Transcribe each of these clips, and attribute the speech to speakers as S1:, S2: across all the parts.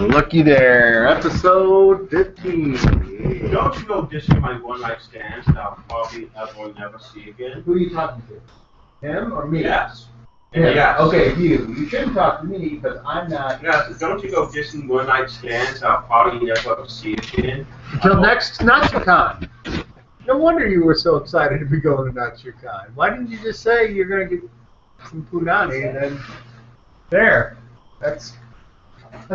S1: Looky there, episode 15.
S2: Don't you go dishing my one-night stands that I'll probably never see again?
S1: Who are you talking to? Him or me?
S2: Yes.
S1: Yeah.
S2: Yes.
S1: Okay, you. You shouldn't talk to me because I'm not.
S2: Yes, don't you go dishing one-night stands that I'll probably never see again?
S3: Until next NatsuCon. No wonder you were so excited to be going to NatsuCon. Why didn't you just say you're going to get some punani and then there? That's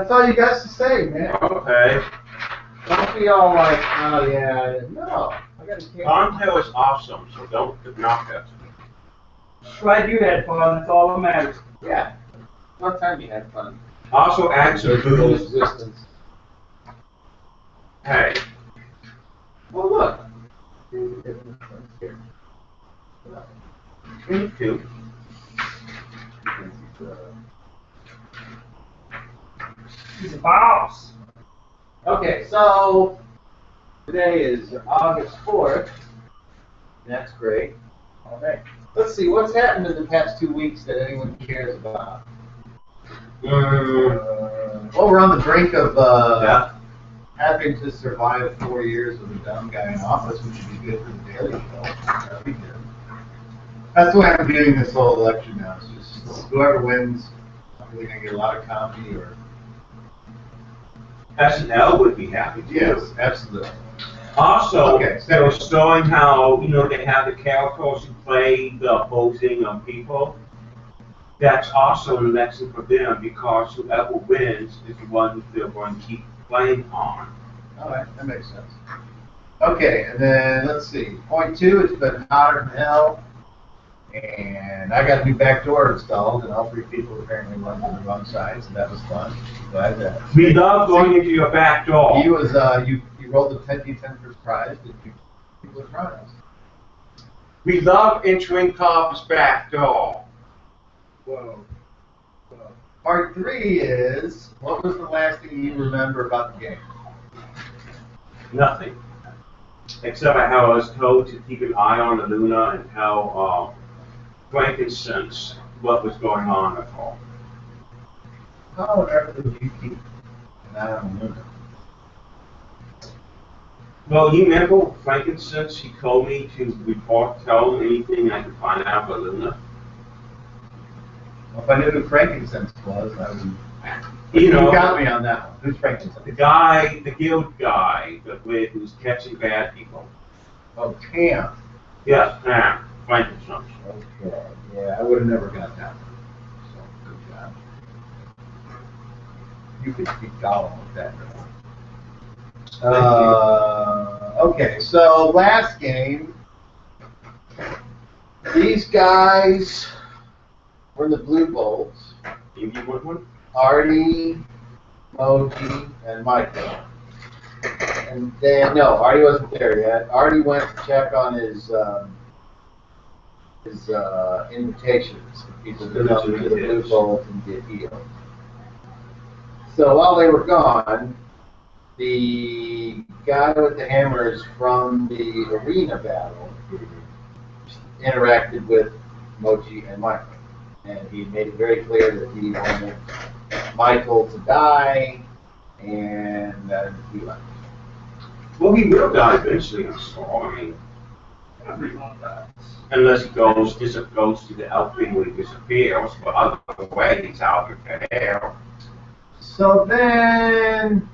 S3: all you got to say, man.
S2: Okay.
S1: Don't be all like, oh yeah, no. I got to.
S2: Contail is awesome, so don't knock it.
S4: Glad you had fun, that's all that matters.
S1: Yeah. What time you had fun?
S2: Also add some booze.
S1: Existence.
S2: Hey.
S1: Well, look.
S2: Me too.
S4: He's a boss.
S1: Okay, so today is August 4th. That's great. All right. Let's see, what's happened in the past 2 weeks that anyone cares about? Well, we're on the brink of having to survive 4 years with a dumb guy in office, which would be good for the Daily Show. That'd be good. That's the way I'm viewing this whole election now. It's just whoever wins, I'm really going to get a lot of comedy or...
S2: SNL would be happy too.
S1: Yes, absolutely.
S2: Also,
S1: Okay,
S2: they were showing how, they have the characters who play the opposing people. That's also an election for them because whoever wins is the one they're going to keep playing on.
S1: All right, that makes sense. Okay, and then let's see. Point 2, it's been hotter than hell. And I got a new back door installed, and all 3 people apparently went to the wrong side, so that was fun. Glad that.
S2: We love going into your back door.
S1: He was, you rolled a 10d10 for prize, and people were proud of us.
S2: We love entering Carver's back door.
S1: Whoa. Part 3 is, what was the last thing you remember about the game?
S2: Nothing. Except how I was told to keep an eye on the Luna and how frankincense what was going on at all.
S1: How on earth did you keep an eye on the Luna?
S2: Well, you remember frankincense, he told me to tell him anything I could find out about Luna.
S1: Well, if I knew who frankincense was, I would...
S2: You
S1: got me on that one. Who's frankincense?
S2: The guy, the guild guy, who's catching bad people.
S1: Oh, Tam.
S2: Yes, Tam. Frankincense.
S1: Okay, yeah, I would have never got that one. So, good job. You could speak Gollum with that. Okay, so last game, these guys were in the Blue Bolts.
S2: You want one?
S1: Artie, Moji, and Michael. And then, no, Artie wasn't there yet. Artie went to check on his invitations for people to come to the Blue Bolt and get healed. So while they were gone, the guy with the hammers from the arena battle interacted with Moji and Michael. And he made it very clear that he wanted Michael to die, and then he left.
S2: Well, he will die eventually, I'm sorry.
S4: Everyone does.
S2: Unless he goes to the Alpine where he disappears, but other way he's out of there.
S1: So then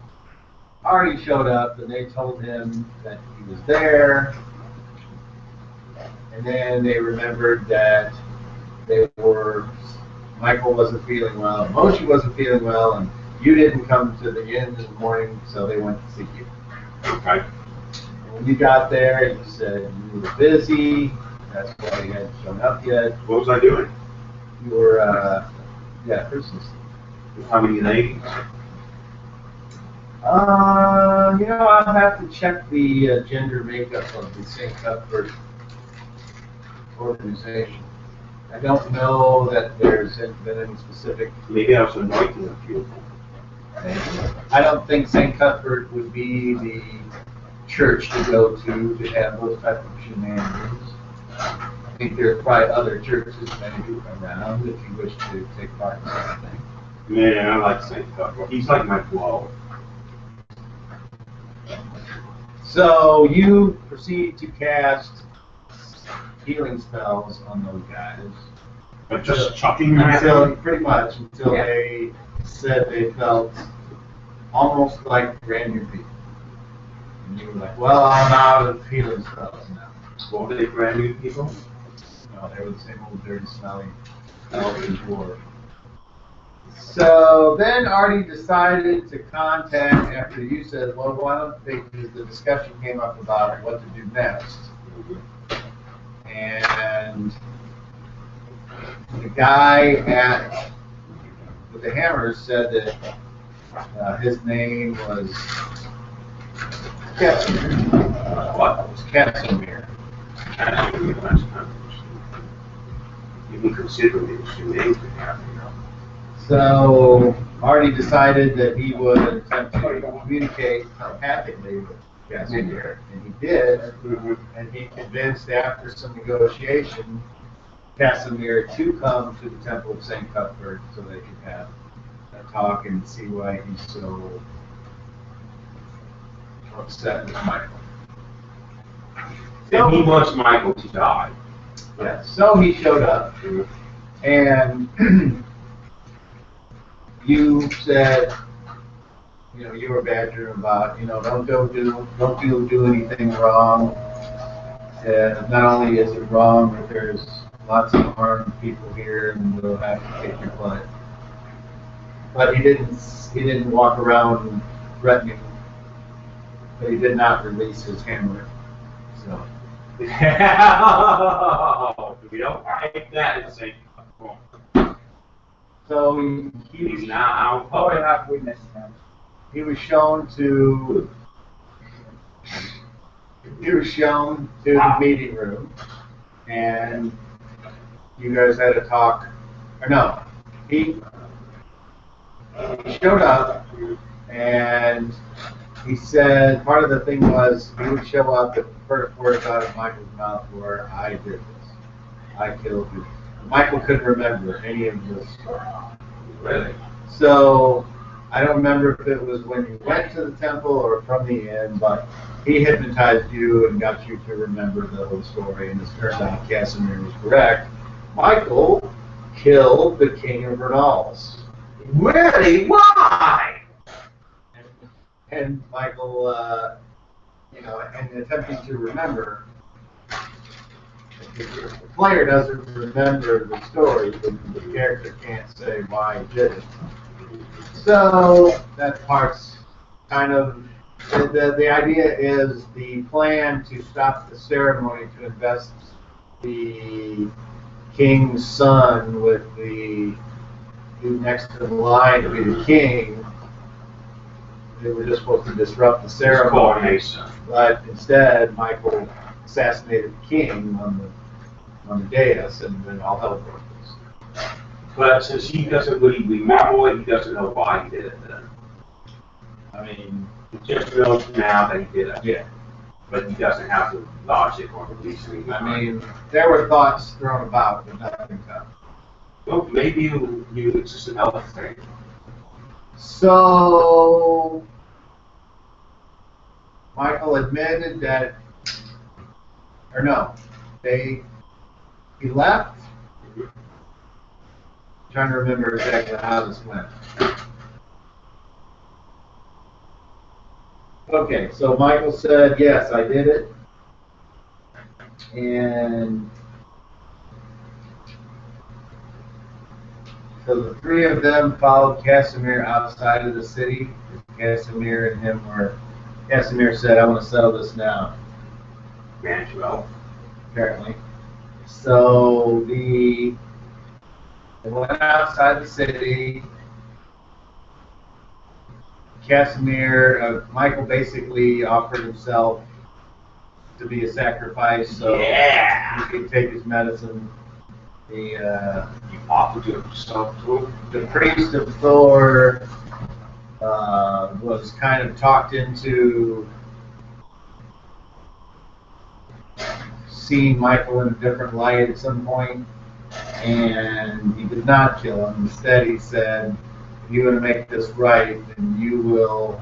S1: Artie showed up, and they told him that he was there, and then they remembered that Michael wasn't feeling well, Moshi wasn't feeling well, and you didn't come to the inn in the morning, so they went to see you.
S2: Okay.
S1: And when you got there, you said you were busy, that's why you hadn't shown up yet.
S2: What was I doing?
S1: You were, Christmas.
S2: How many ladies?
S1: I'll have to check the gender makeup of the St. Cuthbert organization. I don't know that there's been any specific...
S2: Maybe I was anointing a few.
S1: I don't think St. Cuthbert would be the church to go to have those type of shenanigans. I think there are probably other churches maybe around if you wish to take part in something.
S2: Man, I like Saint Cuthbert. He's like my bro.
S1: So you proceed to cast healing spells on those guys.
S2: But just chucking them at
S1: Until,
S2: them?
S1: pretty much, until
S3: Yeah.
S1: they said they felt almost like brand new people. And you were like, well, I'm out of healing spells now.
S2: What were they, brand new people?
S1: No, they were the same old dirty, smelly elf and dwarf. So then Artie decided to contact, after you said, well, why don't they, the discussion came up about what to do next. And the guy with the hammers said that his name was Casimir.
S2: What?
S1: It was Casimir.
S2: Actually, that's not you can consider me as two names to have, you know.
S1: So Artie decided that he would attempt to communicate telepathically with Casimir, and he did. And he convinced, after some negotiation, Casimir to come to the Temple of St. Cuthbert so they could have a talk and see why he's so upset with Michael.
S2: And he wants Michael to die.
S1: Yeah, so he showed up, and you said, you know, you were badgering about, you know, don't do anything wrong. Not only is it wrong, but there's lots of armed people here, and we'll have to kick your butt. But he didn't walk around threatening. But he did not release his hammer. So.
S2: We don't like that in St. Cuthbert.
S1: So
S2: He's now out
S4: Oh,
S2: public.
S4: yeah, we missed him.
S1: he was shown to the meeting room, and you guys had a talk. Or no, he showed up, and he said part of the thing was he would show up, and the first words out of Michael's mouth were, "I did this. I killed you." Michael couldn't remember any of this.
S2: Really?
S1: So I don't remember if it was when you went to the temple or from the inn, but he hypnotized you and got you to remember the whole story, and it turned out Casimir was correct. Michael killed the king of Renals.
S2: Really? Why?
S1: And Michael, and attempting to remember, the player doesn't remember the story, but the character can't say why he did it. So that part's kind of, the idea is the plan to stop the ceremony to invest the king's son with the dude next to the line to be the king. They were just supposed to disrupt the ceremony,
S2: Coronation.
S1: but instead Michael assassinated the king on the dais, and then all hell broke loose.
S2: But since he doesn't really remember it, he doesn't know why he did it then.
S1: I mean,
S2: He just knows now that he did it.
S1: yeah.
S2: But he doesn't have the logic or the reasoning.
S1: I mean, there were thoughts thrown about, but nothing come.
S2: Well, maybe it's just another thing.
S1: So Michael admitted that, or no, he left. Trying to remember exactly how this went. Okay, so Michael said, yes, I did it. And so the three of them followed Casimir outside of the city. Casimir and him were, Casimir said, I want to settle this now,
S2: Manuel.
S1: apparently. So they went outside the city. Michael basically offered himself to be a sacrifice, so
S2: Yeah.
S1: he could take his medicine.
S2: He offered himself to him.
S1: The priest of Thor was kind of talked into seeing Michael in a different light at some point, and he did not kill him. Instead, he said, if you want to make this right, then you will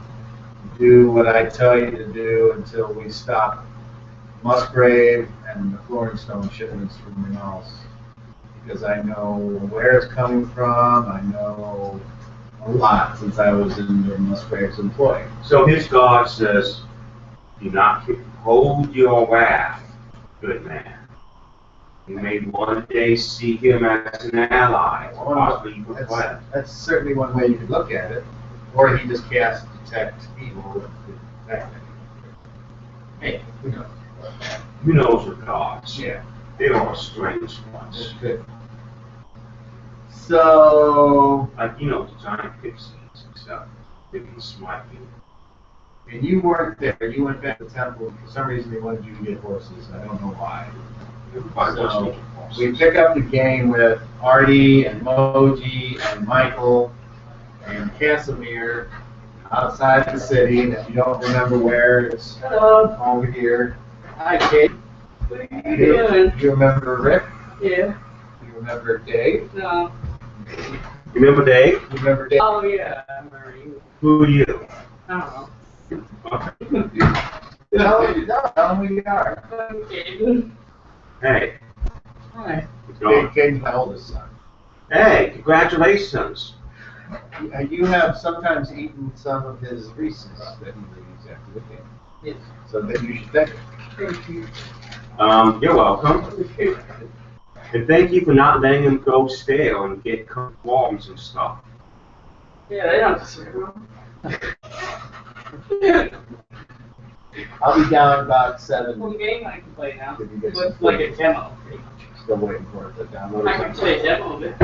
S1: do what I tell you to do until we stop Musgrave and the flooring stone shipments from your house. Because I know where it's coming from, I know a lot since I was in the Musgrave's employ.
S2: So his God says, do not hold your wrath, good man. You may one day see him as an ally, or possibly even a friend.
S1: That's certainly one way you could look at it. Or he just casts detect evil with detect. Hey, who knows?
S2: Who knows with gods?
S1: Yeah.
S2: They are strange ones.
S1: That's good. So,
S2: Like, you know, the giant pixies and stuff. They can smite you.
S1: and you weren't there. You went back to the temple. For some reason, they wanted you to get horses. I don't know why.
S2: Everybody wants to
S1: So,
S2: get horses.
S1: we pick up the game with Artie and Moji and Michael and Casimir outside the city. And if you don't remember where, it's over here. Hi, Kate.
S4: What are you doing?
S1: You remember Rick?
S4: Yeah.
S1: You remember Dave?
S4: No.
S2: Remember Dave?
S1: You remember Dave?
S4: Oh, yeah. I remember you.
S2: Who are you?
S4: I don't know.
S1: Tell me who you are.
S4: Okay.
S2: Hey.
S4: Hi.
S2: What's going on?
S1: Cade's my oldest son.
S2: Hey, congratulations.
S1: You have sometimes eaten some of his Reese's that he leaves after the game.
S4: Yes.
S1: So that you should thank him.
S4: Thank you.
S2: You're welcome. And thank you for not letting him go stale and get worms and stuff.
S4: Yeah, they don't deserve
S1: I'll be down about 7.
S4: One game I can play now.
S1: Did you get
S4: Looks
S1: some
S4: like
S1: food?
S4: a demo, pretty much.
S1: Still waiting for it to download.
S4: I can play a demo of it.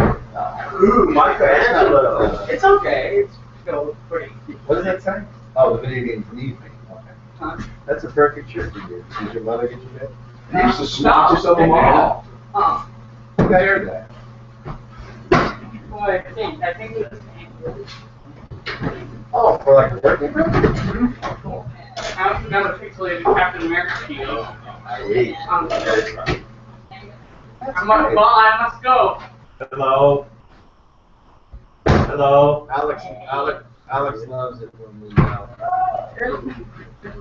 S2: Ooh, Michelangelo.
S4: It's okay. It's still pretty.
S1: What does that say? Oh, the video game for the evening. Okay.
S4: Huh?
S1: That's a perfect shirt for you. Did your mother get you that?
S2: You used to snatch us of them all.
S4: Oh.
S1: Who got her that?
S4: Well, I think it was.
S1: Oh, for like a birthday present?
S4: I also got a pixelated Captain America shield. I must go.
S2: Hello. Hello.
S1: Alex loves it when we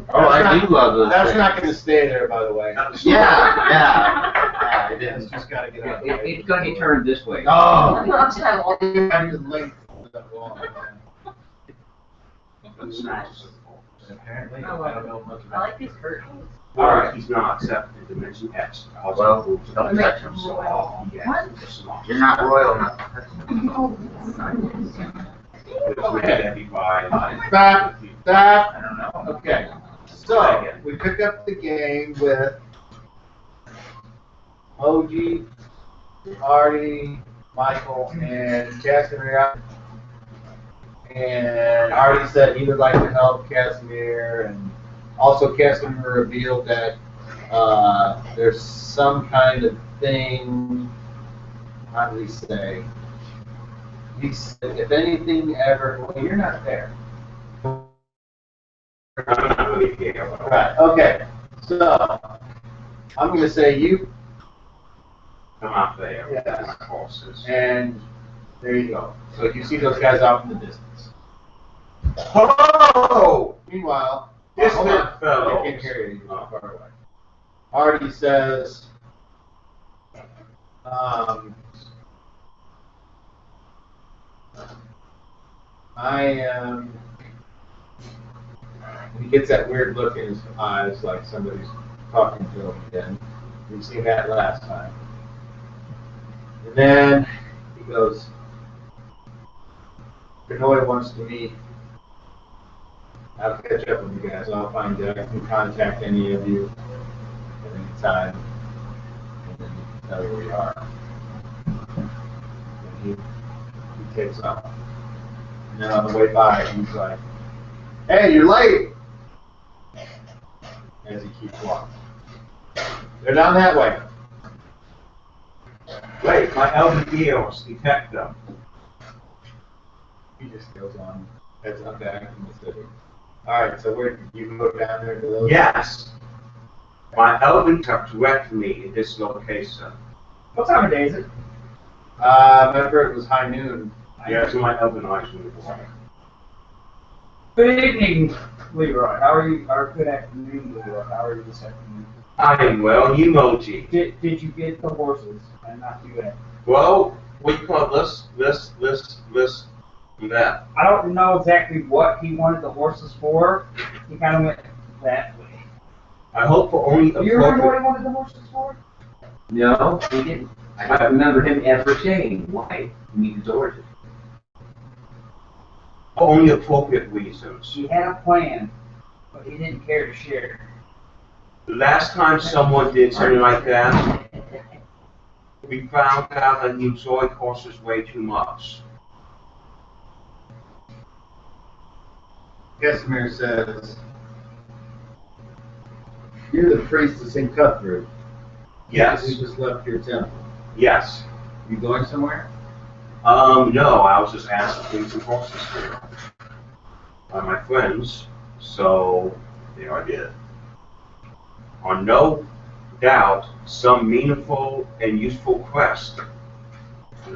S5: Oh, I do love those
S1: That's
S5: things.
S1: not going to stay there, by the way.
S5: Yeah, it
S1: It's
S5: is.
S1: just got to get out.
S5: It's gonna be turned this way.
S1: Oh! You have to link to the wall. Apparently, I don't know much
S6: I
S1: about
S6: like these curtains.
S2: Alright, he's not accepted in Dimension X.
S5: Well, don't touch him.
S2: So, yeah.
S5: You're not royal enough.
S1: Stop. Stop.
S5: I don't know.
S1: Okay. So, we pick up the game with OG, Artie, Michael, and Casimir. And Artie said he would like to help Casimir, and also Casimir revealed that there's some kind of thing, how did he say? He said, if anything ever, well, you're not there. Right, okay. So, I'm going to say you,
S2: Come out there.
S1: Yeah.
S2: Horses.
S1: and there you go. So you see those guys off in the distance. Oh! Meanwhile, hold on.
S2: Distant fellows.
S1: I can't hear you. You're far away. Artie says, I am. He gets that weird look in his eyes, like somebody's talking to him again. We've seen that last time. And then he goes, Benoit wants to meet. I'll catch up with you guys. I'll find you. I can contact any of you at any time. And then you can tell you where you are. And he takes off. And then on the way by, he's like, hey, you're late! As he keeps walking. They're down that way.
S2: Wait, my elder deals, detect them.
S1: He just goes on. Heads on back in the city. Alright, so where you can go down there to those?
S2: Yes. My elven have directed me in this location.
S4: What time of day is it?
S1: Remember it was high noon.
S2: Yeah, it's my oven eyes in the water.
S4: Good evening, Leroy. How are you? Or good afternoon, Leroy. How are you this afternoon?
S2: I am well, emoji.
S4: Did you get the horses and not do that?
S2: Well, what do you call this, and that?
S4: I don't know exactly what he wanted the horses for. He kind of went that way.
S2: I hope for only
S4: Do you remember what
S2: appropriate,
S4: he wanted the horses for?
S5: No, he didn't. I remember him ever saying why he needed horses.
S2: for only appropriate reasons.
S4: He had a plan, but he didn't care to share.
S2: The last time someone did something like that, we found out that he enjoyed horses way too much.
S1: Casimir says, "You're the priest of St. Cuthbert.
S2: Yes,
S1: You just left your temple.
S2: yes.
S1: You going somewhere?"
S2: No, I was just asked to bring some horses here by my friends, so there I did. On no doubt, some meaningful and useful quest.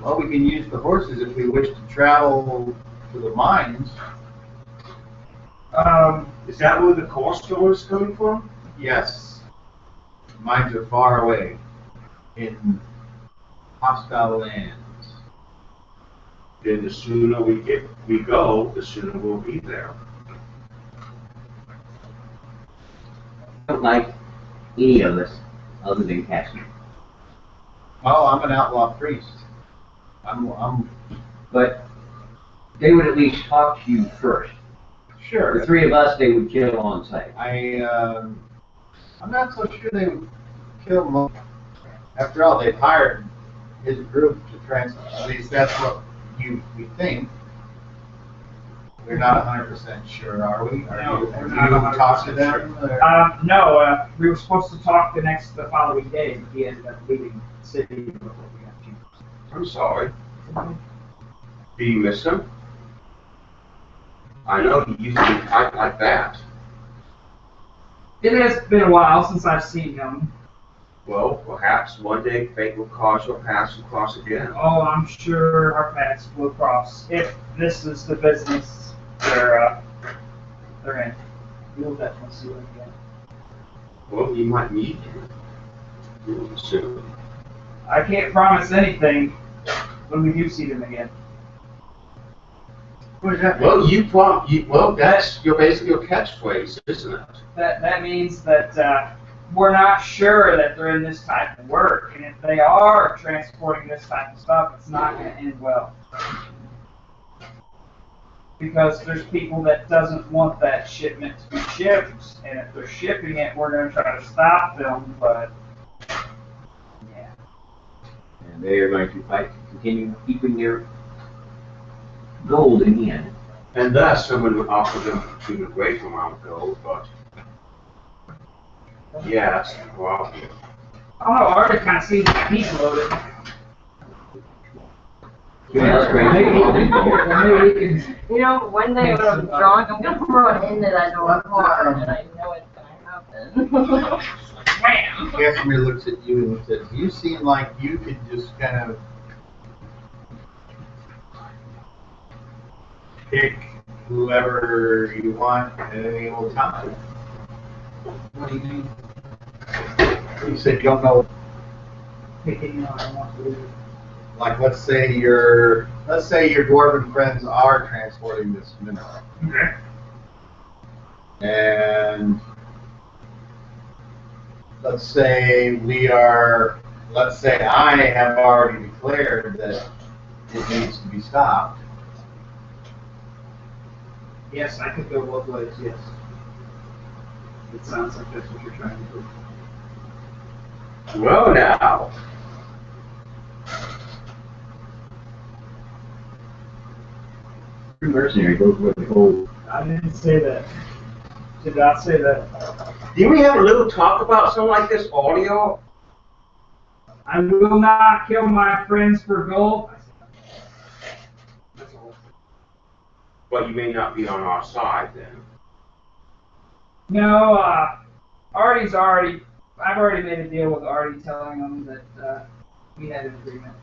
S1: Well, we can use the horses if we wish to travel to the mines.
S2: Is that where the core store is coming from?
S1: Yes. Mines are far away in hostile lands.
S2: Then the sooner we go, the sooner we'll be there.
S5: I don't like any of us other than Casimir.
S1: Oh, I'm an outlaw priest. I'm
S5: But they would at least talk to you first.
S1: sure.
S5: The three of us, they would kill on sight.
S1: I'm not so sure they would kill him. After all, they've hired his group to transport. At least that's what we think. We're not 100% sure, are we?
S4: No, we're
S1: Have
S4: not
S1: you talked to
S4: 100%
S1: them?
S4: No, we were supposed to talk the following day, but he ended up leaving the city before we got you.
S2: I'm sorry. Do you miss him? I know he used to be tight like that.
S4: It has been a while since I've seen him.
S2: Well, perhaps one day fate will cause your paths to cross again.
S4: Oh, I'm sure our paths will cross if this is the business they're in. You'll definitely see them again.
S2: Well, you might meet him really soon.
S4: I can't promise anything when we do see them again.
S1: What does that
S2: Well,
S1: mean?
S2: well, that's basically your catchphrase, isn't it?
S4: That means that we're not sure that they're in this type of work, and if they are transporting this type of stuff, it's not going to end well. Because there's people that doesn't want that shipment to be shipped, and if they're shipping it, we're going to try to stop them, but yeah.
S5: And they are going to fight to continue keeping their gold in the end.
S2: And thus, someone would offer them to a great amount of gold, but yeah, that's the problem.
S4: I don't know, Artie kind of seems like he's loaded.
S5: Yeah, that's great.
S4: Maybe we can.
S6: You know, one day when I'm drunk, I'm gonna run into that door hard, and I know it's gonna happen. Wham!
S1: Casimir looks at you and says, "You seem like you could just kind of pick whoever you want at any old time." What do you mean? You said you don't know. Like, let's say your dwarven friends are transporting this mineral,
S4: Okay.
S1: and let's say I have already declared that it needs to be stopped.
S4: Yes, I could go both ways, yes. It sounds like that's what you're trying to do.
S2: Well, now,
S5: Mercenary goes where the gold.
S4: I didn't say that. Did not say that.
S2: didn't we have a little talk about something like this audio?
S4: I will not kill my friends for gold. That's all.
S2: But you may not be on our side then.
S4: No, I've already made a deal with Artie telling him that we had an agreement.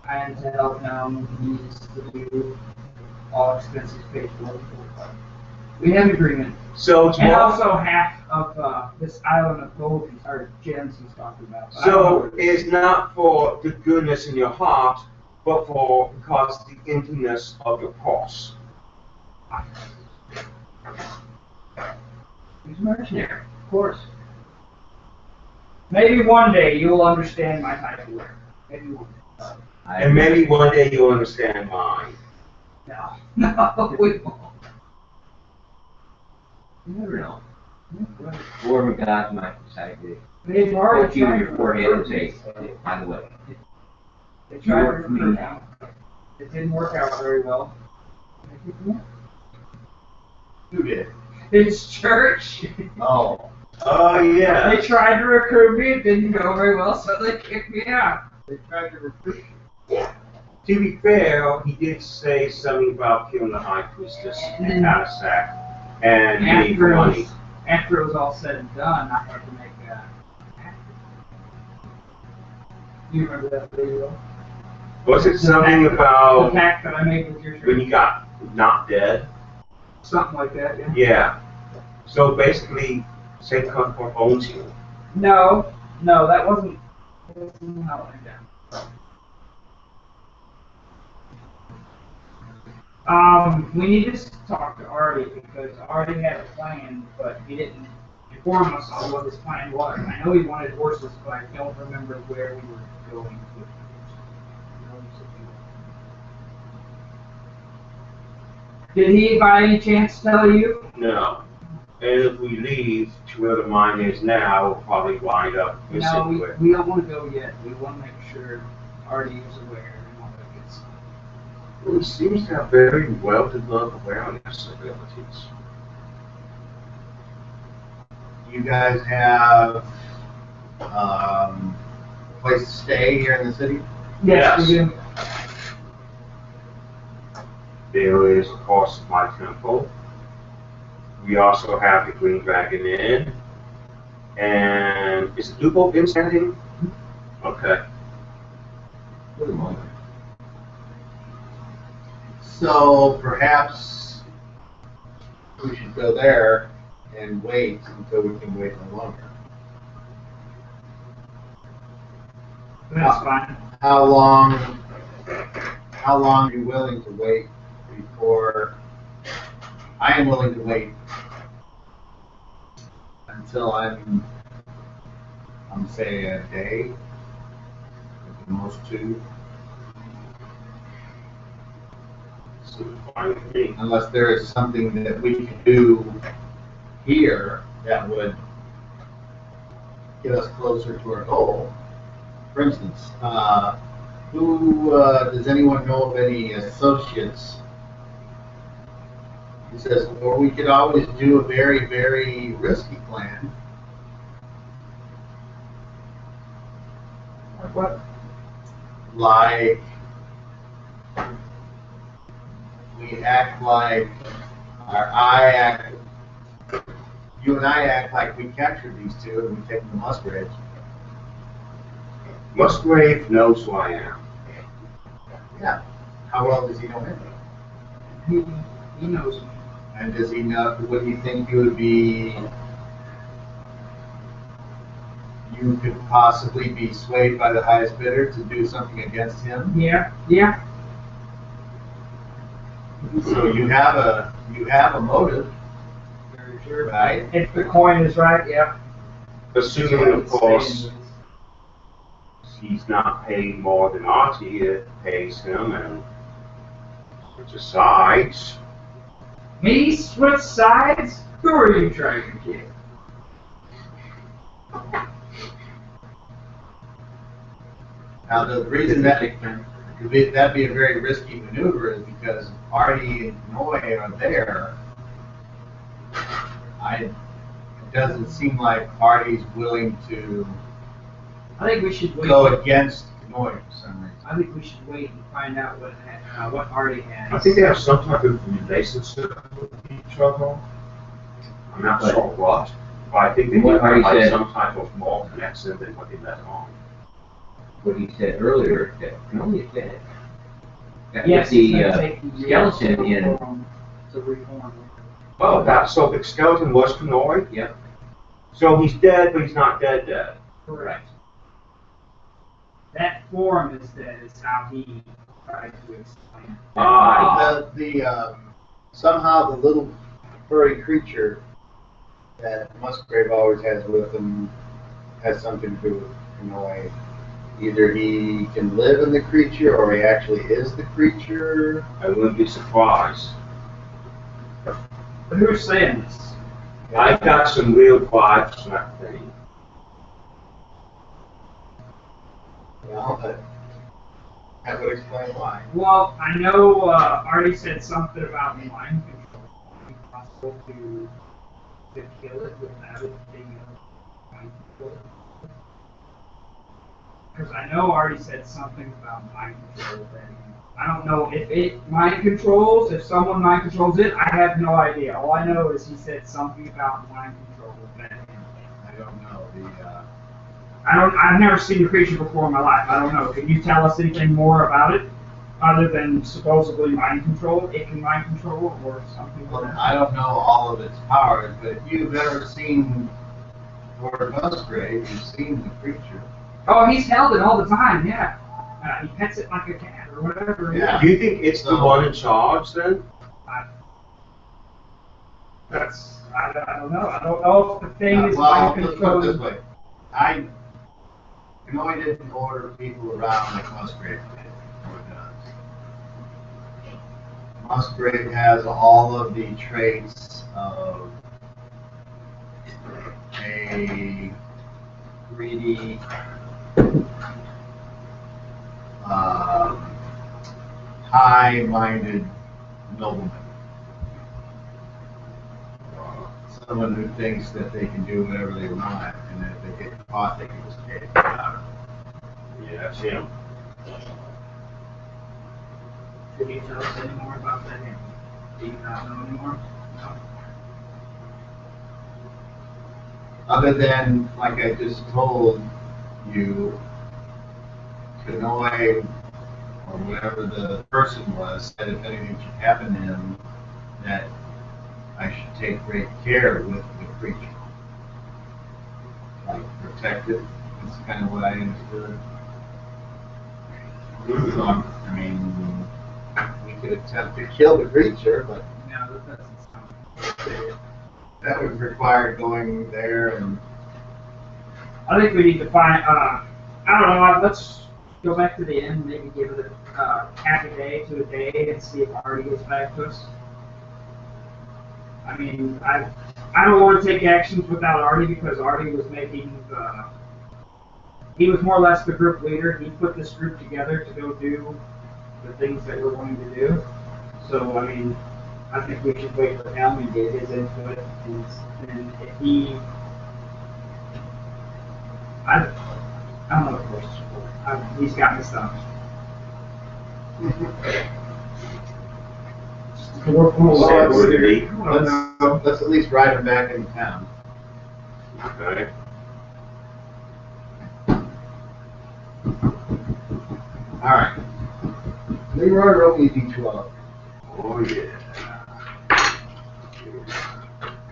S4: and to help him, he needs to do all expenses paid for. We have an agreement.
S2: So
S4: And
S2: tomorrow,
S4: also half of this island of gold or gems he's talking about.
S2: so it's not for the goodness in your heart, but for because the emptiness of your purse.
S5: He's a mercenary.
S4: Of course. Maybe one day you'll understand my type of work. Maybe one day.
S2: And maybe one day you'll understand mine.
S4: No, no, we won't.
S5: You never know. Or God might decide to
S4: They've already
S5: put you in
S4: tried
S5: your
S4: to
S5: forehead and
S4: recruit
S5: say,
S4: me.
S5: by the way,
S4: They tried to
S5: work for me
S4: recruit
S5: now.
S4: him. It didn't work out very well.
S1: Who did?
S4: His church.
S1: Oh.
S2: Oh, yeah.
S4: They tried to recruit me. It didn't go very well, so they kicked me out.
S1: They tried to recruit you.
S2: To be fair, he did say something about killing the high priestess in Cadillac and getting
S4: After it
S2: money.
S4: was, after it was all said and done, I had to make you remember that video?
S2: Was it something
S4: The
S2: about
S4: pact that I made with your
S2: when
S4: church?
S2: you got not dead?
S4: Something like that, yeah.
S2: Yeah. So basically, Satan owns you.
S4: No, that wasn't how it went down. We need to talk to Artie because Artie had a plan, but he didn't inform us on what his plan was. I know he wanted horses, but I don't remember where we were going with it. Did he by any chance tell you?
S2: No. And if we leave to where the mine is now, we'll probably wind up missing
S4: No,
S2: it.
S4: we don't want to go yet. We want to make sure Artie is aware and all that good stuff.
S2: Well, he seems to have very well-developed awareness abilities.
S1: You guys have a place to stay here in the city?
S2: Yes.
S4: We do.
S2: There is, of course, my temple. We also have the Green Dragon Inn. And is the Lupo Inn standing? Okay.
S5: for the moment.
S1: So perhaps we should go there and wait until we can wait no longer.
S4: That's fine.
S1: How long are you willing to wait before? I am willing to wait until I'm say a day, at the most 2,
S2: So fine with me.
S1: unless there is something that we can do here that would get us closer to our goal. For instance, does anyone know of any associates? He says, or we could always do a very, very risky plan.
S4: What?
S1: Like, we act like, you and I act like we captured these two and we take them to Musgrave.
S2: Musgrave knows who I am.
S1: Yeah. How well does he know him?
S4: He knows me.
S1: And does he know, would you think you would be, you could possibly be swayed by the highest bidder to do something against him?
S4: Yeah.
S1: So you have a motive,
S4: Very sure.
S1: right?
S4: If the coin is right, yeah.
S2: Assuming, of course, he's not paid more than Artie, it pays him and switch sides.
S4: Me switch sides? Who are you trying to get?
S1: Now, the reason that'd be a very risky maneuver is because Artie and Noy are there. It doesn't seem like Artie's willing to
S4: I think we should wait.
S1: go against Noy for some reason.
S4: I think we should wait and find out what Artie has.
S2: I think they have some type of relationship with each other. I'm not sure what, but I think they
S5: What
S2: might have
S5: Artie said.
S2: some type of more connection than what they let on.
S5: what he said earlier, that can only fit.
S4: Yes,
S5: The
S4: it's gonna take years
S5: skeleton in.
S4: to reform.
S2: Oh, that's so the skeleton was Kanoi?
S5: Yep.
S2: So he's dead, but he's not dead dead.
S4: Correct. That form is dead, is how he tried to explain.
S2: Ah.
S1: Somehow the little furry creature that Musgrave always has with him has something to do with Kanoi. Either he can live in the creature or he actually is the creature.
S2: I wouldn't be surprised.
S4: But who's saying this?
S2: I got some real vibes from that thing.
S1: Well, that would explain why.
S4: Well, I know Artie said something about mind control. Would it be possible to kill it without it being mind control? Because I know Artie said something about mind control. I don't know if it mind controls, if someone mind controls it, I have no idea. All I know is he said something about mind control with that animal.
S1: I don't know.
S4: I've never seen the creature before in my life. I don't know. Can you tell us anything more about it? Other than supposedly mind control? It can mind control or something like that?
S1: I don't know all of its powers, but if you've ever seen Lord Musgrave, you've seen the creature.
S4: Oh, he's held it all the time, yeah. He pets it like a cat or whatever.
S1: Yeah.
S2: Do you think it's the one in charge then?
S4: I don't know. I don't know if the thing is
S1: Well,
S4: mind
S1: let's put it
S4: control.
S1: this way. Kanoi didn't order people around like Musgrave did, or does. Musgrave has all of the traits of a greedy, high-minded nobleman. Someone who thinks that they can do whatever they want, and that if they get caught, they can just get out of it.
S2: Yeah, that's him.
S4: Can you tell us any more about that animal? Do you not know anymore? No.
S1: Other than, like I just told you, Kanoi, or whatever the person was, said if anything should happen to him, that I should take great care with the creature. Like, protect it. That's kind of what I understood. So, I mean, we could attempt to kill the creature, but
S4: No, that doesn't sound.
S1: that would require going there and
S4: I think we need to find, I don't know, let's go back to the end, maybe give it half a day to a day and see if Artie gets back to us. I mean, I don't want to take actions without Artie because Artie was making he was more or less the group leader. He put this group together to go do the things that we're going to do. So, I mean, I think we should wait for him and get his input. And if he, I don't know, of course, he's got me stumped.
S1: let's at least ride him back into town.
S2: Okay.
S1: Alright. Leroy wrote me D12.
S2: Oh yeah.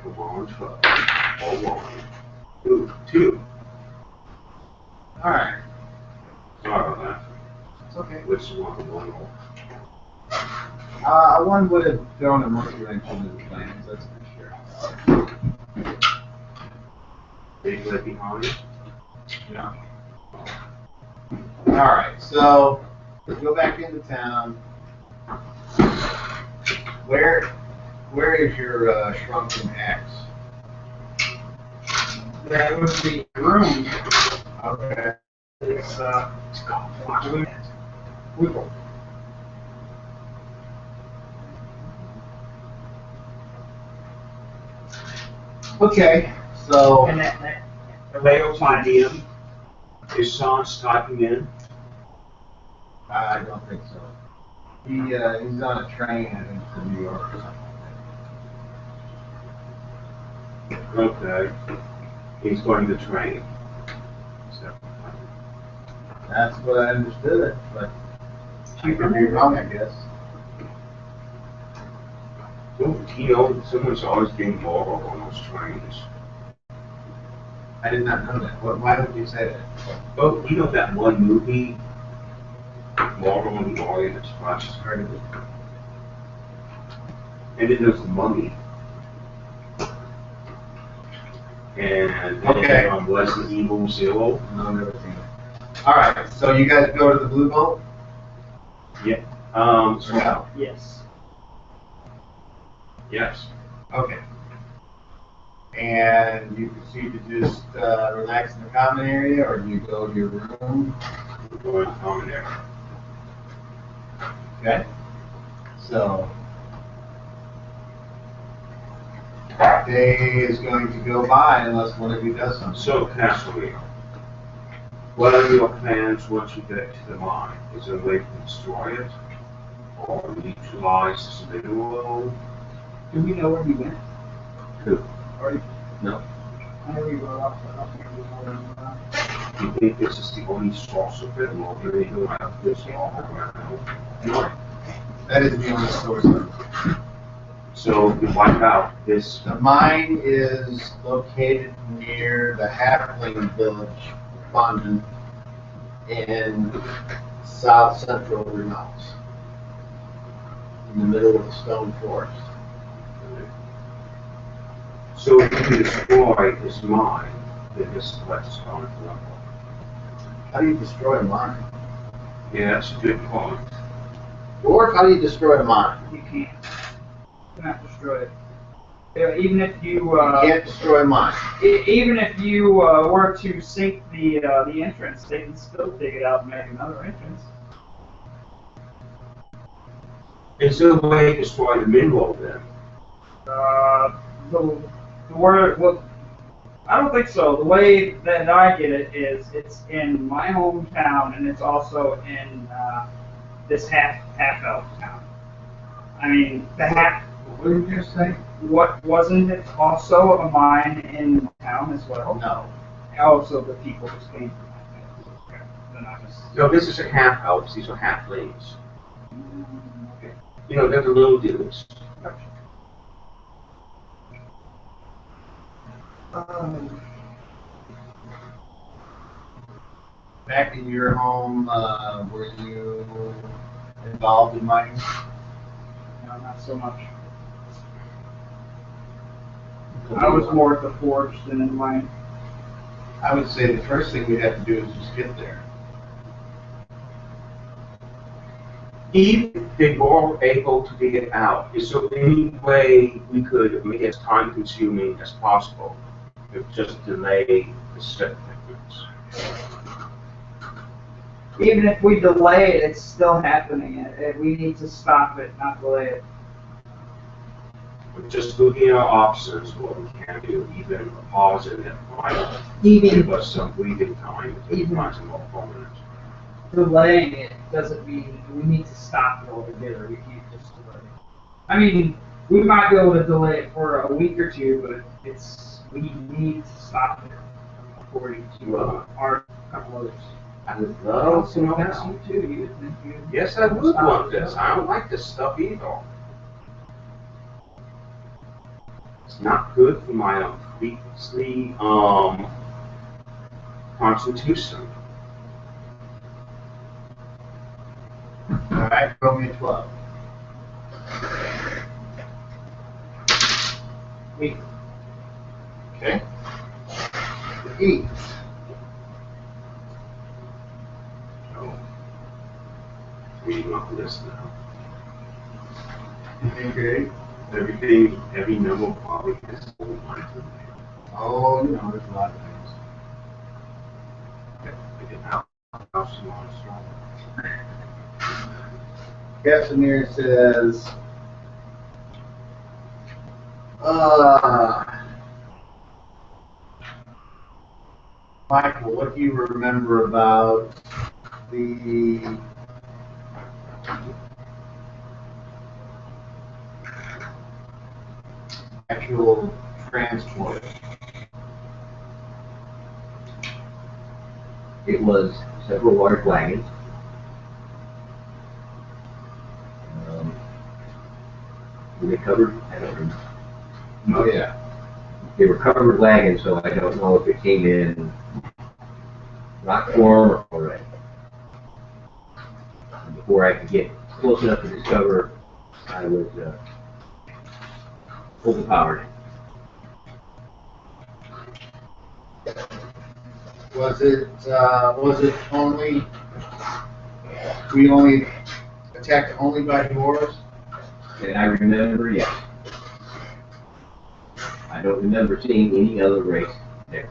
S2: Come on, 12. Oh, 1. Ooh, 2.
S1: Alright.
S2: Sorry about that.
S1: It's okay.
S2: Which one?
S1: One would have thrown a monkey wrench into the plans, that's for sure.
S2: Big leg behind.
S1: Yeah. Alright, so let's go back into town. Where is your shrunken axe?
S4: That would be room.
S1: Okay.
S4: It's called Wiggle.
S1: Okay, so
S4: And that
S2: Leo find him. Is Sean typing in?
S1: I don't think so. He's on a train heading to New York or something.
S2: Okay. He's going to train. So,
S1: That's what I understood, but I could be wrong, I guess.
S2: So, you know, someone's always being moral on those trains.
S1: I did not know that. Why would you say that?
S2: Oh, you know that one movie, Moral on the Orient Express?
S1: Heard of it?
S2: And then there's the Mummy. And
S1: Okay.
S2: then Resident Evil Zero.
S1: No, I've never seen it. All right, so you guys go to the Blue Boat?
S2: Yeah.
S1: Or no?
S4: Yes.
S2: Yes.
S1: Okay. And you proceed to just relax in the common area, or do you go to your room?
S2: We're going to come there.
S1: Okay. So, day is going to go by unless one of you does something.
S2: So, Castaway, what are your plans once you get to the mine? Is there a way to destroy it? Or neutralize this mineral?
S4: Do we know where he went?
S2: Who?
S5: No.
S4: I know he wrote off the up.
S2: Do you think this is the only source of it? Or do they go out this all around? No.
S1: That is the only source of it.
S2: So, you wipe out this.
S1: The mine is located near the halfling village, Fondon, in south central Renault, in the middle of the stone forest.
S2: So, if you destroy this mine, then this is what's going to level.
S1: How do you destroy a mine?
S2: Yeah, that's a good point.
S1: Or how do you destroy a mine?
S4: You can't. You cannot destroy it. Yeah, even if you
S1: You can't destroy a mine.
S4: even if you were to sink the entrance, they can still dig it out and make another entrance.
S2: Is there a way to destroy the mineral then?
S4: The word, well, I don't think so. The way that I get it is it's in my hometown and it's also in this half elf town. I mean, the half.
S1: What did you just say?
S4: What wasn't it also a mine in town as well?
S1: No.
S4: Also, the people just came from that. They're not just.
S2: No, this is a half elves, these are halflings. You know, they're the little dudes.
S1: Back in your home, were you involved in mining?
S4: No, not so much. I was more at the forge than in mine.
S1: I would say the first thing we'd have to do is just get there.
S2: Even if they were able to dig it out, is there any way we could make it as time consuming as possible? If just delay the shipments?
S4: Even if we delay it, it's still happening. We need to stop it, not delay it.
S2: We're just looking at our options, what we can do, even pausing it might
S4: Even
S2: give us some breathing time to find some more permanent.
S4: delaying it doesn't mean we need to stop it altogether. We can't just delay it. I mean, we might be able to delay it for a week or two, but we need to stop it according to our couple others.
S2: I would love to know
S4: That's
S2: how.
S4: you too. You think you?
S2: Yes, I would want this. I don't like this stuff either. It's not good for my previously constitution.
S1: All right, roll me a 12.
S4: We
S1: Okay. 8.
S2: So, reading off the list now.
S1: Okay.
S2: Every number probably has a whole bunch of them.
S1: Oh, you know, there's a lot of things.
S2: Like an house monster.
S1: Casimir says, Michael, what do you remember about the actual transport?
S5: It was several large wagons. Were they covered? I don't remember.
S1: Oh, yeah.
S5: They were covered wagons, so I don't know if it came in rock form or red. Before I could get close enough to discover, I was overpowered.
S1: Was it only, we only attacked only by dwarves?
S5: And I remember, yes. I don't remember seeing any other race there.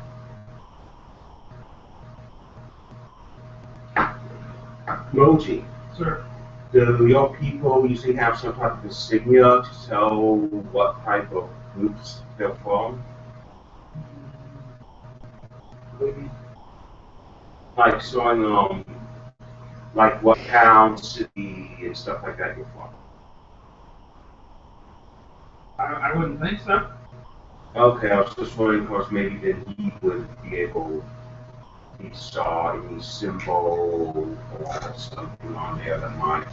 S2: Moji,
S4: Sir,
S2: do your people usually have some type of insignia to tell what type of groups they're from? Like showing like what town, city, and stuff like that you're from.
S4: I wouldn't think so.
S2: Okay, I was just wondering, because maybe then he would be able, he saw any symbol or something on there that might.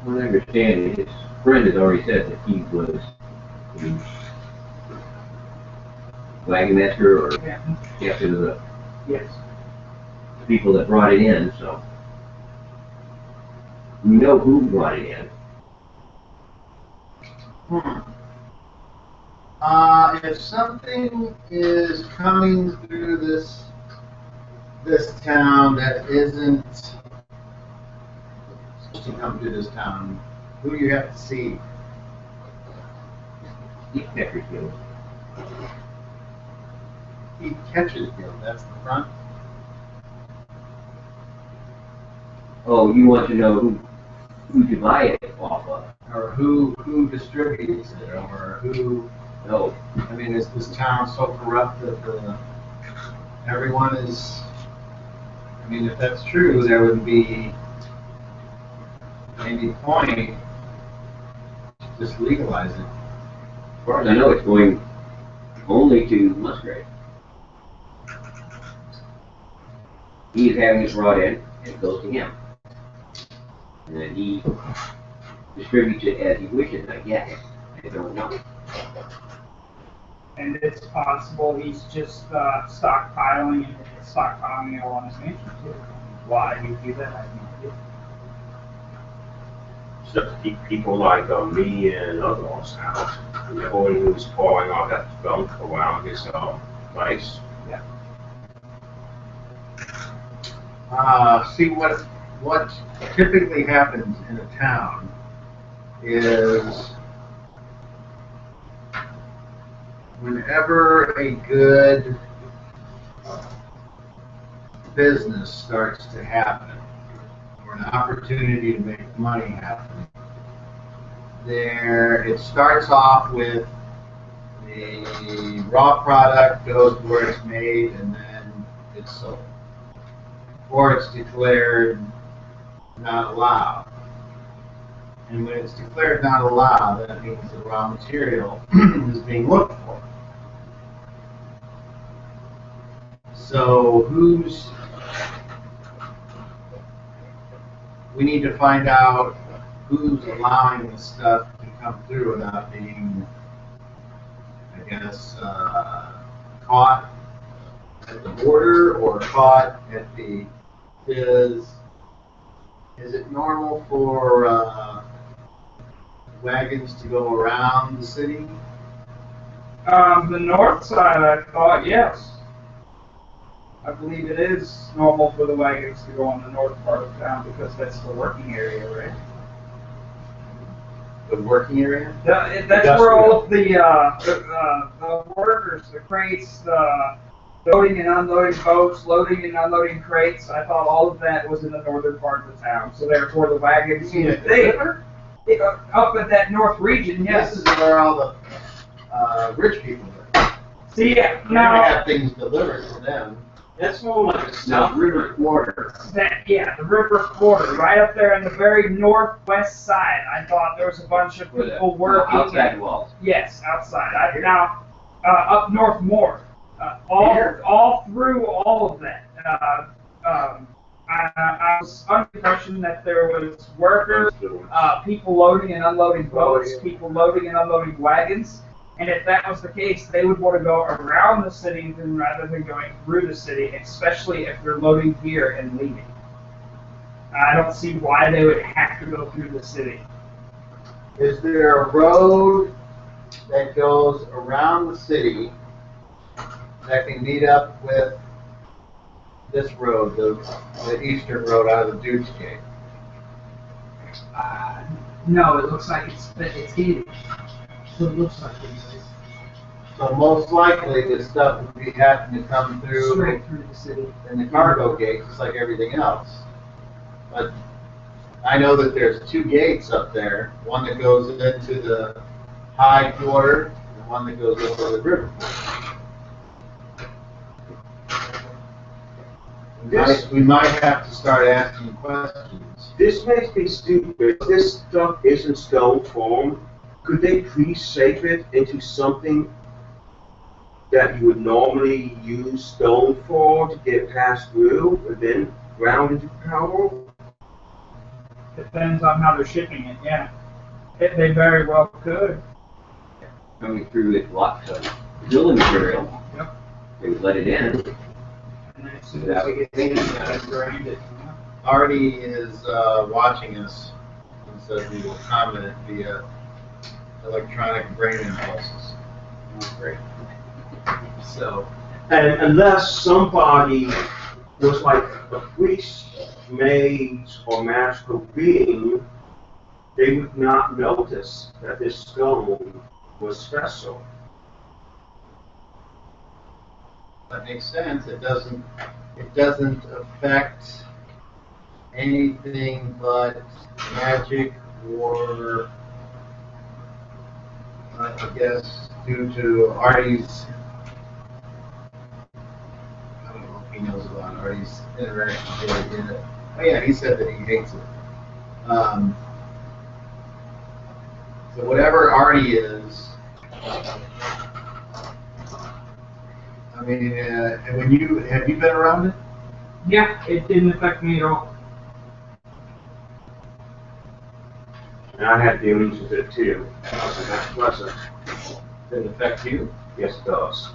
S5: What I understand, his friend has already said that he was the wagon master or captain of the
S4: Yes.
S5: people that brought it in, so we know who brought it in.
S1: If something is coming through this town that isn't supposed to come through this town, who do you have to see?
S5: He catchers guild.
S1: He catches you. That's the front.
S5: Oh, you want to know who to buy it off of?
S1: Or who distributes it, or who?
S5: No.
S1: I mean, is this town so corrupt that everyone is? I mean, if that's true, there would be maybe a point to just legalize it.
S5: As far as I know, it's going only to Musgrave. He is having it brought in, and it goes to him. And then he distributes it as he wishes, I guess. I don't know.
S4: And it's possible he's just stockpiling it all on his mansion too. Why he do that, I have no idea.
S2: Just to keep people like me and others out. Everyone who's pouring all that junk around his place.
S4: Yeah.
S1: See what typically happens in a town is whenever a good business starts to happen, or an opportunity to make money happen, it starts off with the raw product goes to where it's made and then it's sold. Or it's declared not allowed. And when it's declared not allowed, that means the raw material is being looked for. So we need to find out who's allowing the stuff to come through without being, I guess, caught at the border or caught at the, is it normal for wagons to go around the city?
S4: The north side, I thought, yes. I believe it is normal for the wagons to go on the north part of town because that's the working area, right?
S1: The working area?
S4: That's where all of the workers, the crates, the loading and unloading boats, loading and unloading crates. I thought all of that was in the northern part of the town. So therefore, the wagons, up at that north region, yes.
S1: This is where all the rich people live.
S4: See, yeah,
S1: They
S4: now
S1: have things delivered to them.
S2: That's more like a
S5: Now,
S2: south
S5: river quarter.
S4: the river quarter, right up there on the very northwest side. I thought there was a bunch of people working.
S5: Outside walls.
S4: Yes, outside. Now, up north more. all through all of that. I was under the impression that there was workers, people loading and unloading boats, people loading and unloading wagons, and if that was the case, they would want to go around the city rather than going through the city, especially if they're loading gear and leaving. I don't see why they would have to go through the city.
S1: Is there a road that goes around the city that can meet up with this road, the eastern road out of the Duke's Gate?
S4: No, it looks like it's gated. So it looks like it's
S1: So most likely this stuff would be having to come through
S4: straight through the city.
S1: in the cargo gate, just like everything else. But I know that there's two gates up there, one that goes into the high quarter and one that goes into the river. We might have to start asking questions.
S2: This makes me stupid. This stuff isn't stone form. Could they please shape it into something that you would normally use stone for to get passed through and then ground into power?
S4: Depends on how they're shipping it, yeah. They very well could.
S5: Coming through with lots of building material.
S4: Yep.
S5: They would let it in.
S4: And then as soon as they get in, grind it.
S1: Artie is watching us and says he will comment via electronic brain impulses. Great. So,
S2: And unless somebody was like a priest, mage, or magical being, they would not notice that this stone was special.
S1: that makes sense. It doesn't affect anything but magic or I guess due to Artie's, I don't know if he knows about Artie's interaction in it. Oh yeah, he said that he hates it. So whatever Artie is, I mean, and have you been around it?
S4: Yeah, it didn't affect me at all.
S2: And I had dealings with it too. And that's pleasant.
S1: Did it affect you?
S2: Yes, it does.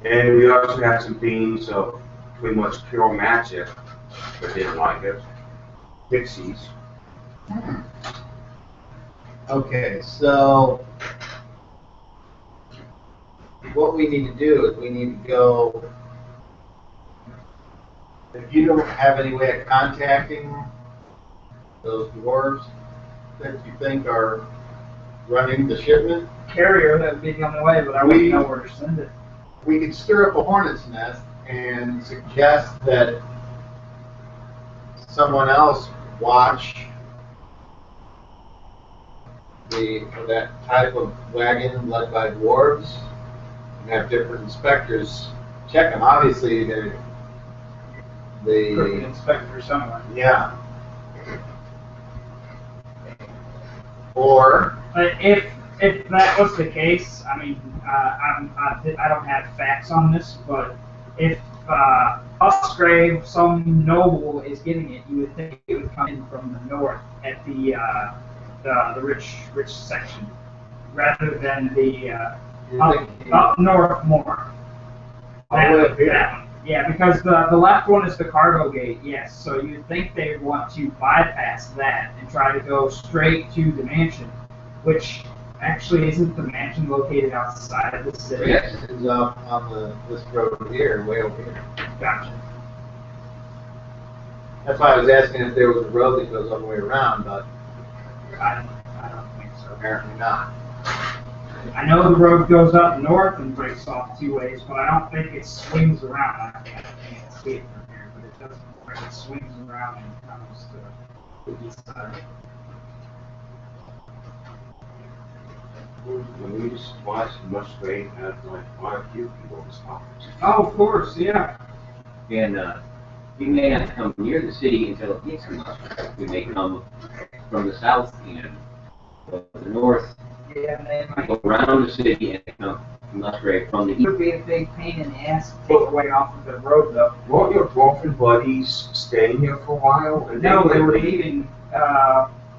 S2: And we also had some themes of pretty much pure magic, but didn't like it. Pixies.
S1: Okay, so what we need to do is we need to go, if you don't have any way of contacting those dwarves that you think are running the shipment,
S4: Carrier, that would be the only way, but I wouldn't know where to send it.
S1: we could stir up a hornet's nest and suggest that someone else watch that type of wagon led by dwarves and have different inspectors check them. Obviously,
S4: Put an
S1: the
S4: inspector somewhere.
S1: yeah. Or
S4: If that was the case, I mean, I don't have facts on this, but if Musgrave, some noble, is getting it, you would think it would come in from the north at the rich section, rather than the up north more. That one. Yeah, because the left one is the cargo gate, yes. So you'd think they would want to bypass that and try to go straight to the mansion, which actually isn't the mansion located outside of the city.
S1: yes, it's up on this road here, way over here.
S4: Gotcha.
S1: That's why I was asking if there was a road that goes all the way around, but
S4: I don't think so.
S1: apparently not.
S4: I know the road goes up north and breaks off two ways, but I don't think it swings around. I can't see it from here, but it doesn't look like it swings around and comes to the east side.
S2: When we just watched Musgrave had like quite a few people in Scotland.
S4: Oh, of course, yeah.
S5: And he may not come near the city until it gets to us. We may come from the south and from the north.
S4: Yeah, and they might.
S5: Go around the city and come to Musgrave from the
S4: It
S5: east.
S4: would be a big pain in the ass to take away off of the road though.
S2: Weren't your girlfriend buddies staying here for a while? And
S4: No, they were leaving,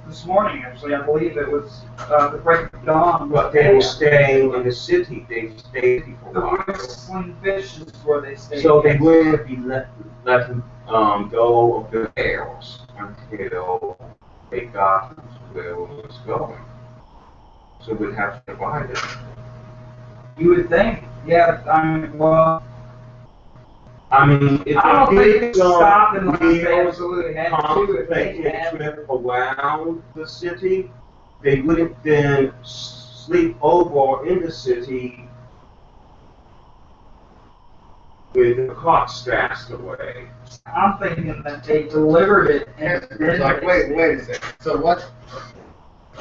S4: this morning actually, I believe it was, the break of dawn.
S2: But they were staying in the city. They stayed here for
S4: The
S2: a while.
S4: Whistling Fish is where they stayed.
S2: So they wouldn't be letting go of their barrels until they got to where it was going. So we'd have to divide it.
S4: You would think, yeah, I mean, well,
S2: I mean, if
S4: I don't
S2: they
S4: think
S2: did
S4: they stopped unless they
S2: real
S4: absolutely had to. If they
S2: contemplated
S4: had,
S2: trip around the city, they wouldn't then sleep over in the city with the clock stashed away.
S4: I'm thinking that they delivered it and
S1: It's
S4: then
S1: like,
S4: they
S1: wait
S4: stayed.
S1: a second, so what?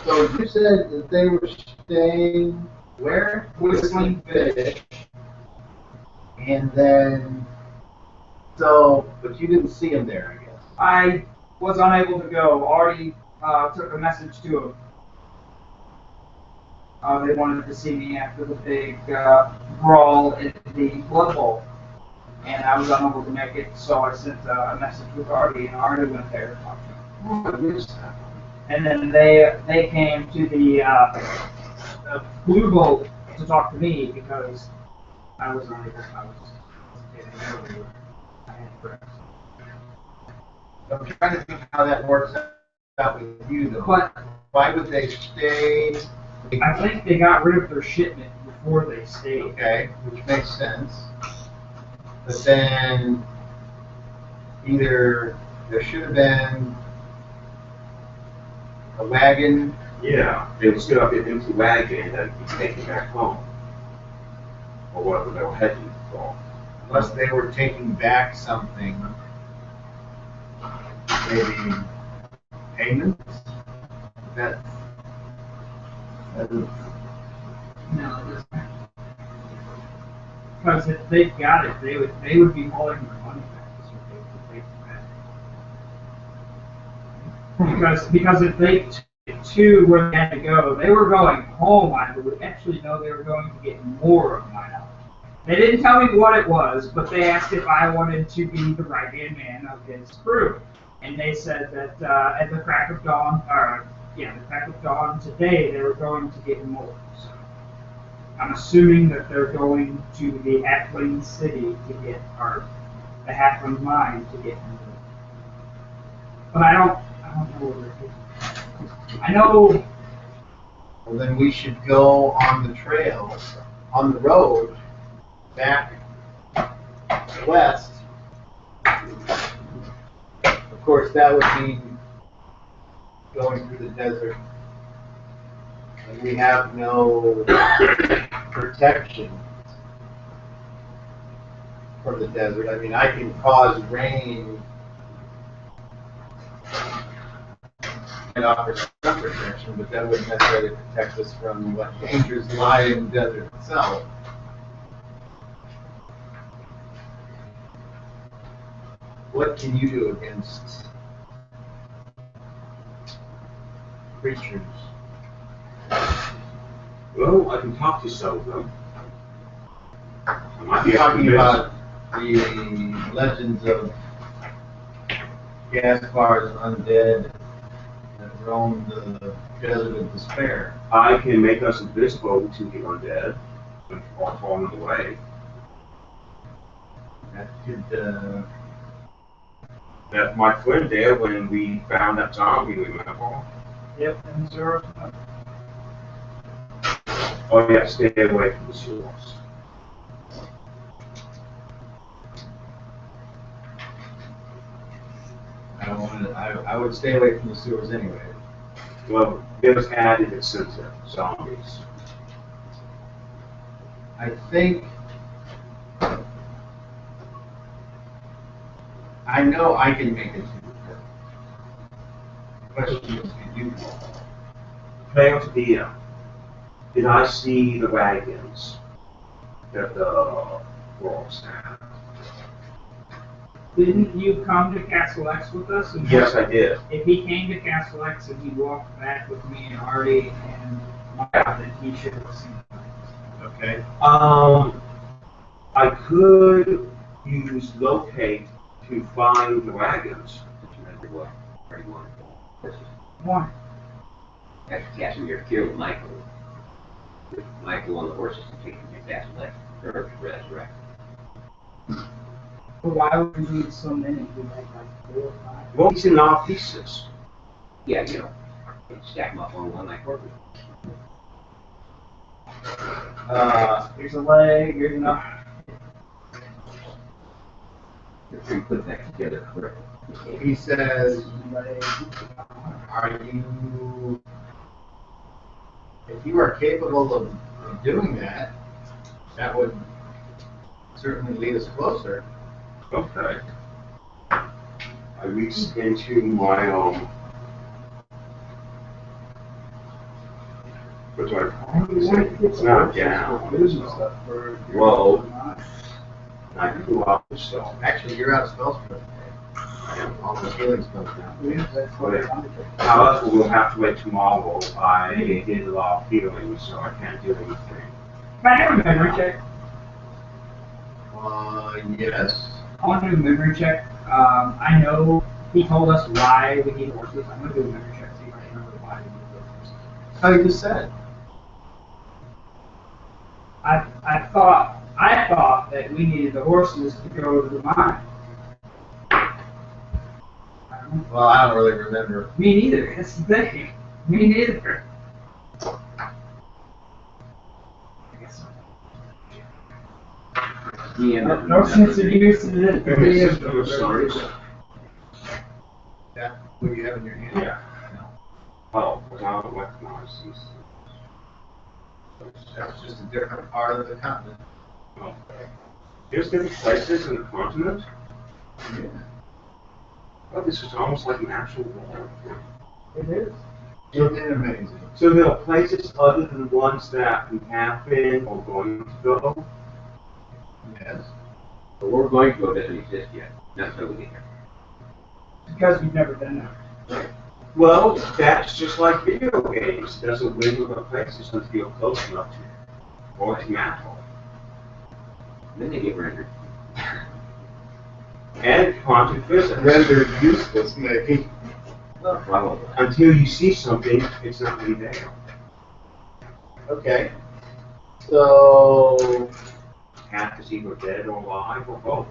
S1: So you said that they were staying where?
S4: Whistling Fish.
S1: And then, so, but you didn't see him there, I guess.
S4: I was unable to go. Already took a message to them. They wanted to see me after the big brawl at the Blood Bowl. And I was unable to make it, so I sent a message with Artie, and Artie went there to talk to him.
S2: Oh, I missed that.
S4: And then they came to the Blue Boat to talk to me because I was unable. I was getting earlier. I had friends.
S1: I'm trying to think how that works out with you though.
S4: But
S1: Why would they stay?
S4: I think they got rid of their shipment before they stayed.
S1: Okay, which makes sense. But then, either there should have been a wagon.
S2: Yeah, they would still have the empty wagon and be taken back home. Or whatever they were heading for.
S1: Unless they were taking back something, maybe payments. That is,
S4: No, it doesn't. Because if they got it, they would be holding their money back. Is what they would take back. Because if they took to where they had to go, they were going home. I would actually know they were going to get more of my knowledge. They didn't tell me what it was, but they asked if I wanted to be the right-hand man of his crew. And they said that at the crack of dawn, the crack of dawn today, they were going to get more. So I'm assuming that they're going to the Halfling City to get, or the Halfling Mine to get more. But I don't know where they're taking. I know.
S1: well, then we should go on the trail, on the road, back west. Of course, that would mean going through the desert. And we have no protection from the desert. I mean, I can cause rain and offer some protection, but that wouldn't necessarily protect us from what dangers lie in the desert itself. What can you do against creatures?
S2: Well, I can talk to some of them. I might be
S1: I'm talking
S2: able to
S1: about the legends of Gaspar's undead that roam the desert of despair.
S2: I can make us invisible to the undead or fall away.
S1: That could,
S2: That my friend there when we found that zombie, remember?
S4: Yep, and Zero.
S2: Oh yeah, stay away from the sewers.
S1: I don't want to. I would stay away from the sewers anyway.
S2: Well, there's added incentive zombies.
S1: I think. I know I can make it to the question is, can you?
S2: Player to DM. Did I see the wagons that the wolves had?
S4: Didn't you come to Castle X with us? And
S2: Yes, I did.
S4: If he came to Castle X and he walked back with me and Artie and Then he should have seen it.
S1: Okay.
S2: I could use locate to find the wagons.
S5: What? 31 horses.
S4: One.
S5: After catching your cure with Michael. With Michael on the horses and taking your cat's leg. Or resurrect.
S4: But why would we need so many? We had like 4 or 5.
S2: Well, he's in all pieces.
S5: Yeah, you know. Stack them up on one like horses.
S4: Here's a leg, here's another.
S5: If you put that together correctly.
S1: He says,
S4: Leg.
S1: are you, if you are capable of doing that, that would certainly lead us closer.
S2: Okay. I reached into my what do I call it? It's not down. Whoa. I flew off the stone.
S1: Actually, you're out of spells for today. I am all the healing spells now.
S2: However, we'll have to wait tomorrow. I did a lot of healing, so I can't do anything.
S4: Can I have a memory check?
S1: Yes.
S4: I want to do a memory check. I know he told us why we need horses. I'm going to do a memory check, see if I remember why we need those horses.
S1: How you just said.
S4: I thought that we needed the horses to go to the mine. I don't know.
S1: Well, I don't really remember.
S4: Me neither. That's the thing. Me neither. I guess so.
S5: Yeah,
S4: No sense of use to this.
S1: That, what you have in your hand?
S2: Yeah. Oh, I don't recognize these.
S1: That's just a different part of the continent.
S2: Oh. There's different places in the continent.
S1: Yeah.
S2: Oh, this is almost like an actual world.
S4: It is.
S1: It's amazing.
S2: So there are places other than the ones that we have been or going to go?
S1: Yes.
S5: but we're going to go doesn't exist yet. Not until we get there.
S4: Because we've never been there.
S2: Well, that's just like video games. It doesn't win with a place until you're close enough to or to mantle.
S5: Then they get rendered.
S2: And quantum physics.
S1: Rendered useless, maybe.
S5: Well, probably.
S2: Until you see something, it's not really there.
S1: Okay. So,
S2: Half is either dead or alive or both.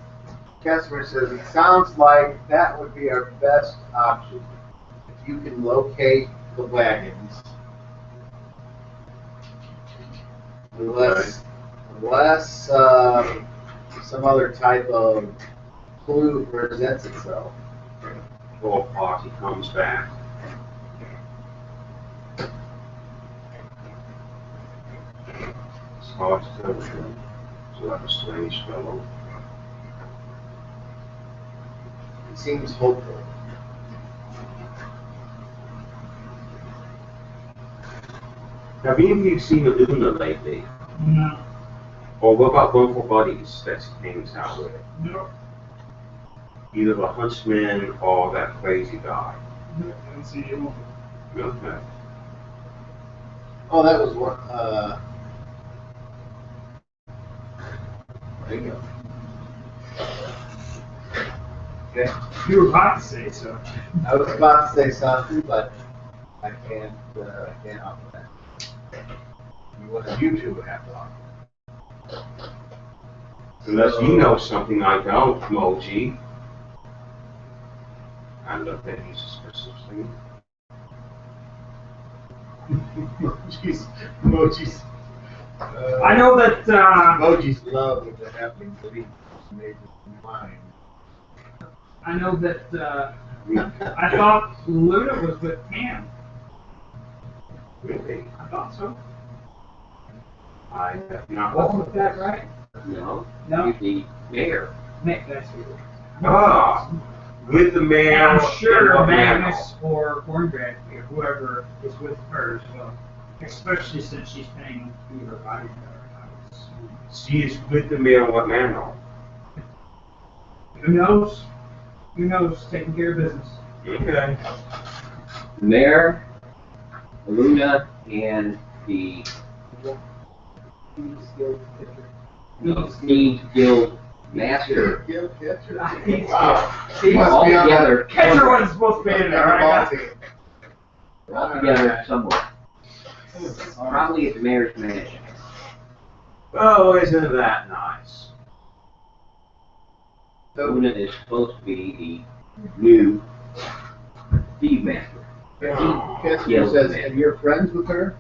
S1: Casimir says, it sounds like that would be our best option. If you can locate the wagons. Unless some other type of clue presents itself.
S2: Or party comes back. It's hard to tell him. So like a strange fellow.
S1: It seems hopeful.
S2: Have any of you seen a Luna lately?
S4: No.
S2: Or what about One for Buddies that's hangs out with it?
S4: No.
S2: Either the huntsman or that crazy guy.
S4: I don't see you.
S2: Okay.
S1: Oh, that was one. There you go. Okay.
S4: You were about to say so.
S1: I was about to say something, but I can't offer that. One of you two would have to offer.
S2: Unless you know something I don't, Moji. I love that he's suspicious thing.
S1: Moji's.
S4: I know that,
S1: Moji's love of the happening belief made his mind.
S4: I know that, I thought Luna was with Pam.
S2: Really?
S4: I thought so.
S2: I have not.
S4: Wasn't that right?
S5: No.
S4: No?
S5: The mayor.
S4: Nick, that's who.
S2: Ah, with the man.
S4: And I'm sure
S2: and the
S4: Magnus or Cornbread, or whoever is with her as well. Especially since she's paying to be her bodyguard.
S2: She is with the mayor and what man?
S4: Who knows? Who knows? Taking care of business.
S2: Okay.
S5: The mayor, Luna, and the Steam Guild Master.
S1: Wow.
S4: See,
S1: Must
S5: All
S1: be on
S5: together,
S4: catcher wasn't supposed to be in there, alright?
S5: they're all together somewhere. Probably at the mayor's mansion.
S2: Oh, isn't that nice?
S5: Una is supposed to be the new Steve Master.
S1: Kessler says, and you're friends with her?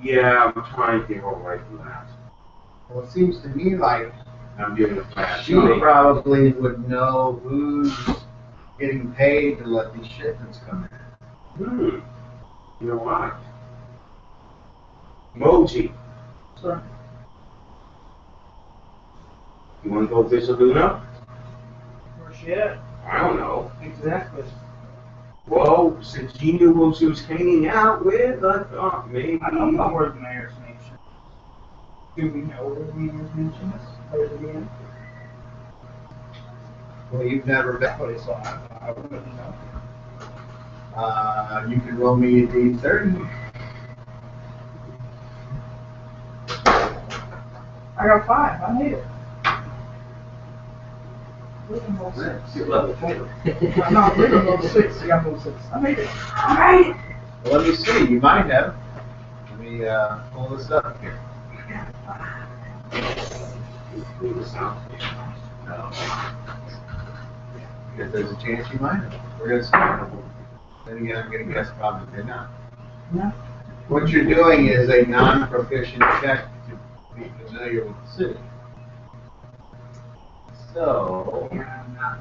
S2: Yeah, I'm trying to get away from that.
S1: Well, it seems to me like
S2: I'm doing a fast.
S1: she probably would know who's getting paid to let these shipments come in.
S2: You know what? Moji.
S4: Sure.
S2: You want to go visit Luna?
S4: Where's she at?
S2: I don't know.
S4: Exactly.
S2: Well, since you knew who she was hanging out with, I thought maybe.
S4: I don't know where the mayor's mansion is. Do we know where the mayor's mansion is? Where's it in?
S1: Well, you've never been.
S4: What is that? I wouldn't know.
S1: You can roll me a D30.
S4: I got 5. I made it. We can roll 6.
S5: You're level 4.
S4: No, we can roll 6. You got roll 6. I made it. I made it.
S1: Well, let me see. You might have. Let me pull this up here. Because there's a chance you might have. We're going to see. Then again, I'm going to guess probably they're not.
S4: No.
S1: What you're doing is a non-proficient check to be familiar with the city. So,
S4: Yeah, I'm not.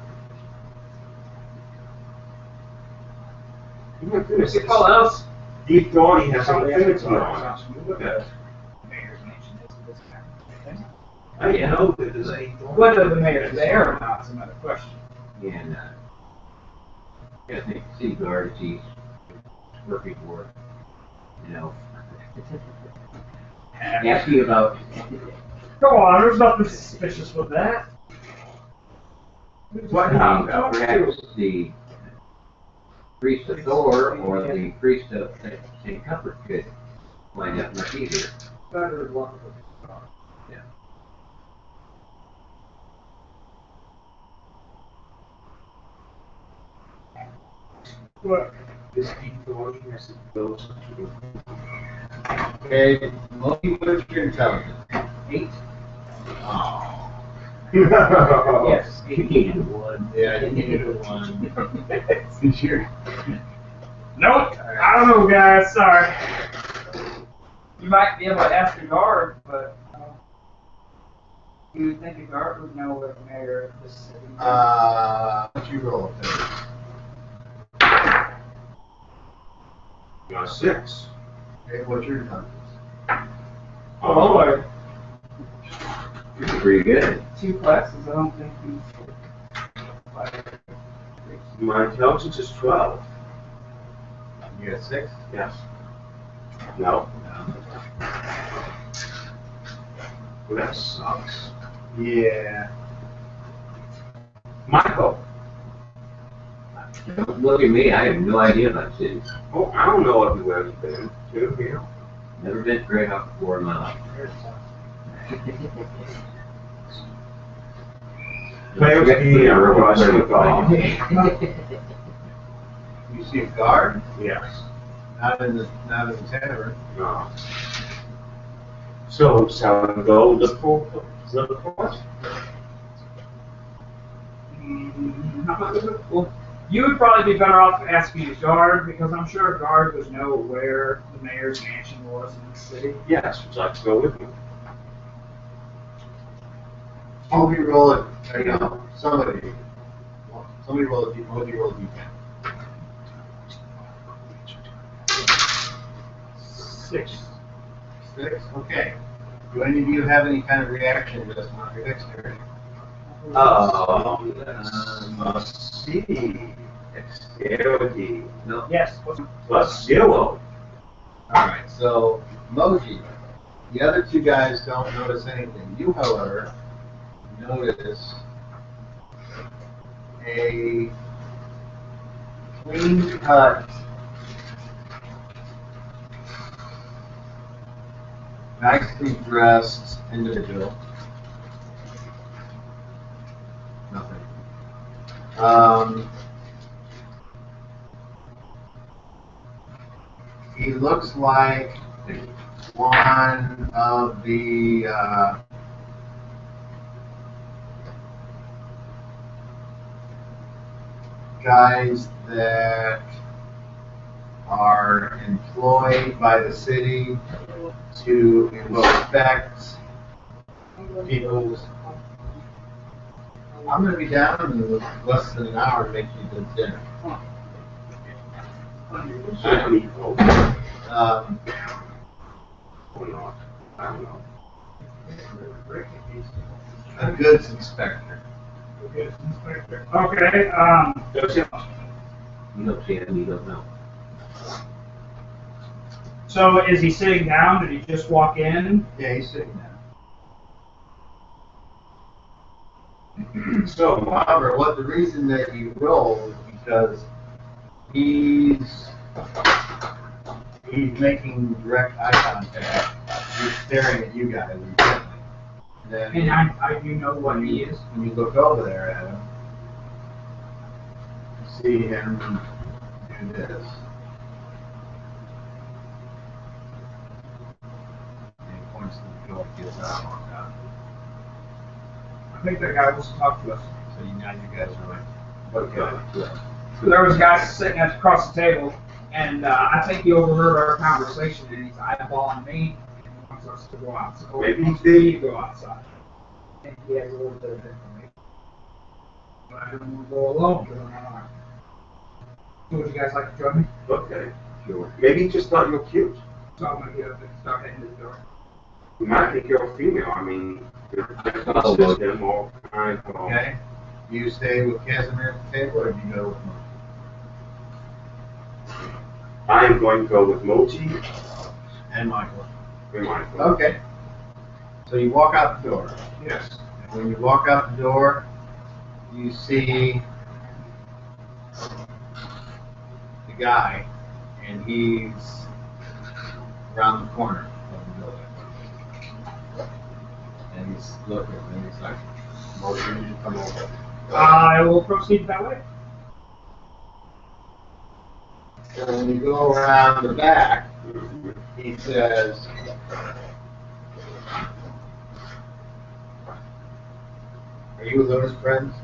S2: You might finish
S4: What's it called else?
S2: Deep Dawning has some
S4: Probably
S2: affinity
S4: have to
S2: on it.
S4: look at mayor's mansion is this kind of thing.
S2: I know that there's a.
S4: Whether the mayor's there or not is another question.
S5: And I think city guard, he's working for it. You know. Ask you about.
S4: Come on, there's nothing suspicious with that.
S2: What now?
S5: Perhaps the priest of Thor or the priest of St. Cuthbert could find out much easier.
S4: Better luck with it.
S5: Yeah.
S4: What?
S2: This Deep Dawning has to go to.
S1: okay, Monkey, what's your intelligence?
S4: 8?
S1: Oh.
S4: Yes.
S5: 1.
S1: Yeah, you needed a 1. Did you?
S4: Nope. I don't know, guys. Sorry. You might be able to ask a guard, but you would think a guard would know where the mayor of this city is.
S1: What'd you roll up there?
S2: You got a 6.
S1: Okay, what's your intelligence?
S4: Oh, Lord.
S5: You're pretty good.
S4: 2 classes, I don't think he's.
S2: My intelligence is 12.
S1: You got 6?
S2: Yes. No. Well, that sucks.
S1: Yeah.
S2: Michael.
S5: Don't look at me, I have no idea about cities.
S2: Oh, I don't know everywhere you've been to here.
S5: Never been to Greyhawk before in my life.
S2: Players be a robust golf.
S1: You see a guard?
S2: Yes.
S1: Not in the tavern.
S2: No. So, shall we go look for it?
S4: How about this? Well, you would probably be better off asking a guard, because I'm sure a guard would know where the mayor's mansion was in the city.
S2: Yes, would you like to go with me?
S1: Moby roll it. There you go. Somebody roll it. Moby roll it. You can.
S4: 6.
S1: 6? Okay. Do any of you have any kind of reaction to this on your dexterity?
S2: Let's see. Dexterity.
S5: No.
S4: Yes.
S2: Plus 0.
S1: Alright, so Moji, the other 2 guys don't notice anything. You, however, notice a clean cut nicely dressed individual. Nothing. He looks like one of the guys that are employed by the city to inspect people's. I'm going to be down in less than an hour to make you good dinner.
S2: Or not. I don't know.
S1: A goods inspector.
S4: Okay,
S2: Does it?
S5: You don't see him, you don't know.
S4: so is he sitting down? Did he just walk in?
S1: Yeah, he's sitting down.
S2: So,
S1: However, what the reason that you roll is because he's making direct eye contact. He's staring at you guys intently. Then
S4: And I do know what he is.
S1: when you look over there at him, you see him do this. And he points to the door and gets out and walks out.
S4: I think that guy wants to talk to us.
S1: So now you guys are like, okay.
S4: So there was a guy sitting across the table, and I think he overheard our conversation, and he's eyeballing me, and he wants us to go outside.
S2: Maybe
S4: he wants
S2: he did.
S4: me to go outside. I think he has a little bit of information. But I don't want to go alone, because I'm not armed. So would you guys like to join me?
S2: okay. Sure. Maybe he just thought you're cute.
S4: So I'm going to get up and start heading to the door.
S2: You might think you're a female. I mean, you're a system all kind of.
S1: Okay. Do you stay with Casimir at the table or do you go with Mo?
S2: I am going to go with Mochi
S1: And Michael.
S2: and Michael.
S1: Okay. So you walk out the door.
S2: Yes.
S1: And when you walk out the door, you see the guy, and he's around the corner of the building. And he's looking, and he's like, "Motion, you should come over."
S4: I will proceed that way.
S1: And when you go around the back, he says, "Are you Luna's friends?"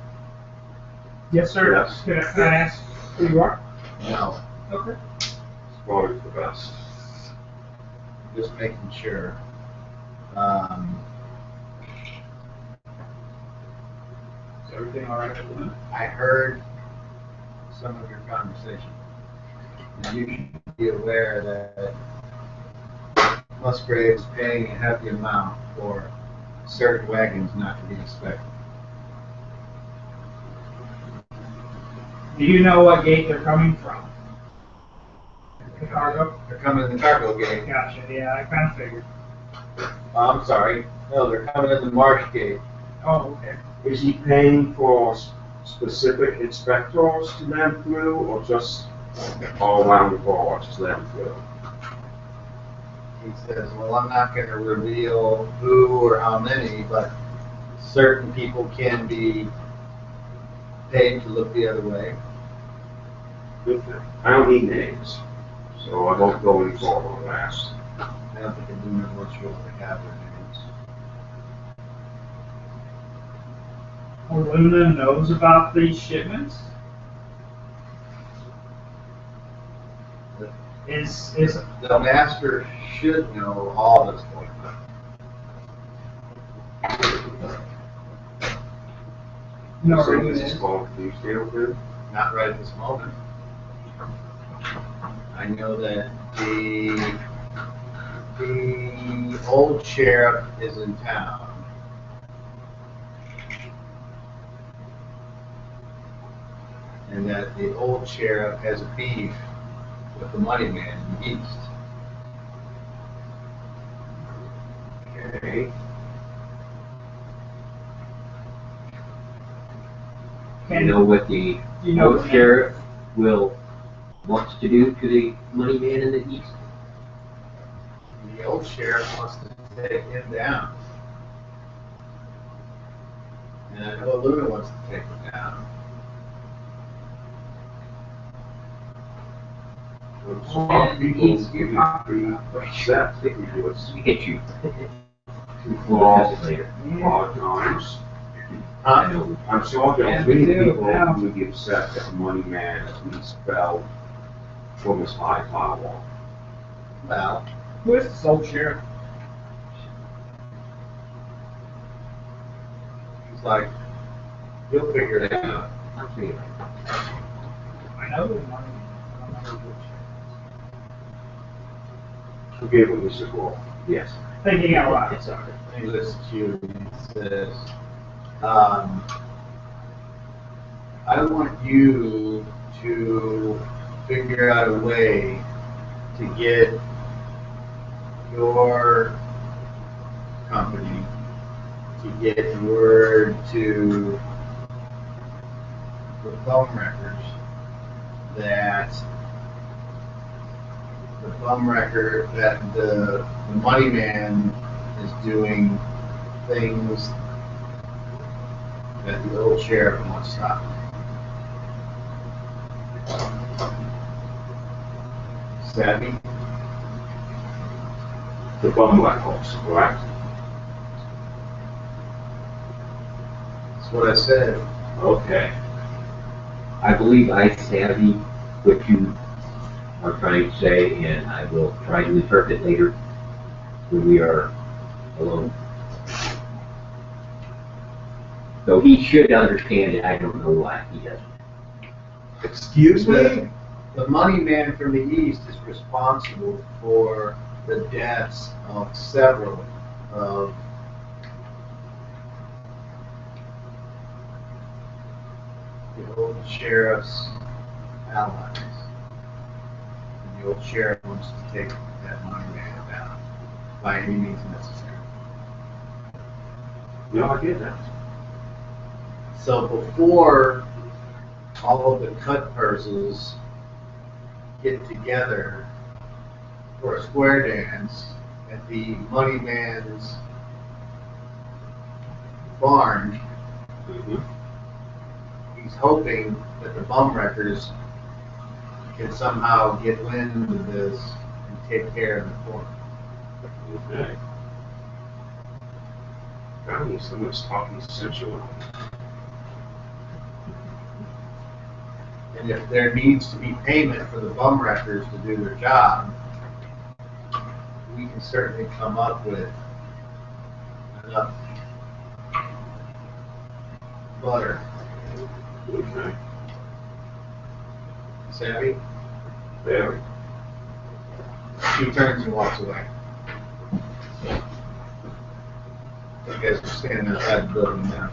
S4: Yes, sir.
S2: Yes.
S4: Can I ask who you are?
S1: No.
S4: Okay.
S2: It's always the best.
S1: Just making sure.
S4: Is everything all right?
S1: I heard some of your conversation. And you should be aware that Musgrave is paying a hefty amount for certain wagons not to be inspected.
S4: Do you know what gate they're coming from? The cargo?
S1: They're coming in the cargo gate.
S4: Gotcha, yeah, I kind of figured.
S1: I'm sorry. No, they're coming in the marsh gate.
S4: Oh, okay.
S2: Is he paying for specific inspectors to land through, or just all around the board to land through?
S1: He says, well, I'm not going to reveal who or how many, but certain people can be paid to look the other way.
S2: Good thing. I don't need names, so I won't go any forward last.
S1: I don't think I'm doing much what they have their names.
S4: Luna knows about these shipments? Is
S1: The master should know all this going on.
S4: no
S2: So
S4: Luna
S2: this is
S4: is.
S2: called Police Deal Group.
S1: Not right at this moment. I know that the old sheriff is in town. And that the old sheriff has a beef with the money man in the east.
S2: Okay.
S5: You know what the
S4: You know
S5: old sheriff wants to do to the money man in the east?
S1: The old sheriff wants to take him down. And I know Luna wants to take him down.
S2: Some people would be upset if you would
S5: We get you.
S2: too far
S5: Later.
S2: times.
S1: Huh?
S2: I'm sure
S4: Yeah,
S2: that
S4: we
S2: many
S4: do,
S2: people
S4: yeah.
S2: would be upset that the money man at least fell from his high firewall.
S1: Well,
S4: Who's the sole sheriff?
S1: he's like, he'll figure it out.
S5: I'm seeing it.
S4: I know who the money is. I don't know which.
S2: Forgive me, Mr. Wolf.
S5: Yes.
S4: Thinking out loud.
S5: It's all right.
S1: He listens to you and he says, I want you to figure out a way to get your company to get word to the bum records that the money man is doing things that the old sheriff wants to stop. Savvy?
S2: The bum records, correct?
S1: That's what I said.
S2: Okay.
S5: I believe I savvy what you are trying to say, and I will try to interpret later when we are alone. Though he should understand it, I don't know why he doesn't.
S2: Excuse me?
S1: The money man from the east is responsible for the deaths of several of the old sheriff's allies. And the old sheriff wants to take that money man down by any means necessary.
S2: No, I get that.
S1: So before all of the cut purses get together for a square dance at the money man's barn, he's hoping that the bum wreckers can somehow get wind of this and take care of the corner.
S2: Okay. I need someone's talking sensual.
S1: And if there needs to be payment for the bum wreckers to do their job, we can certainly come up with enough butter.
S2: Okay.
S1: Savvy?
S2: Very.
S1: She turns and walks away. You guys are standing outside the building now.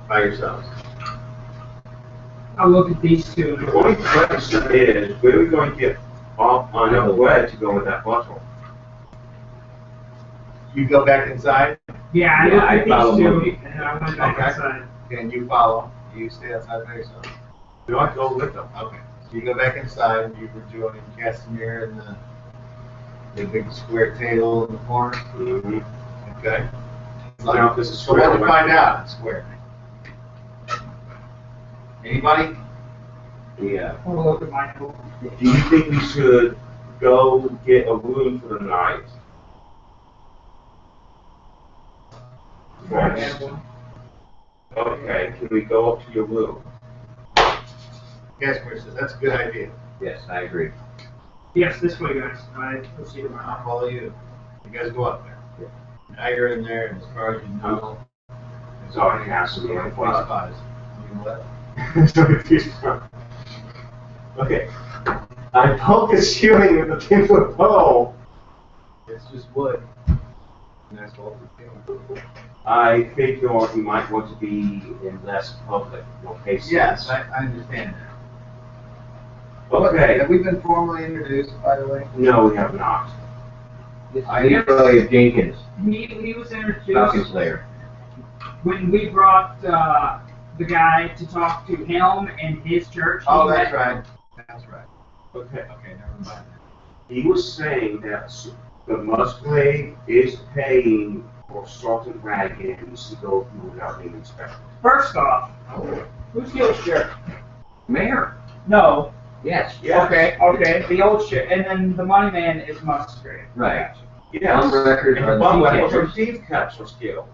S1: By yourselves.
S4: I'll look at these two.
S2: The only question is, where are we going to get off on enough bread to go with that bottle?
S1: You go back inside,
S4: Yeah, I
S5: Yeah,
S4: looked
S5: I
S4: at
S5: follow
S4: these two,
S5: Monkey.
S4: and I went back
S1: Okay.
S4: inside.
S1: and you follow. You stay outside by yourself.
S2: Do I go with them?
S1: Okay. So you go back inside, and you rejoin Casimir and the big square table in the corner.
S2: Mm-hmm.
S1: Okay.
S2: Now, this is
S1: So what to
S2: square,
S1: find out? It's square. Anybody?
S2: Yeah.
S4: I'll look at my note.
S2: Do you think we should go get a room for the night?
S4: I have one.
S2: Okay, can we go up to your room?
S1: Casimir says, that's a good idea.
S5: Yes, I agree.
S4: Yes, this way, guys. I proceed to my
S1: I'll follow you. You guys go up there. Now you're in there, and as far as you know, there's
S2: Sorry,
S1: already
S2: Casimir,
S1: three
S2: what?
S1: spies. You know what?
S2: Okay. I poke the ceiling with a 10-foot pole.
S1: It's just wood. And that's what we're doing.
S2: I think you might want to be in less public locations.
S1: Yes, I understand that.
S2: Okay.
S1: Have we been formally introduced, by the way?
S2: No, we have not.
S5: Leroy Jenkins,
S4: He was
S5: Falcon
S4: introduced
S5: Slayer.
S4: when we brought the guy to talk to him and his church.
S1: Oh,
S4: He
S1: that's
S4: met-
S1: right. That's right.
S2: Okay.
S1: Okay, never mind.
S2: He was saying that the Musgrave is paying for certain wagons to go through without being inspected.
S4: First off, who's the old sheriff?
S5: Mayor,
S4: No.
S5: yes,
S2: Yes.
S4: Okay, the old sheriff, and then the money man is Musgrave.
S5: right.
S2: Yes.
S5: On record
S2: And
S5: are the
S2: Butler
S5: thief
S2: was a
S5: catchers.
S2: thief catcher skill.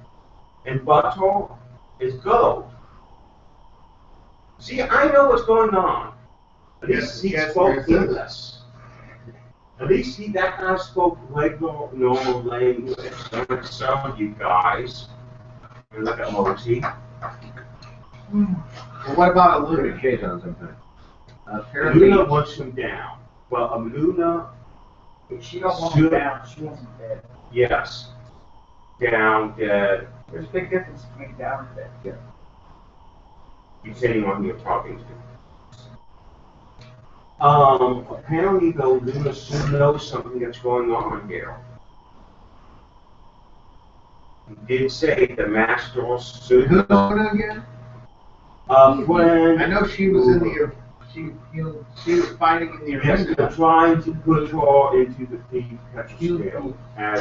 S2: And Butler is gold. See, I know what's going on. At least he
S1: Yes,
S2: spoke
S1: yes, yes.
S2: English. At least that guy spoke regular, normal language. Don't like some of you guys. You look at Moti.
S1: Well, what about
S5: Put a
S1: Luna?
S5: shade on sometimes. Apparently,
S2: Luna wants him down. Well, Luna,
S4: She don't want him down, she wants him dead.
S2: yes. Down, dead,
S4: There's a big difference between down and dead.
S2: depending on who you're talking to. Apparently though, Luna should know something that's going on here. He did say the master should.
S1: Who Luna again?
S2: When.
S1: I know she was in the, she was fighting in the
S2: Yes, they're
S1: arena.
S2: trying to put her into the thief catcher scale as,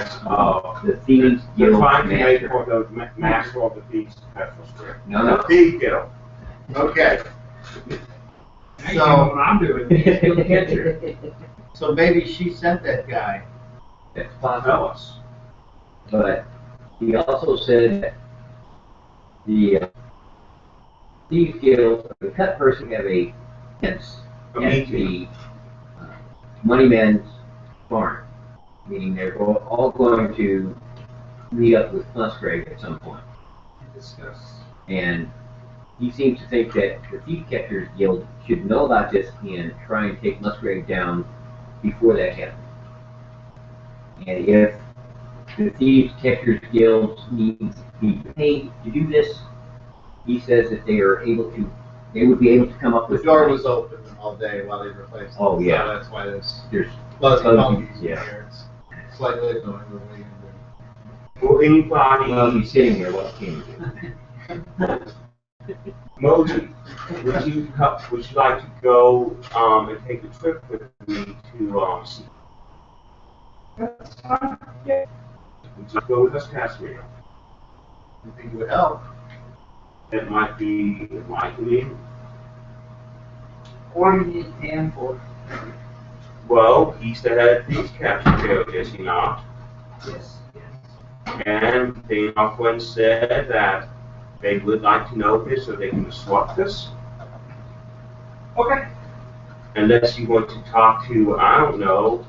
S5: the Thieves
S2: they're
S5: Guild
S2: trying to make
S5: master.
S2: her the master of the thief catcher scale.
S5: No.
S2: Thief guild.
S1: Okay,
S4: I know what I'm doing, he's still the catcher.
S1: so maybe she sent that guy.
S5: That's possible.
S2: Tell us.
S5: But he also said that the Thieves Guild, the cut person, have a fence
S2: A
S5: at
S2: meeting.
S5: the Moneyman's farm, meaning they're all going to meet up with Musgrave at some point.
S4: Discuss.
S5: And he seems to think that the Thief Catchers Guild should know about this and try and take Musgrave down before that happens. And if the Thieves Catchers Guild needs to be paid to do this, he says that they would be able to come up
S1: The
S5: with
S1: door
S5: money.
S1: was open all day while they replaced it.
S5: Oh, yeah.
S1: So that's why there's
S5: There's
S1: fuzzy
S5: fuzzy,
S1: monkeys in
S5: yeah.
S1: here. It's slightly annoying, but what are you
S2: Will anybody,
S5: well, he's sitting there, what can you do?
S2: Moji, would you like to go, and take a trip with me to, see?
S4: That's fine, yeah.
S2: Would you go with us, Casimir?
S1: You think it would help?
S2: It might be enlightening.
S4: What do you need Tam for?
S2: Well, he's the head thief catcher, is he not?
S4: Yes.
S2: And they often said that they would like to know this so they can disrupt this.
S4: Okay.
S2: Unless you want to talk to, I don't know,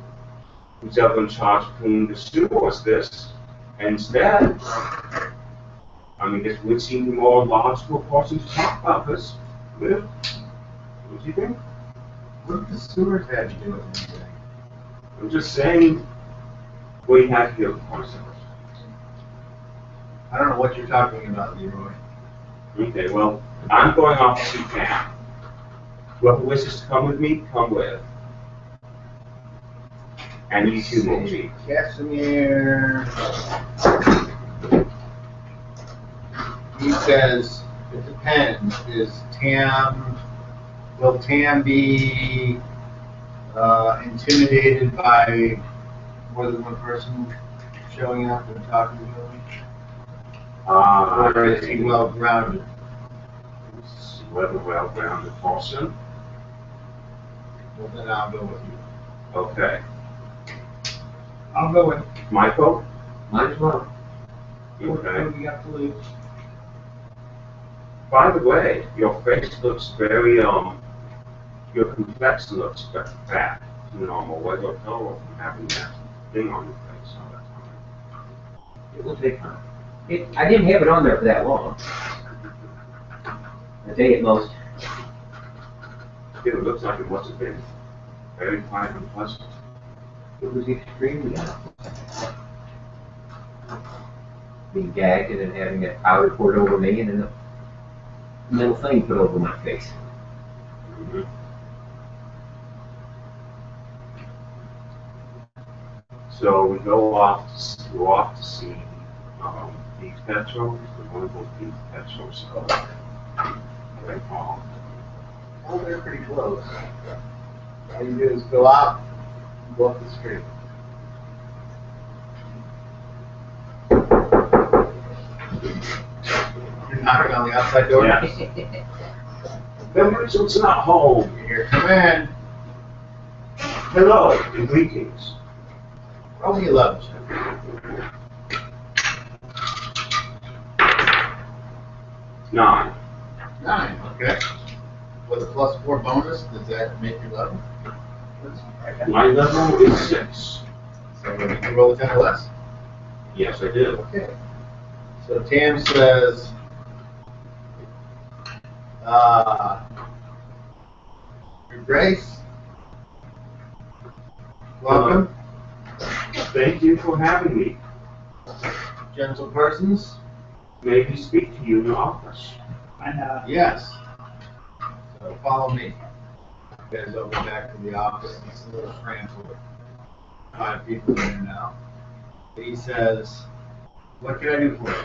S2: who's up in charge of cleaning the sewers this. Instead, I mean, this would seem the more logical person to talk about this with. What do you think?
S1: What if the sewers had to do with anything?
S2: I'm just saying, we have here for ourselves.
S1: I don't know what you're talking about, Leroy.
S2: Okay, well, I'm going off to see Pam. Whoever wishes to come with me, come with. And you too, Mochi.
S1: Casimir. He says, it depends. Will Tam be intimidated by more than one person showing up and talking to him? Or is he well-grounded?
S2: Well-grounded person.
S1: Well, then I'll go with you.
S2: Okay.
S4: I'll go with.
S2: Michael?
S5: Might as well.
S4: What
S2: Okay.
S4: do we got to lose?
S2: By the way, your face looks very, your complexion looks fat. Normal. What do you tell from having that thing on your face all that time?
S5: It will take time. I didn't have it on there for that long. A day at most.
S2: It looks like it must have been very quiet and pleasant.
S5: It was extremely unpleasant. Being gagged and then having that powder poured over me and then the little thing put over my face.
S2: Mhm. So we go off to see these petrels, the wonderful these petrels Great Falls.
S1: Oh, they're pretty close. All you do is go out and go up the street. You're knocking on the outside door?
S2: Yes. Richard's not home.
S1: Here, come in.
S2: Hello, and greetings.
S1: Roll me 11.
S2: 9.
S1: 9, okay. With a +4 bonus, does that make your level?
S2: My level is 6.
S1: So you can roll a 10 or less?
S2: Yes, I do.
S1: Okay. So Tam says, Your Grace, welcome.
S2: Thank you for having me.
S1: Gentle persons,
S2: May we speak to you in the office?
S4: And,
S1: yes. So follow me. You guys will go back to the office. It's a little cramped with 5 people in there now. He says, what can I do for you?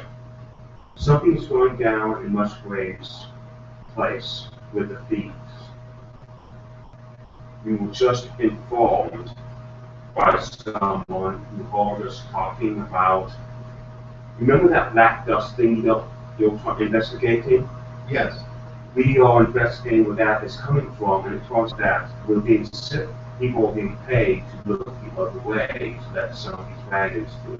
S2: Something's going down in Musgrave's place with the thieves. We were just informed by someone who called us talking about, remember that black dust thing you're investigating?
S1: Yes.
S2: We are investigating where that is coming from, and it turns that we're being sick, people are being paid to look the other way so that some of these wagons through.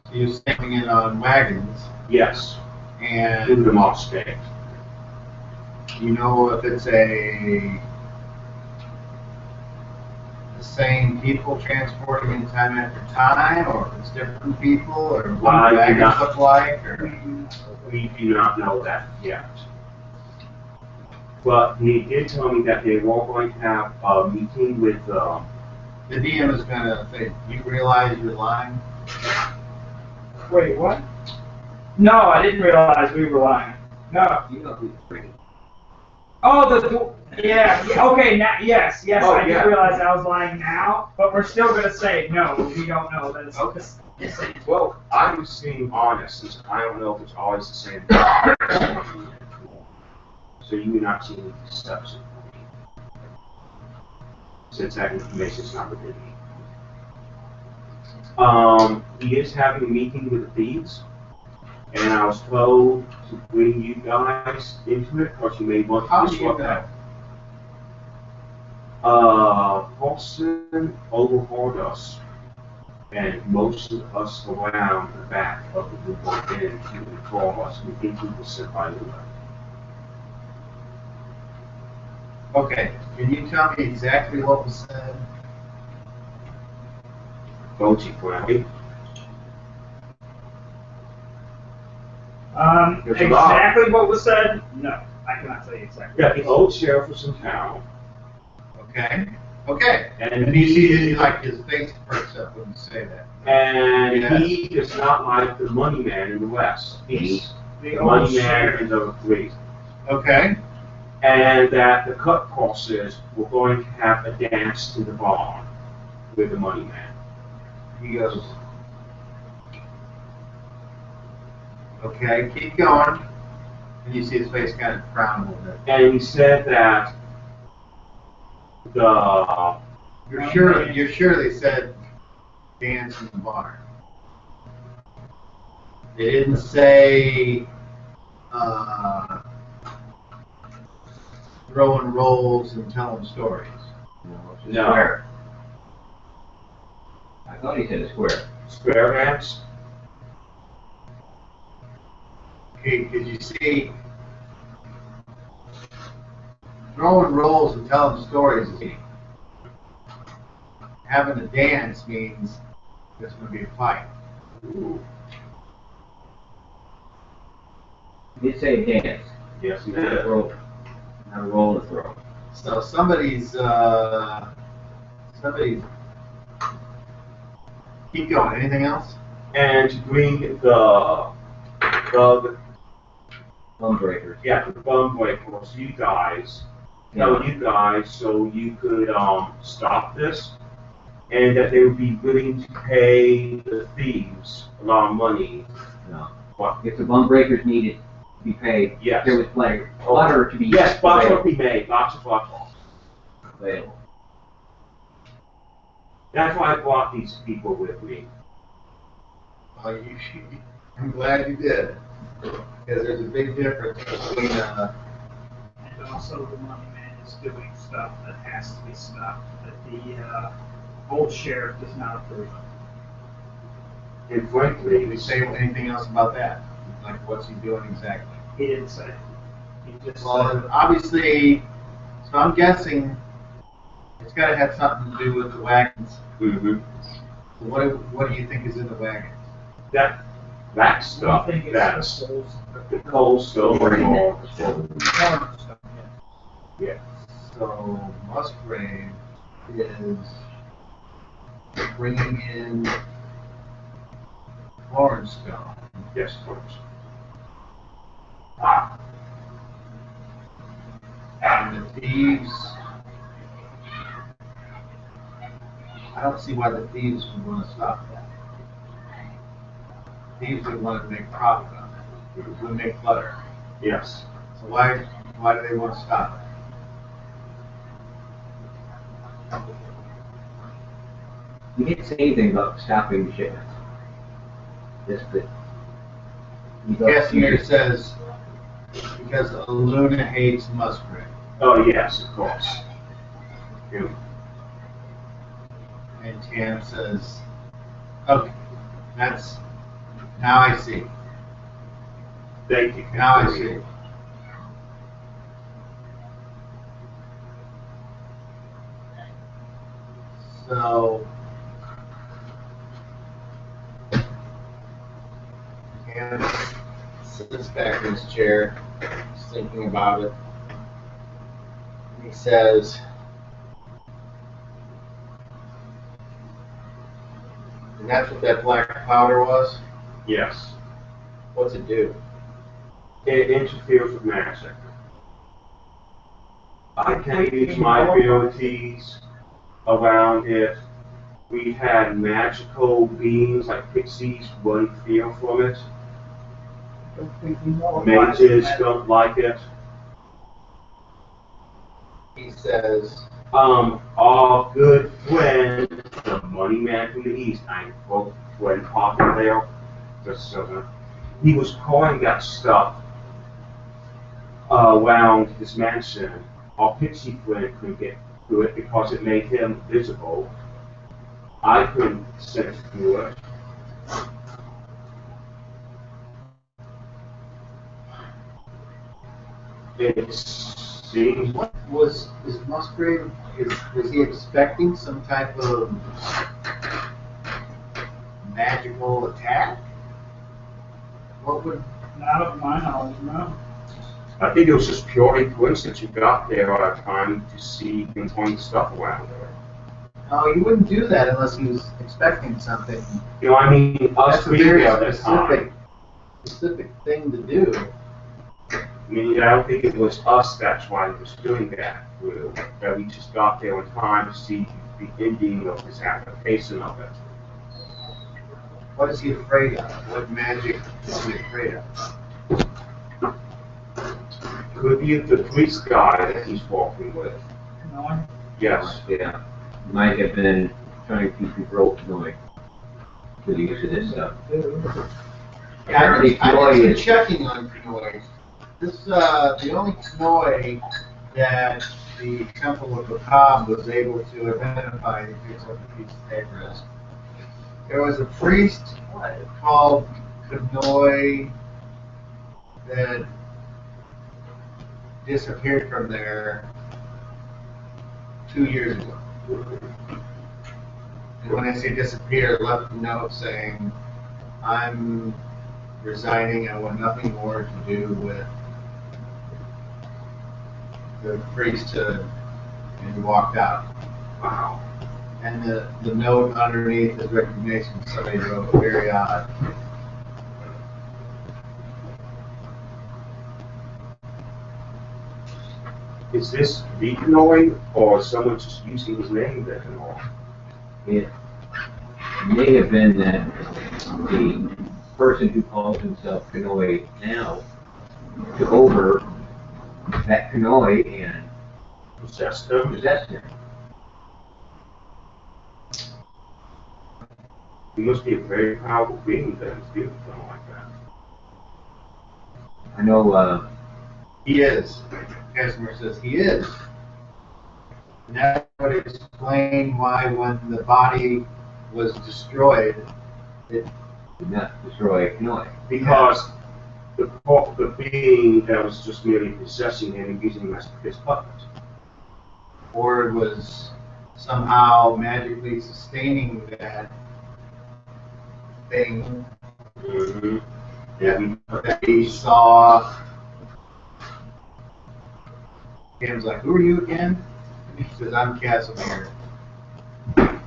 S1: So you're standing in on wagons,
S2: Yes,
S1: and
S2: through the Mosque.
S1: you know if it's the same people transporting in time after time, or if it's different people, or what
S2: I
S1: the
S2: do
S1: wagons
S2: not-
S1: look like, or
S2: We do not know that yet. But he did tell me that they were going to have a meeting with,
S1: the DM is gonna say, you realize you're lying?
S4: wait, what? No, I didn't realize we were lying. No.
S5: You know who's bringing.
S4: Oh, yeah, okay, now, yes,
S2: Oh,
S4: I
S2: yeah.
S4: did realize I was lying now, but we're still gonna say, no, we don't know that it's the same.
S2: well, I was being honest, since I don't know if it's always the same thing. So you may not see any deception for me, since that information is not within me. He is having a meeting with the thieves, and I was told to bring you guys into it, because you may want
S1: How
S2: to
S1: do you
S2: disrupt
S1: know?
S2: that. Paulson overhauled us, and most of us around the back of the group were in to inform us. We think we were sent by Lula.
S1: Okay, can you tell me exactly what was said?
S2: Boji, correctly? There's a lot.
S4: Exactly what was said? No, I cannot tell you exactly.
S2: Yeah, the old sheriff was in town,
S1: Okay, okay.
S2: and
S1: And you see, like, his face perks up when you say that.
S2: he does not like the money man in the West. He's
S4: The
S2: the
S4: old
S2: money man
S4: sheriff.
S2: in the West.
S1: Okay,
S2: And that the cut crosses were going to have a dance in the barn with the money man.
S1: he goes, okay, keep going. And you see his face kind of frown a little bit.
S2: And he said that the
S1: You're sure they said dance in the barn? They didn't say throwing rolls and telling stories.
S2: No.
S5: Square. I thought he said a square.
S2: square dance.
S1: Okay, because you see, throwing rolls and telling stories is easy. Having a dance means there's going to be a fight.
S5: He did say dance.
S2: Yes, he
S5: Not a
S2: did.
S5: roll. Not a roll and a throw.
S1: So somebody's keep going. Anything else?
S2: And to bring the
S5: Thumb breakers.
S2: the bum breakers, you guys, tell you guys so you could stop this, and that they would be willing to pay the thieves a lot of money.
S5: No.
S2: What?
S5: If the bum breakers needed to be paid,
S2: Yes.
S5: there was like butter to be
S2: Yes, butter
S5: available.
S2: would be made, lots of butter.
S5: available.
S2: That's why I brought these people with me.
S1: Well, I'm glad you did, because there's a big difference between,
S4: And also the money man is doing stuff that has to be stopped, that the old sheriff does not approve of.
S2: And
S1: did
S2: frankly,
S1: we say anything else about that? Like, what's he doing exactly?
S4: He didn't say. He just
S1: Well,
S4: said,
S1: obviously, so I'm guessing it's gotta have something to do with the wagons. What do you think is in the wagons?
S2: that
S4: I
S2: stuff,
S4: think it's
S2: that's
S4: the souls,
S2: the cold stove.
S4: farm stuff, yeah.
S1: So Musgrave is bringing in orange stone.
S2: Yes, of course.
S1: And the thieves, I don't see why the thieves would want to stop that. Thieves would want to make profit on it, would make clutter.
S2: Yes.
S1: So why do they want to stop it?
S5: We didn't say anything about stopping the shipments. Just that.
S1: Guess here says, because Luna hates Musgrave.
S2: Oh, yes, of course. Yeah.
S1: And Tam says, okay, that's, now I see.
S2: Thank you.
S1: Now I see. So, Tam sits back in his chair, just thinking about it. He says, and that's what that black powder was?
S2: Yes.
S1: What's it do?
S2: It interferes with magic. I can use my abilities around it. We've had magical beings like pixies run fear from it. Mages don't like it.
S1: He says,
S2: Our good friend, the money man from the east, I quote friend Parker there, just so he was calling that stuff around his mansion. Our pixie friend couldn't get through it because it made him visible. I couldn't sense through it. It seems
S1: what was Musgrave, was he expecting some type of magical attack? What would,
S4: Not of my knowledge, no.
S2: I think it was just purely coincidence you got there at a time to see him throwing stuff around there.
S1: no, he wouldn't do that unless he was expecting something.
S2: You know, I mean, us
S1: That's a
S2: being
S1: very
S2: there at that time.
S1: specific thing to do.
S2: I mean, I don't think it was us that's why he was doing that. That we just got there in time to see the ending of his application of it.
S1: What is he afraid of? What magic is he afraid of?
S2: Could be the priest guy that he's walking with.
S4: No,
S2: Yes.
S5: Yeah. Might have been trying to control Pinoy with the use of this stuff.
S1: Yeah,
S5: Apparently
S1: I've
S5: Pinoy
S1: been
S5: is,
S1: checking on Pinoy. This, the only Pinoy that the Temple of Bacab was able to identify, he picks up a piece of paper. There was a priest called Pinoy that disappeared from there 2 years ago. And when I say disappear, left a note saying, I'm resigning, I want nothing more to do with the priesthood, and he walked out.
S2: Wow.
S1: And the note underneath his resignation, somebody wrote, very odd.
S2: Is this the Pinoy or someone just using his name there Pinoy?
S5: it may have been that the person who calls himself Pinoy now took over that Pinoy and
S2: Possessed him?
S5: possessed him.
S2: He must be a very powerful being then to do something like that.
S5: I know,
S1: He is. Casimir says he is. And that would explain why when the body was destroyed, it
S5: did not destroy Hanoi.
S2: Because the being that was just merely possessing him and using him as his puppet.
S1: or it was somehow magically sustaining that thing
S2: Mm-hmm.
S1: that he saw. Cam's like, who are you again? He says, I'm Casimir.
S2: And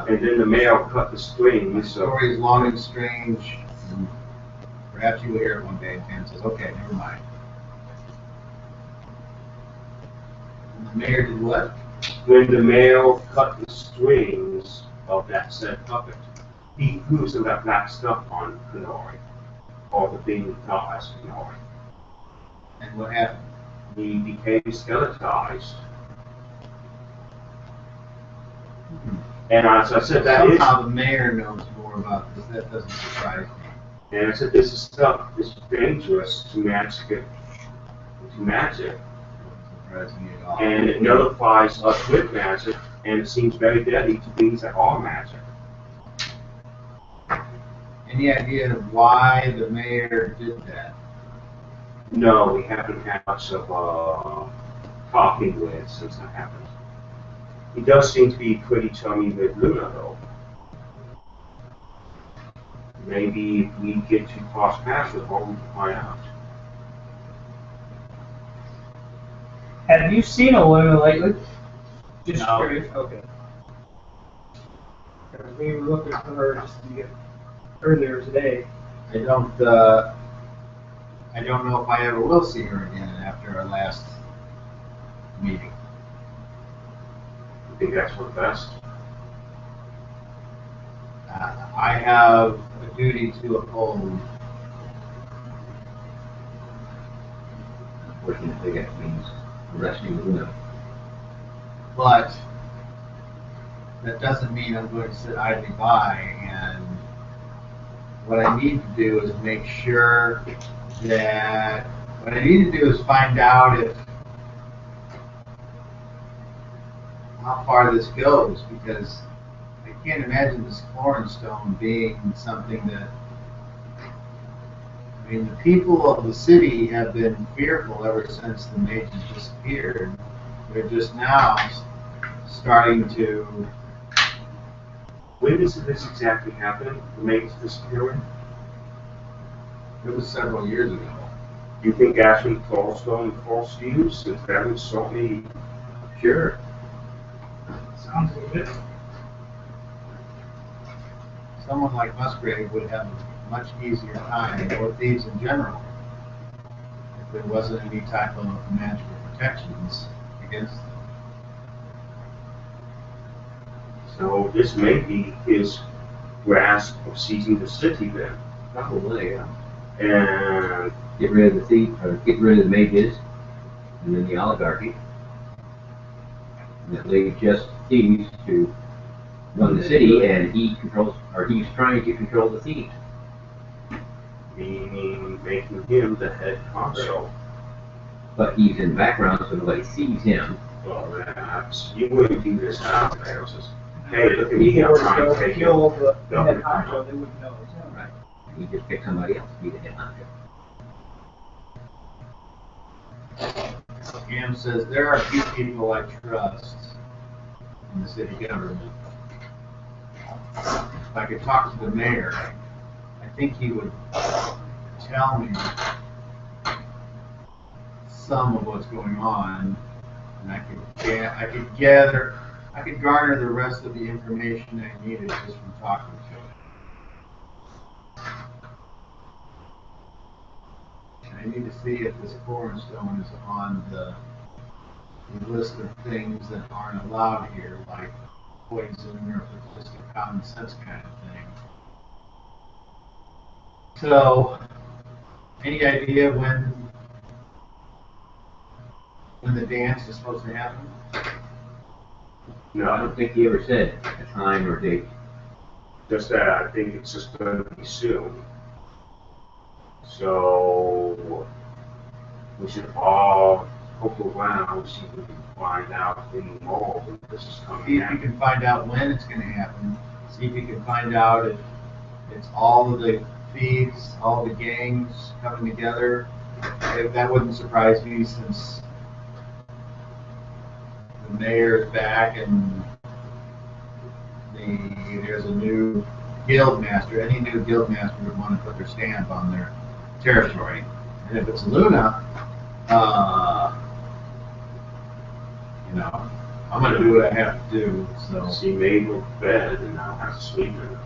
S2: then the male cut the string.
S1: My
S2: So
S1: story is long and strange. Perhaps you will hear it one day. And Cam says, okay, never mind. And the mayor did what?
S2: when the male cut the strings of that said puppet, he threw some of that black stuff on Hanoi, or the being thought as Hanoi.
S1: And what happened?
S2: He became skeletized. And as I said, that is,
S1: Somehow the mayor knows more about this. That doesn't surprise me.
S2: and I said, this is stuff that's dangerous to magic,
S1: Doesn't surprise me at all.
S2: and it nullifies us with magic, and it seems very deadly to beings that are magic.
S1: Any idea of why the mayor did that?
S2: No, we haven't had much of talking with since that happened. He does seem to be pretty chummy with Luna, though. Maybe if we get to cross paths with her, we can find out.
S4: Have you seen a Luna lately? Just
S1: No.
S4: curious. Okay. 'Cause we were looking for her just to get earlier today.
S1: I don't know if I ever will see her again after our last meeting.
S2: I think that's for the best.
S1: I have a duty to uphold.
S5: Unfortunately, that means arresting Luna.
S1: But that doesn't mean I'm going to sit idly by. And what I need to do is make sure that what I need to do is find out if how far this goes, because I can't imagine this Stone being something that. I mean, the people of the city have been fearful ever since the mages disappeared. They're just now starting to.
S2: When did this exactly happen? The maid's disappearing?
S1: It was several years ago.
S2: Do you think Ashton Clollstone forced you since that was so many?
S5: Sure.
S4: Sounds legit.
S1: Someone like Musgrave would have a much easier time, or thieves in general, if there wasn't any type of magical protections against them.
S2: So this may be his grasp of seizing the city then.
S5: Probably, yeah.
S2: And
S5: Get rid of the thief, or get rid of the mages, and then the oligarchy. And that leaves just thieves to run the city, and he controls, or he's trying to control the thieves.
S2: meaning making him the head honcho.
S5: But he's in the background, so nobody sees him.
S2: Well, perhaps you wouldn't do this now, Dale says, hey, look at me,
S4: People
S2: I'm
S4: were
S2: trying to
S4: to
S2: take
S4: kill
S2: you.
S4: the head honcho, they wouldn't know it's him.
S5: Right. He just picks somebody else to be the head honcho.
S1: Cam says, there are a few people I trust in the city government. If I could talk to the mayor, I think he would tell me some of what's going on, and I could garner the rest of the information I needed just from talking to him. And I need to see if this cornerstone is on the list of things that aren't allowed here, like poison, or if it's just a common sense kind of thing. So, any idea when the dance is supposed to happen?
S5: No, I don't think he ever said a time or date.
S2: Just that I think it's just going to be soon. So we should all poke around, see if we can find out any more when this is
S1: See
S2: coming
S1: if you
S2: out.
S1: can find out when it's gonna happen. See if you can find out if it's all of the thieves, all the gangs coming together. If that wouldn't surprise me since the mayor is back and there's a new guild master. Any new guild master would want to put their stamp on their territory. And if it's Luna, you know, I'm gonna do what I have to do. So,
S2: She made me bed and now has to sleep in it.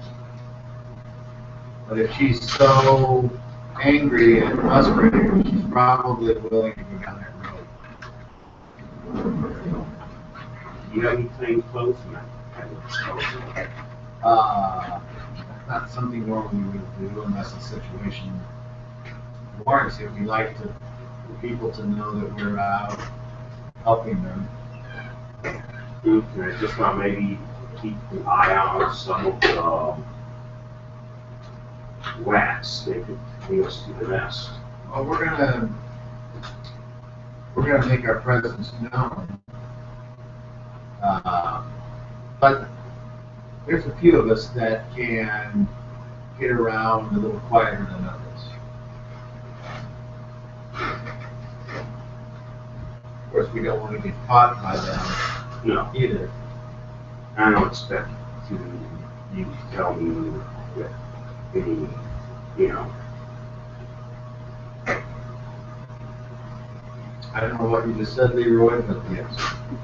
S1: but if she's so angry at Musgrave, she's probably willing to go down that road.
S2: You have any plain clothes, man?
S1: That's not something normally we would do unless the situation warrants it. We like for people to know that we're out helping them.
S2: Okay, just want maybe keep an eye out on some of the rats. They could lead us to the nest.
S1: Well, we're gonna make our presence known. But there's a few of us that can get around a little quieter than others. Of course, we don't want to get caught by them
S2: No,
S1: either.
S2: I don't expect you to tell me that any, you know.
S1: I don't know what you just said, Leroy, but yes,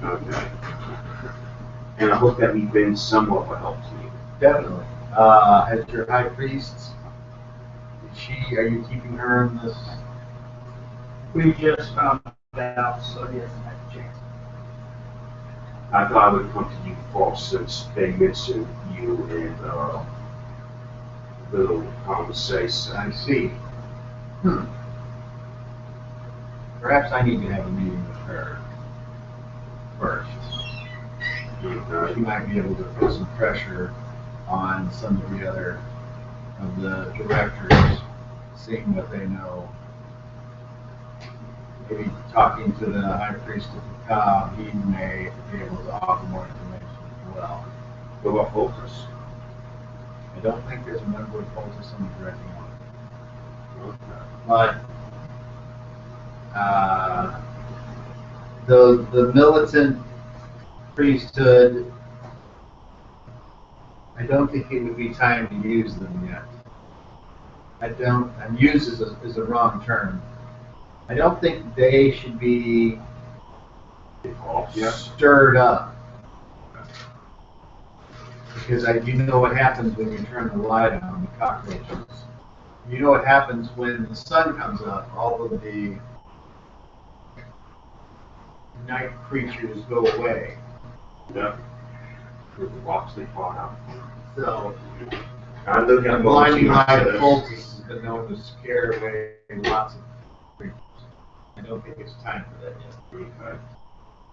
S2: Okay. And I hope that we've been somewhat of a help to you.
S1: definitely. As your high priest, are you keeping her in this?
S4: We just found out, so he hasn't had a chance.
S2: I thought I would come to you first since they mentioned you in little conversation.
S1: I see. Perhaps I need to have a meeting with her first. She might be able to put some pressure on some of the other of the directors, seeing what they know. Maybe talking to the high priest of the Cobb, he may be able to offer more information as well.
S2: What about focus?
S1: I don't think there's a member of Cultus on the directing office.
S2: Okay.
S1: But the militant priesthood, I don't think it would be time to use them yet. And use is a wrong term. I don't think they should be stirred up. Because you know what happens when you turn the light on the cockroaches. You know what happens when the sun comes up, all of the night creatures go away.
S2: Yeah. With the rocks they fought out.
S1: So,
S2: I look
S1: the
S2: at
S1: blinding light of
S2: this.
S1: Cultus has been known to scare away lots of creatures. I don't think it's time for that yet.
S2: Okay.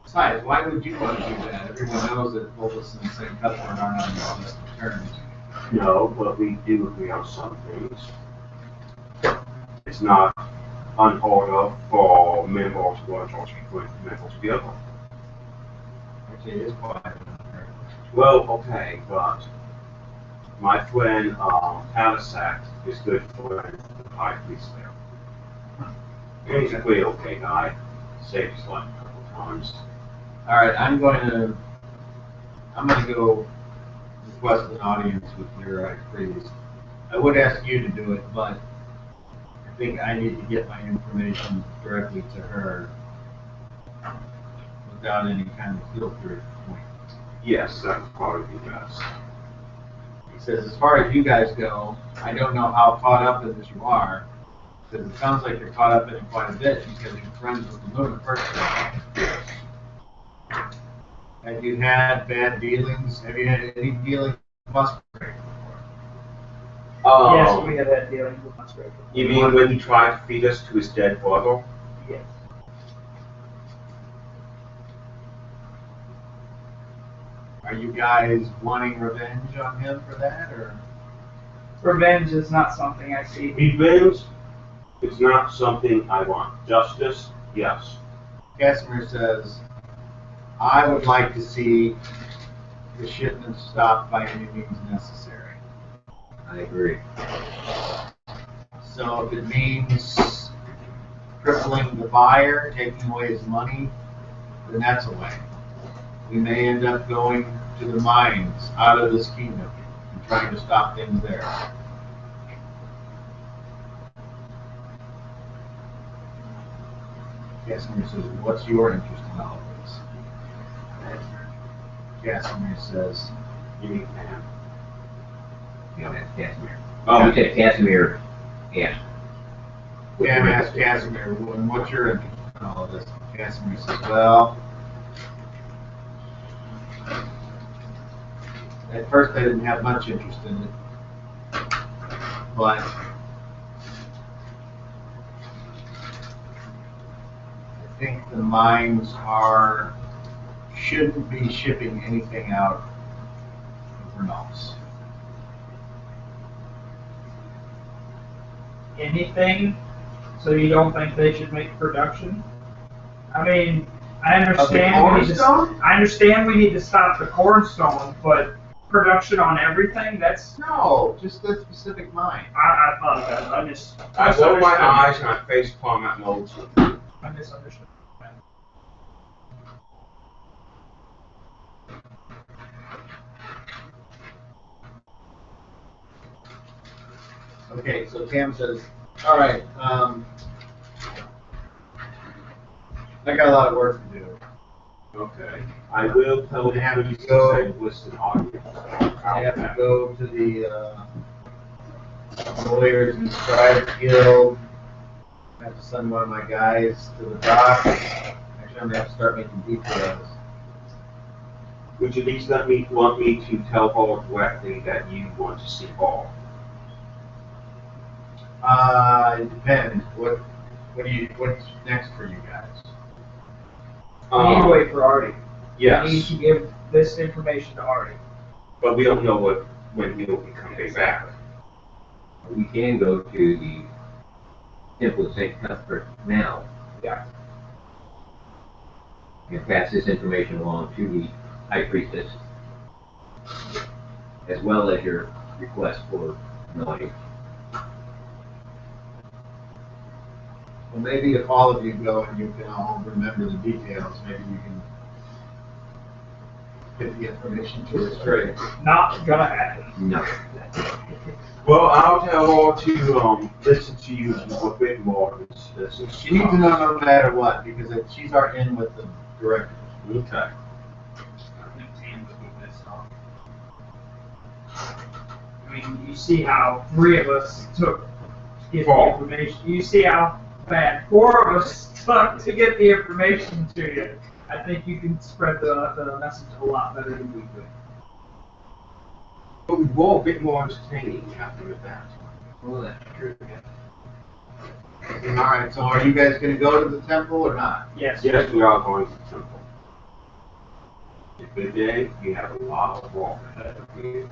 S1: Besides, why would you want to do that? Everyone knows that Cultus and St. Cuthbert aren't on the best of terms.
S2: No, but we do agree on some things. It's not unheard of for members who are trying to put members together.
S1: Actually, it is quiet down there.
S2: Well, okay, but my friend Palisac is good friend with the high priest there. And he's a pretty okay guy. Saved his life a couple times.
S1: All right, I'm going to go request an audience with your high priest. I would ask you to do it, but I think I need to get my information directly to her without any kind of filter point.
S2: Yes, that would probably be best.
S1: He says, as far as you guys go, I don't know how caught up in this you are, because it sounds like you're caught up in it quite a bit because you're friends with the Luna personally.
S2: Yes.
S1: Have you had bad dealings? Have you had any dealings with Musgrave before?
S4: Yes, we have had dealings with Musgrave.
S2: You mean when he tried to feed us to his dead brother?
S4: Yes.
S1: Are you guys wanting revenge on him for that, or?
S4: Revenge is not something I see.
S2: Revenge is not something I want. Justice, yes.
S1: Casimir says, I would like to see the shipment stopped by any means necessary.
S5: I agree.
S1: So if it means crippling the buyer, taking away his money, then that's a way. We may end up going to the mines out of this kingdom and trying to stop things there. Casimir says, what's your interest in all of this? Casimir says,
S2: You need Pam.
S5: You know, that's Casimir.
S2: Oh,
S5: You said Casimir, yeah.
S1: Pam asked Casimir, well, what's your interest in all of this? Casimir says, well, at first I didn't have much interest in it, but I think the mines shouldn't be shipping anything out of Renault's.
S4: Anything, so you don't think they should make production? I mean, I understand we need to stop the cornerstone, but production on everything, that's,
S1: No, just that specific mine.
S4: I thought of that,
S2: I roll my eyes and I face palm at Moulton.
S4: I misunderstood.
S1: Okay, so Cam says, all right, I got a lot of work to do.
S2: Okay. I will tell
S1: We have to
S2: the
S1: go-
S2: police to listen audience.
S1: I have to go to the Lawyers and Scribes Guild. I have to send one of my guys to the dock. Actually, I'm gonna have to start making details.
S2: Would you at least want me to tell Paul directly that you want to see Paul?
S1: It depends. What's next for you guys?
S4: We need to wait for Artie. We need
S2: Yes,
S4: to give this information to Artie.
S2: but we don't know when he'll be coming back.
S5: We can go to the Temple of St. Cuthbert now.
S4: Yeah.
S5: And pass this information along to the High Priestess, as well as your request for knowledge.
S1: Well, maybe if all of you go and you can all remember the details, maybe you can get the information to us straight.
S4: Not gonna happen.
S5: No.
S2: Well, I'll tell her to listen to you a bit more.
S1: She needs to know no matter what, because she's our in with the director.
S2: Okay.
S4: I mean, you see how 3 of us took to get the
S2: Four.
S4: information. You see how bad 4 of us took to get the information to you. I think you can spread the message a lot better than we could.
S2: But we were a bit more entertaining after that.
S5: Well, that's true.
S1: All right, so are you guys going to go to the temple or not?
S4: Yes.
S2: Yes, we are going to the temple. It's a good day. We have a lot of walk ahead of you.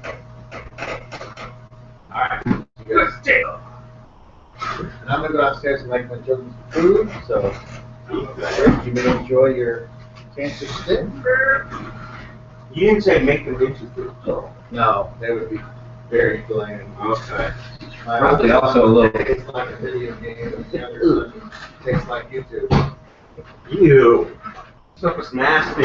S1: All right. You guys,
S4: Let's take
S1: and I'm going to go downstairs and make my children some food, so
S2: Okay.
S1: you may enjoy your cancer stick.
S2: You didn't say make them into food.
S1: No, they would be very bland.
S2: Okay.
S1: My
S5: Probably
S1: oldest
S5: also a
S1: son
S5: little-
S1: tastes like a video game, and the other son tastes like YouTube.
S2: Ew. Stuff is nasty.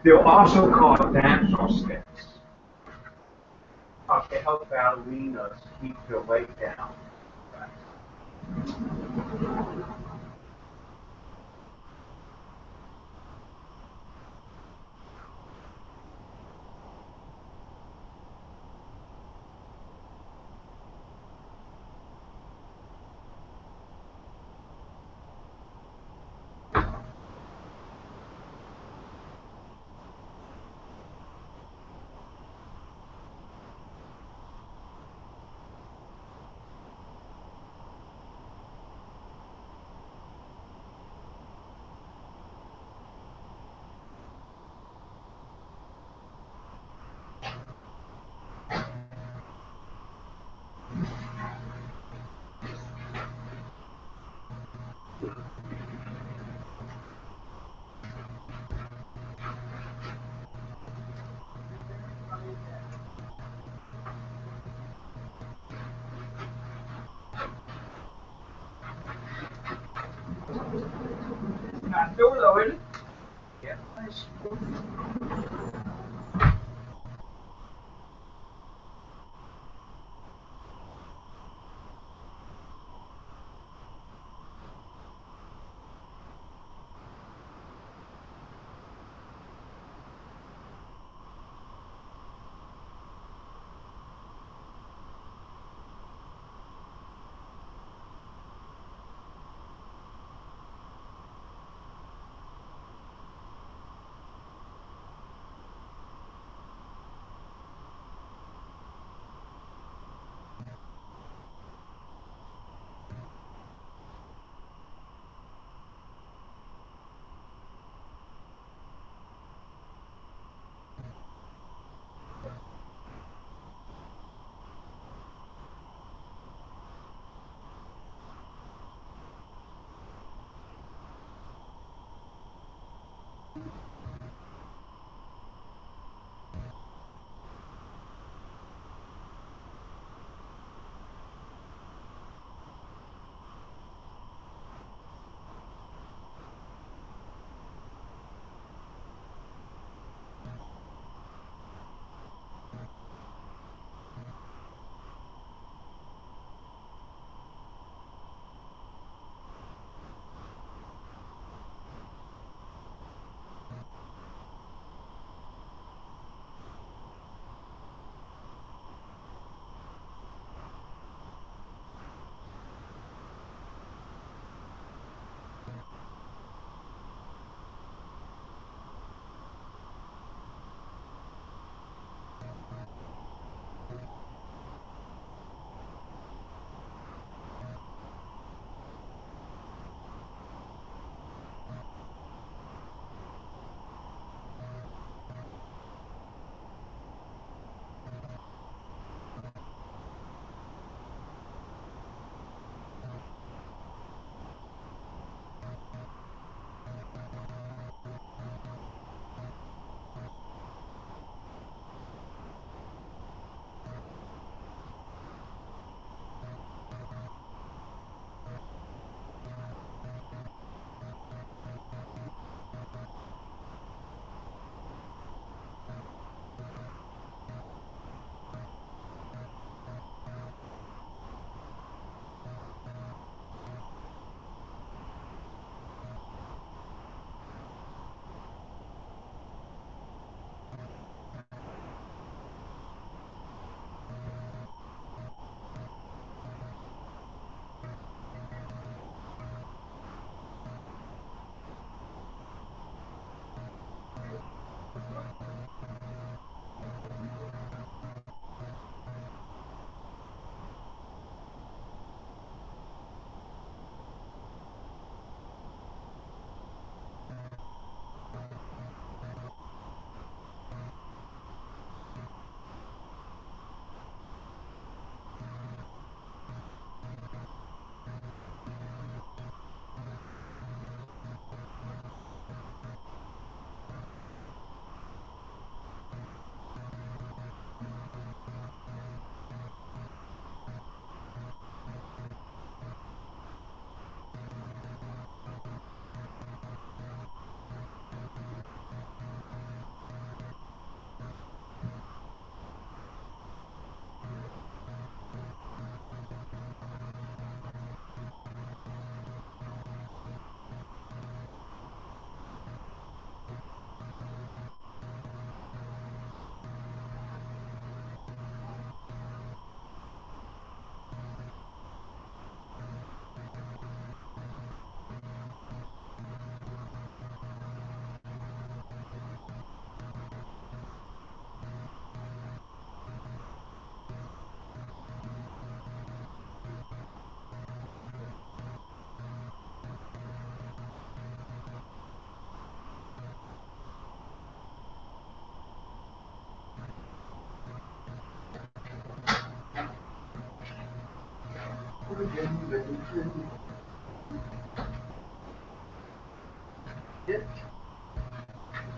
S2: They'll also call it damsel sticks. To help ballerinas keep their weight down.
S6: back door though, isn't it?
S3: Yeah, nice.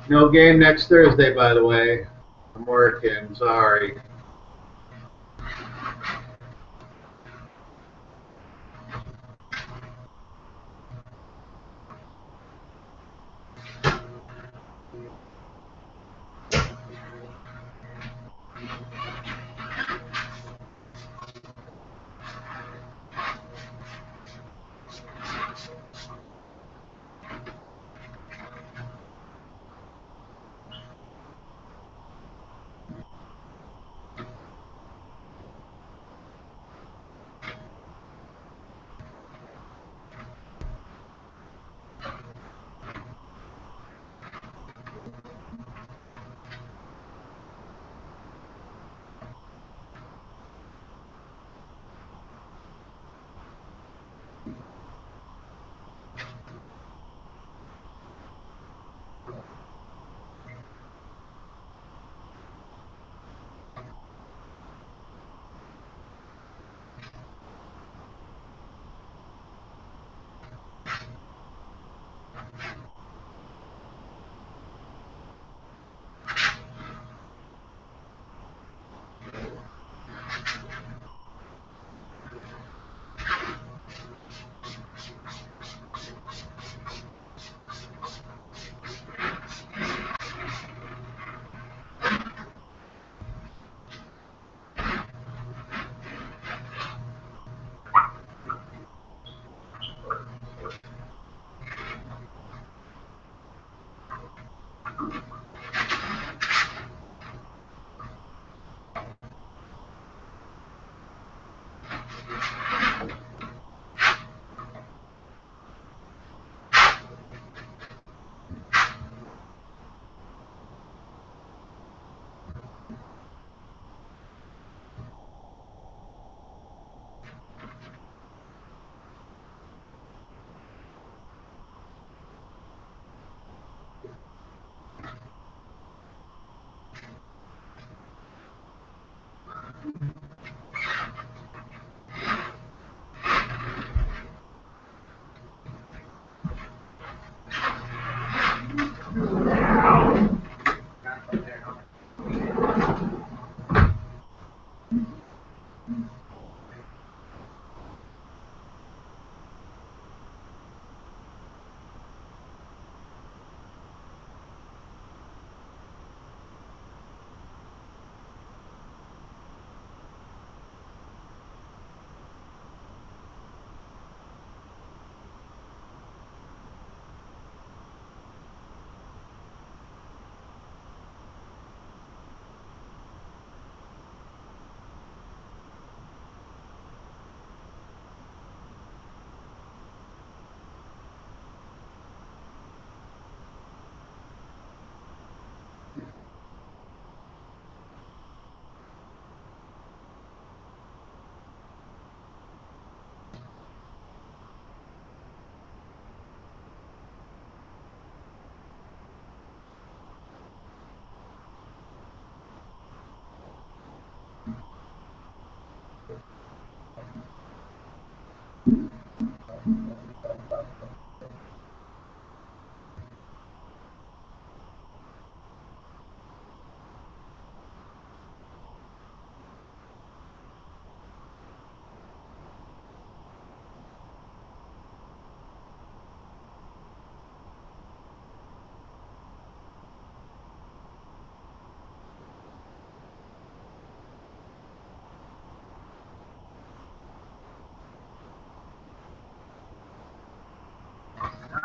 S3: No game next Thursday, by the way. I'm working, sorry.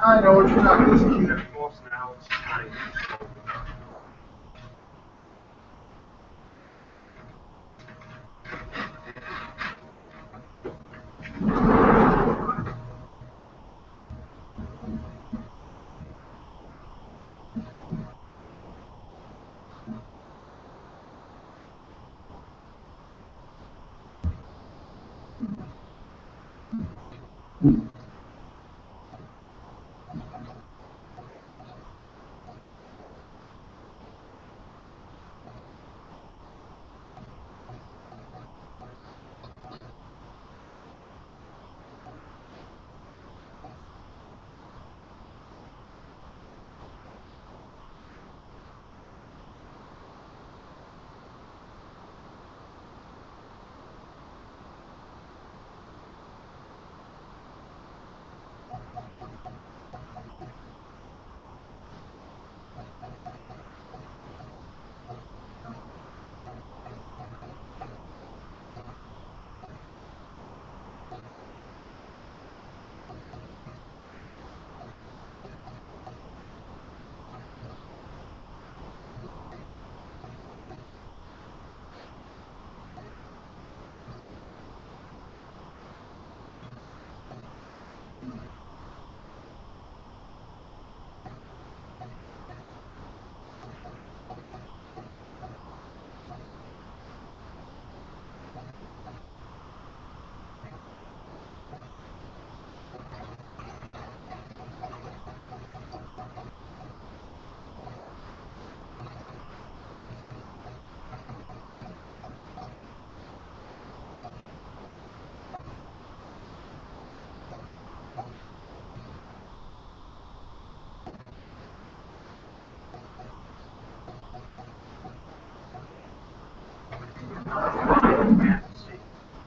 S1: I know what you're not listening to.
S2: Of course, now it's time.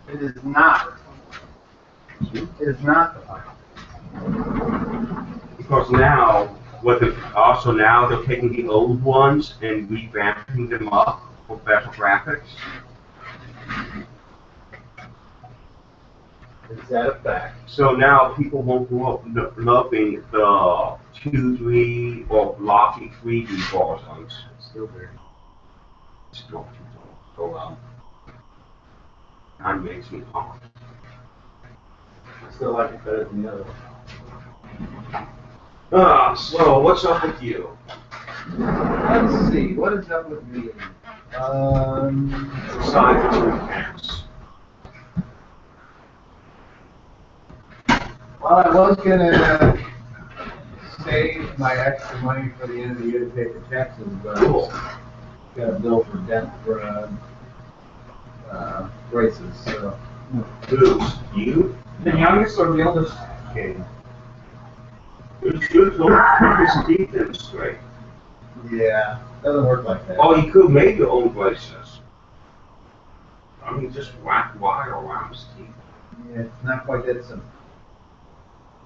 S1: It is not. It is not the final.
S2: Because now, also now they're taking the old ones and revamping them up for better graphics.
S3: Is that a fact?
S2: So now people won't go up loving the 2D or blocky 3D versions.
S3: Still very.
S2: Still go out. That makes me hot.
S3: I still like it better than the other one.
S2: So what's up with you?
S3: Let's see, what is up with me?
S2: Besides your pants.
S1: Well, I was gonna save my extra money for the end of the year to pay for taxes, but
S2: Cool.
S1: got a bill for debt for braces, so.
S2: Who? You?
S4: The youngest or the oldest?
S1: Okay.
S2: You should go his teeth in straight.
S1: Yeah, doesn't work like that.
S2: Oh, you could make your own braces. I mean, just whack wire around his teeth.
S1: Yeah, it's not quite that simple.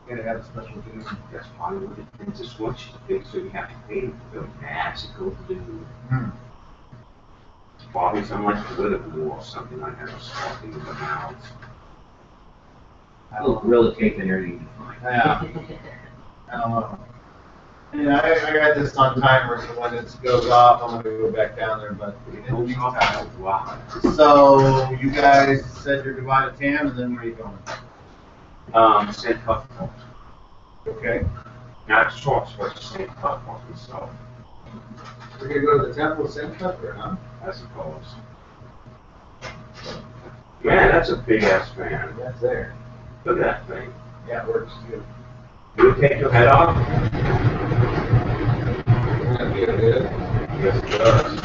S1: You gotta have a special dude.
S2: That's probably what it is. Just want you to fix, so you have to pay him for the magical glue.
S1: Hmm.
S2: Probably something like glue or something like that, or something in the mouth.
S1: I
S5: A little
S1: don't,
S5: gorilla tape and everything will be fine.
S1: yeah, I don't know. Yeah, I got this on timer, so when it goes off, I'm gonna go back down there, but in the meantime.
S2: Wow.
S1: So, you guys said you're goodbye to Tam, and then where are you going?
S2: St. Cuthbert.
S1: Okay.
S2: Not shorts, but St. Cuthbert himself,
S1: We're gonna go to the temple of St. Cuthbert, huh?
S2: I suppose. Man, that's a big ass fan.
S1: That's there.
S2: Look at that thing.
S1: Yeah, it works good.
S2: You take your head off?
S1: That'd be good.
S2: Yes, it does.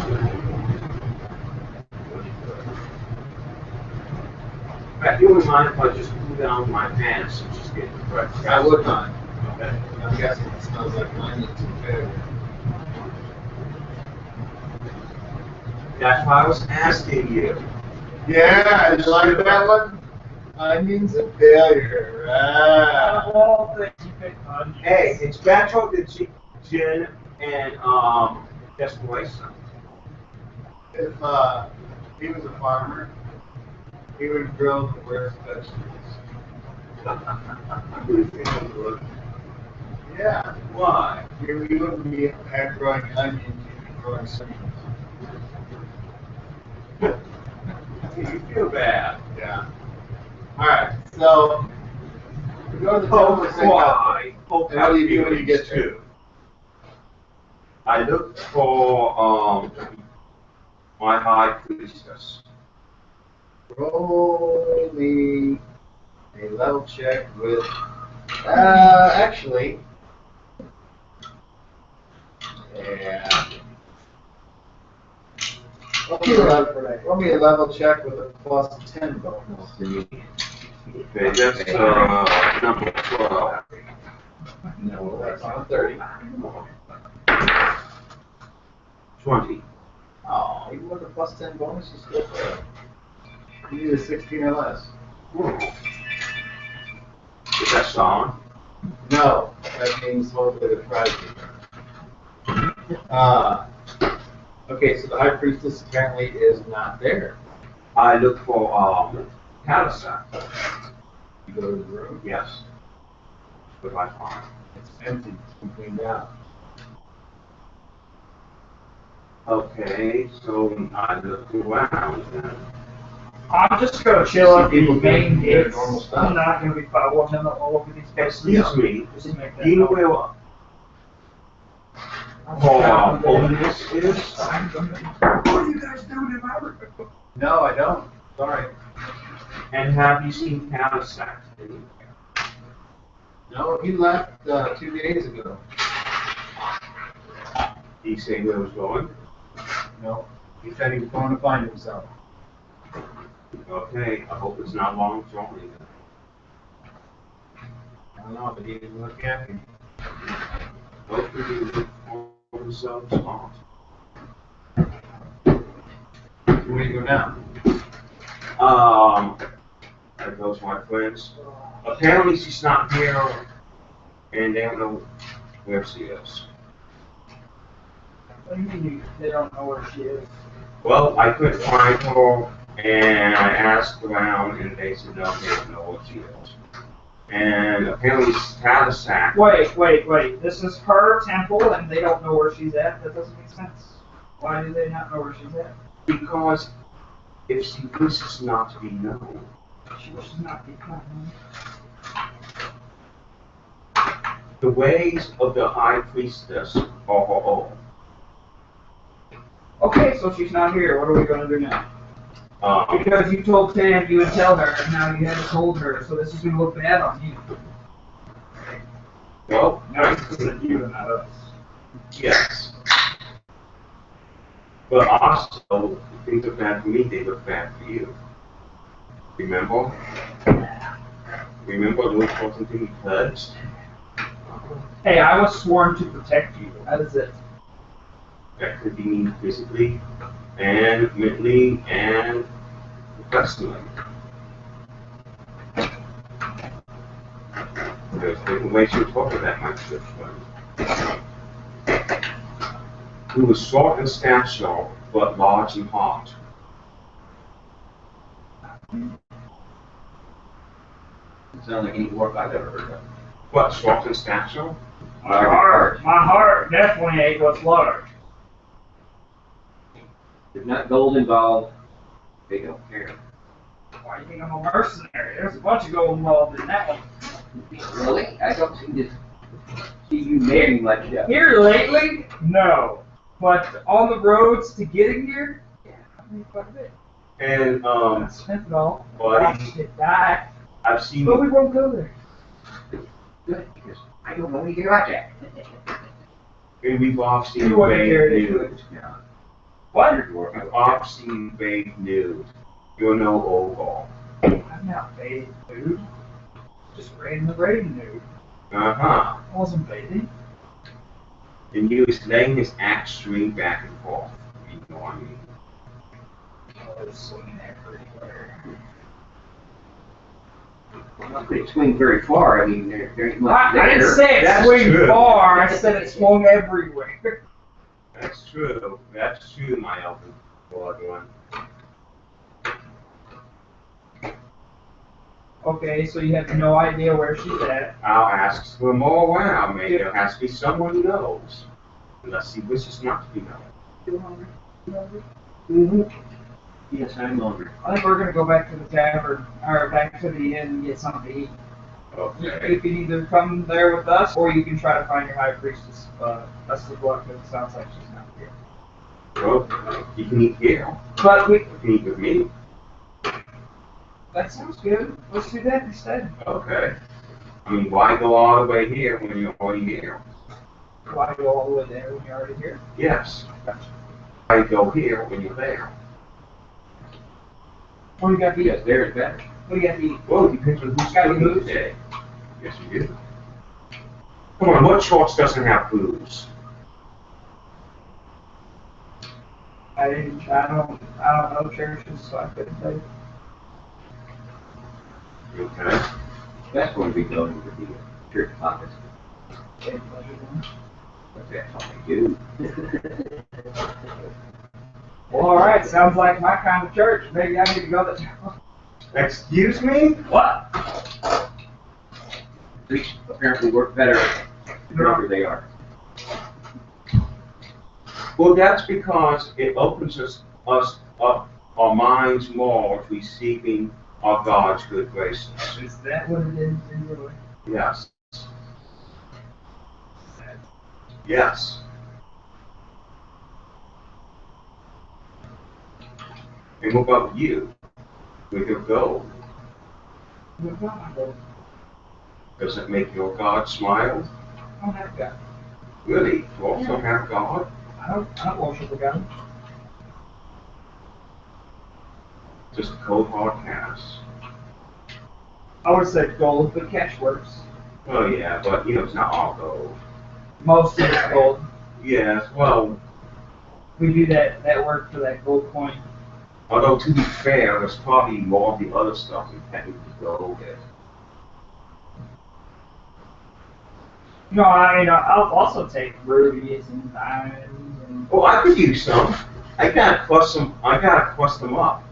S2: You wouldn't mind if I just pull down my pants and just get the correct.
S1: I would not.
S2: Okay.
S1: I'm guessing it smells like mine. It's okay.
S2: That's why I was asking you.
S1: Yeah, you like that one? Onions and failure. Ah.
S4: All things you pick on.
S2: Hey, it's Gato, the gin, and desperation.
S1: If he was a farmer, he would grow the worst vegetables. Yeah.
S2: Why?
S1: You wouldn't be growing onions, you'd be growing cinnamon.
S2: You feel bad.
S1: Yeah. Alright, so we go to the temple of St. Cuthbert.
S2: Hope
S1: And what do you do when you get there?
S2: I look for my high priestess.
S1: Roll me a level check with, actually, yeah. Roll me a level check with a plus 10 bonus.
S2: Okay, that's number 12.
S1: No, that's not 30.
S2: 20.
S1: Oh, even with a plus 10 bonus, you still fail. You need a 16 or less.
S2: Is that solid?
S1: No, that means hopefully the prize is okay, so the high priestess apparently is not there.
S2: I look for Calisac.
S1: You go to the room,
S2: Yes. But I find.
S1: it's empty, it's cleaned out.
S2: Okay, so I look around then.
S4: I'm just gonna chill
S1: See
S4: at
S1: people
S4: the main
S1: doing their
S4: gates.
S1: normal stuff.
S4: I'm not gonna be following them all over these places.
S2: Excuse me,
S4: Just make that
S2: do you know
S4: known.
S2: where holiness is?
S4: What are you guys doing in my room?
S1: No, I don't. Sorry.
S2: And have you seen Calisac?
S1: No, he left 2 days ago.
S2: Did he say where he was going?
S1: No, he said he was going to find himself.
S2: Okay, I hope it's not long journey.
S1: I don't know, but he didn't look happy.
S2: Hopefully he look for himself smart.
S1: Where do you go now?
S2: There goes my friends. Apparently she's not here, and they don't know where she is.
S4: What do you mean they don't know where she is?
S2: Well, I couldn't find her, And I asked around, and they said, no, they don't know what she is. And apparently Tavistock.
S4: Wait. This is her temple, and they don't know where she's at? That doesn't make sense. Why do they not know where she's at?
S2: Because if she wishes not to be known,
S4: She wishes not to be caught.
S2: the ways of the high priestess are her own.
S4: Okay, so she's not here. What are we going to do now? Because you told Tam you would tell her, and now you haven't told her, so this is going to look bad on you.
S2: Well,
S4: Now it's just at you and not us.
S2: yes. But also, if things look bad for me, they look bad for you. Remember? Remember the important thing you pledged?
S4: Hey, I was sworn to protect you. That is it.
S2: That could be mean physically, and mentally, and professionally. There's different ways to talk about my good friend. Who was short in stature, but large in heart.
S5: Doesn't sound like any work I've ever heard of.
S2: What, short in stature?
S4: My heart definitely ain't what's large.
S5: If not gold involved, they don't care.
S4: Why do you think I'm a mercenary? There's a bunch of gold involved in that one.
S5: Really? I don't see you naming much of it.
S4: Here lately? No. But on the roads to getting here? Yeah, I mean, quite a bit.
S2: And,
S4: I spent it all.
S2: buddy,
S4: Watched it die.
S2: I've seen
S4: But we won't go there.
S5: Good, because I don't know anything about that.
S2: and we've all seen
S4: You wouldn't
S2: vague
S4: care to
S2: news.
S5: Yeah.
S4: What?
S2: We've all seen vague news. You're no Ogre.
S4: I'm not bathing, dude. Just raiding the raiding, dude.
S2: Uh-huh.
S4: I wasn't bathing.
S2: And he was laying his axe string back and forth. You know what I mean?
S4: I was swinging everywhere.
S5: I'm not going to swing very far. I mean, there ain't much
S4: I
S5: there.
S4: didn't say it
S2: That's
S4: swung
S2: true.
S4: far. I said it swung everywhere.
S2: That's true. That's true, my elven blood one.
S4: Okay, so you have no idea where she's at.
S2: I'll ask for more around. Maybe there has to be someone who knows. Unless he wishes not to be known.
S4: You hungry? You hungry?
S2: Mm-hmm.
S5: Yes, I'm hungry.
S4: I think we're gonna go back to the tavern, or back to the inn and get something to eat.
S2: Okay.
S4: You can either come there with us, or you can try to find your high priestess. Best of luck, because it sounds like she's not here.
S2: Well, you can eat here.
S4: But
S2: You can eat with me.
S4: that sounds good. Let's do that instead.
S2: Okay. I mean, why go all the way here when you're already here?
S4: Why go all the way there when you're already here?
S2: Yes. Why go here when you're there?
S4: What do you got to eat?
S5: Yes, there's better.
S4: What do you got to eat?
S2: Well, it depends on who's
S4: Got any
S2: cooking
S4: booze?
S2: today. Yes, you do. Come on, what church doesn't have booze?
S4: I don't know churches, so I couldn't tell you.
S2: Okay.
S5: That's going to be going to the church pockets.
S4: Can't tell you.
S5: But that's all they do.
S4: Well, all right. Sounds like my kind of church. Maybe I need to go there.
S2: Excuse me?
S4: What?
S5: Priests apparently work better the drunker they are.
S2: Well, that's because it opens us up, our minds more to receiving our God's good graces.
S4: Is that what it is, really?
S2: Yes. Yes. And what about you? With your gold?
S4: What about my gold?
S2: Does it make your God smile?
S4: I don't have God.
S2: Really? You also have God?
S4: I don't worship a God.
S2: Just a cold hard pass.
S4: I would say gold, but cash works.
S2: Oh yeah, but you know it's not all gold.
S4: Most of it's gold.
S2: Yes, well,
S4: We do that work for that gold coin.
S2: although to be fair, there's probably more of the other stuff than technically gold is.
S4: No, I mean, I'll also take rubies and diamonds and.
S2: Oh, I could use some. I gotta crust them up.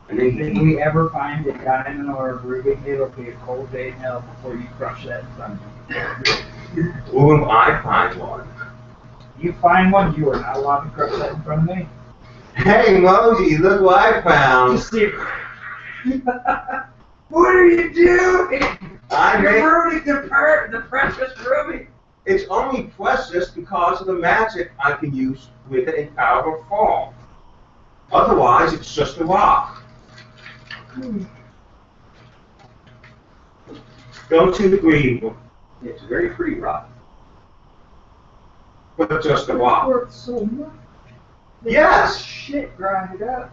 S2: And
S4: If
S2: then
S4: we ever find a diamond or a ruby, it'll be a cold day in hell before you crush that in front of me.
S2: what if I find one?
S4: You find one, you are not allowed to crush that in front of me.
S2: Hey Mosey, look what I found.
S4: Just see. What are you doing? You're ruining the precious ruby.
S2: It's only precious because of the magic I can use with it in power of form. Otherwise, it's just a rock. Don't you agree?
S5: It's a very pretty rock.
S2: But just a rock.
S4: Worth so much.
S2: Yes!
S4: Shit, grind it up.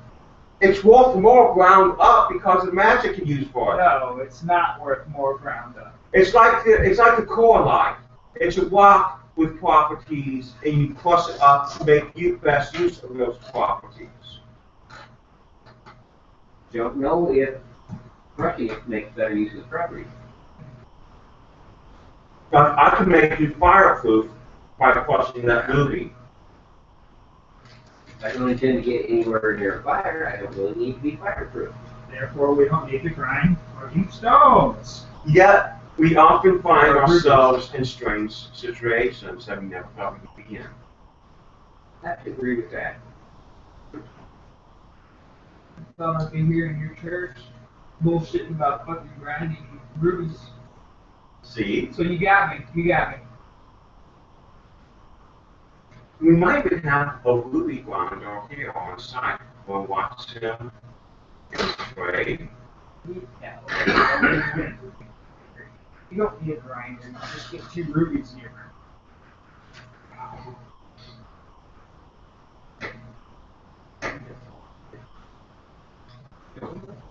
S2: It's worth more ground up because of the magic you use for it.
S4: No, it's not worth more ground up.
S2: It's like the core line. It's a rock with properties, and you plus it up to make best use of those properties.
S5: Don't know if crushing it makes better use of the property.
S2: Now, I can make you fireproof by crushing that ruby.
S5: If I don't intend to get anywhere near fire, I don't really need to be fireproof.
S4: Therefore, we don't need to grind or use stones.
S2: Yet, we often find ourselves in strange situations that we never thought we'd be in.
S5: I have to agree with that.
S4: I thought I'd be here in your church bullshitting about fucking grinding rubies.
S2: See?
S4: So you got me. You got me.
S2: We might even have a ruby grinder here on site. We'll watch him trade.
S4: Yeah. You don't need a grinder. You just get 2 rubies here.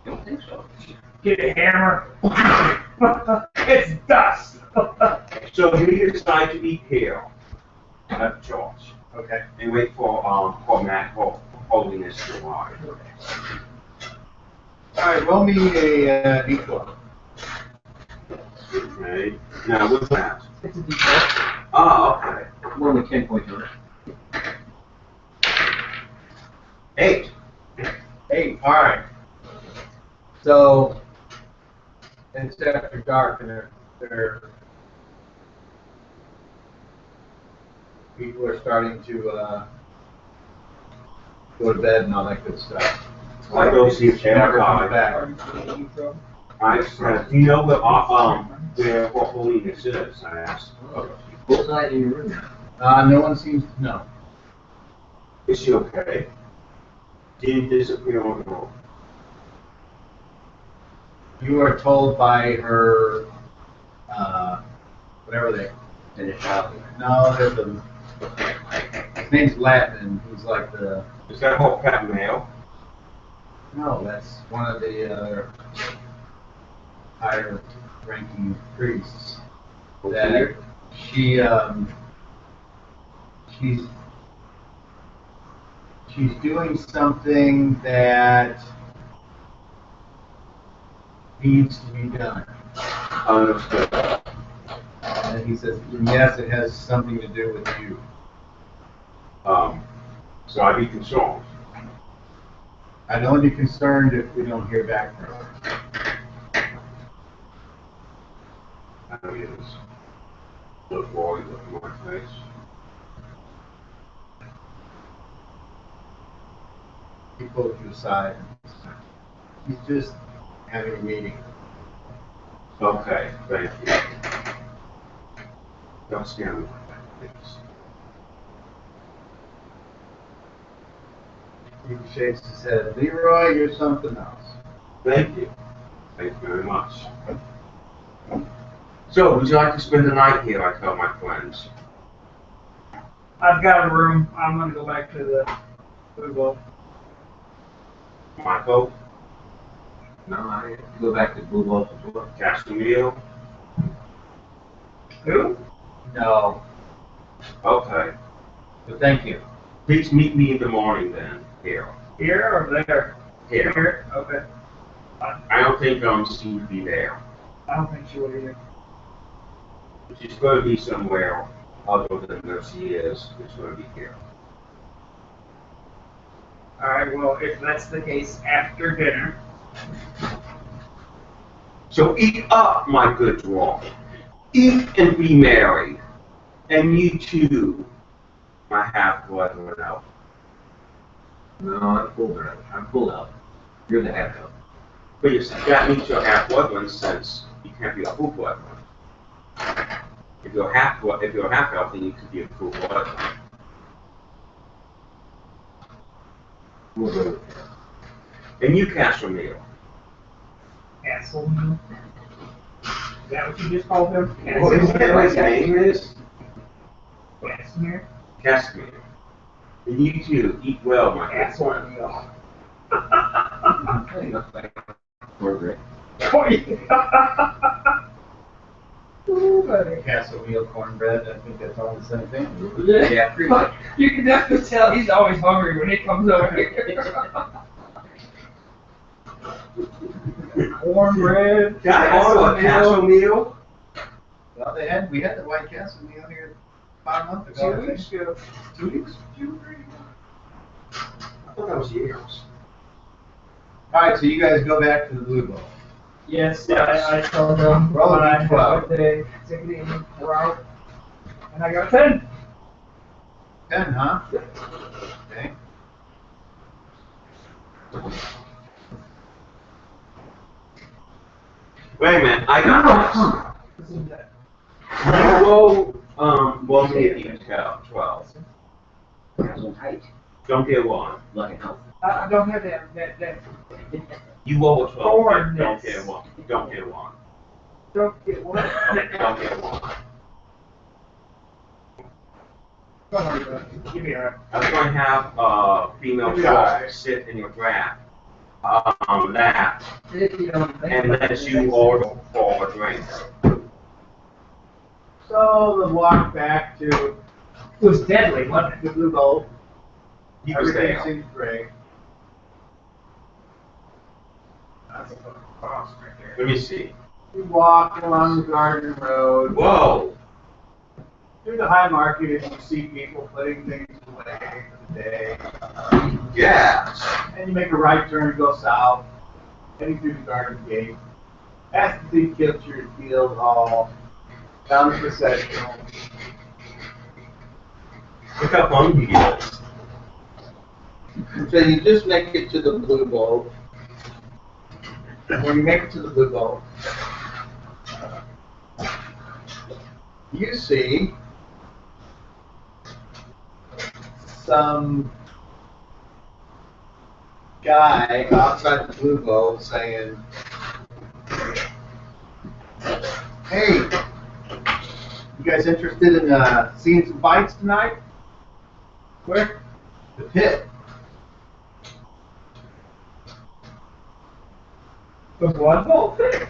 S5: Don't think so.
S4: Get a hammer. It's dust.
S2: So we decide to eat here at George.
S1: Okay.
S2: And wait for Matt for holiness to arrive.
S1: Alright, roll me a d12.
S2: Okay. Now what's that?
S4: It's a default.
S2: Oh, okay.
S5: I'm only 10 points on it.
S2: 8.
S3: 8, alright. So, it's after dark and they're people are starting to go to bed and all that good stuff.
S2: I go see if
S3: Never comes
S2: Shanghai.
S3: back.
S2: I said, do you know where holiness is? I asked.
S5: Bullseye in your room.
S3: No one seems to know.
S2: Is she okay? Didn't disappear on her own.
S3: You are told by her, whatever they,
S5: Finish out.
S3: no, there's a, his name's Latin, and he's like the,
S2: Is that whole pet male?
S3: no, that's one of the higher ranking priests. That she's doing something that needs to be done.
S2: Understood.
S3: And he says, yes, it has something to do with you.
S2: So I'd be concerned.
S3: I'd only be concerned if we don't hear back from her.
S2: I know he is. Look worried, look on my face.
S3: He pulled you aside. He's just having a meeting.
S2: Okay, thank you. Don't scare me like that, please.
S3: He shakes his head. Leroy, you're something else.
S2: Thank you. Thank you very much. So, would you like to spend the night here? I tell my friends.
S4: I've got a room. I'm gonna go back to the food bowl.
S2: Michael,
S5: No, I have to go back to Blue Wolf as well.
S2: Castamil.
S4: Who?
S3: No,
S2: Okay.
S3: but thank you.
S2: Please meet me in the morning then. Here.
S4: Here or there?
S2: Here.
S4: Here. Okay.
S2: I don't think she would be there.
S4: I don't think she would either.
S2: She's going to be somewhere other than where she is. It's going to be here.
S4: Alright, well, if that's the case, after dinner.
S2: So eat up, my good dwarf. Eat and be merry. And you too, my half-blood elf.
S5: No, I'm full, brother. I'm full out. You're the half elf.
S2: But that means you're half-blood one, since you can't be a full-blood one. If you're half-elf, then you can be a full-blood one.
S5: We'll go with that.
S2: And you, Casimir.
S4: Castle. Is that what you just called him?
S2: What is that what his name is?
S4: Casimir?
S2: Casimir. And you too, eat well, my good
S4: Castle.
S2: friend.
S5: Hey, looks like we're great.
S4: Ooh, buddy.
S1: Castle meal cornbread, I think that's all the same thing.
S5: Yeah, pretty much.
S4: You can definitely tell he's always hungry when he comes over here. Cornbread.
S2: Can I order a castle meal?
S1: Well, we had the White Castle meal here 5 months ago.
S4: 2 weeks ago.
S2: 2 weeks? 2 or 3? I thought that was years.
S1: Alright, so you guys go back to the Blue Bowl.
S4: Yes, I told him.
S1: Roll a
S4: I
S1: D12.
S4: had a take it easy, we're out. And I got a 10.
S1: 10, huh? Okay.
S2: Wait a minute, I got
S4: This is that.
S2: this. Roll me a d12. 12.
S5: So tight.
S2: Don't get one.
S5: Like an elf.
S4: I don't have that.
S2: You roll a 12.
S4: Four
S2: Don't
S4: miss.
S2: get one. Don't get one.
S4: Don't get what?
S2: Don't get one.
S4: Give me a.
S2: I was going to have a female shark sit in your draft. Lap, and let you order for a drink.
S3: So the walk back to
S4: It was deadly, wasn't it?
S3: the Blue Bowl.
S2: He was
S3: Everything
S2: there.
S3: seems great.
S4: That's a fucking boss right there.
S2: Let me see.
S3: We walk along the garden road
S2: Whoa!
S3: through the high market, and you see people putting things away for the day.
S2: Yes.
S3: And you make a right turn and go south, heading through the garden gate, past the Kilchard Field Hall, down the processional.
S2: Look how hungry he is.
S3: So you just make it to the Blue Bowl. When you make it to the Blue Bowl, you see some guy outside the Blue Bowl saying, "Hey, you guys interested in seeing some fights tonight?" Where? The pit.
S4: The Blood Bowl pit?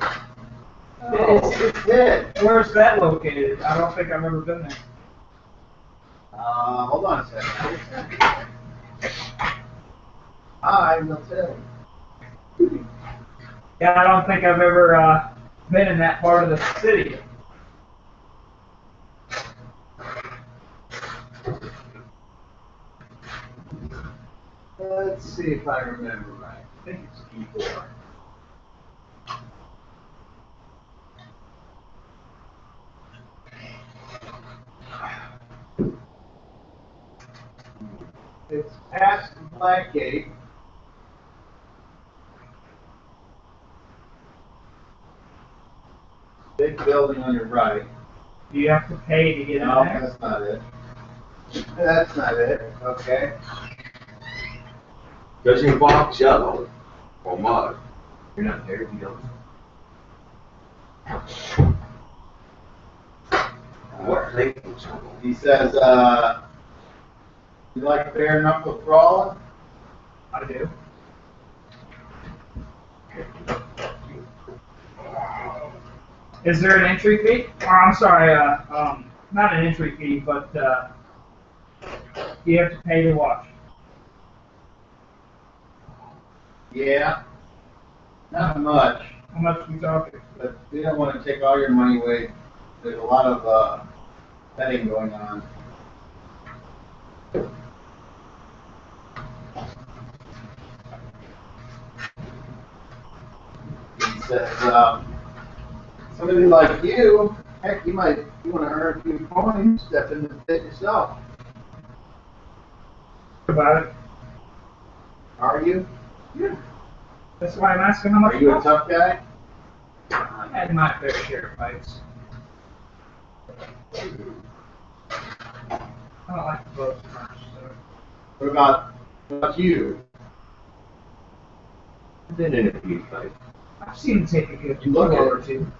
S3: It's the pit.
S4: Where's that located? I don't think I've ever been there.
S3: Hold on a second. I will tell you.
S4: Yeah, I don't think I've ever been in that part of the city.
S3: Let's see if I remember right. I think it's E4. It's past the Black Gate. Big building on your right.
S4: Do you have to pay to get in
S3: No,
S4: there?
S3: that's not it. That's not it. Okay.
S2: Does it involve jello or mud?
S5: You're not there, you don't.
S2: What flavor jello?
S3: He says, you like bare knuckle crawling?
S4: I do. Is there an entry fee? Or I'm sorry, not an entry fee, but you have to pay to watch.
S3: Yeah. Not much,
S4: How much are we talking?
S3: but they don't want to take all your money away. There's a lot of betting going on.
S1: says, somebody like you, heck, you want to earn a few coins, step in the pit yourself.
S4: About it.
S1: Are you?
S4: Yeah. That's why I'm asking how much
S1: Are
S4: it
S1: you a
S4: costs.
S1: tough guy?
S4: I've had my fair share of fights. I don't like the boats much, so.
S1: What about you?
S5: I've been in a few fights.
S4: I've seen him take a good
S1: You look
S4: blow
S1: it.
S4: or two.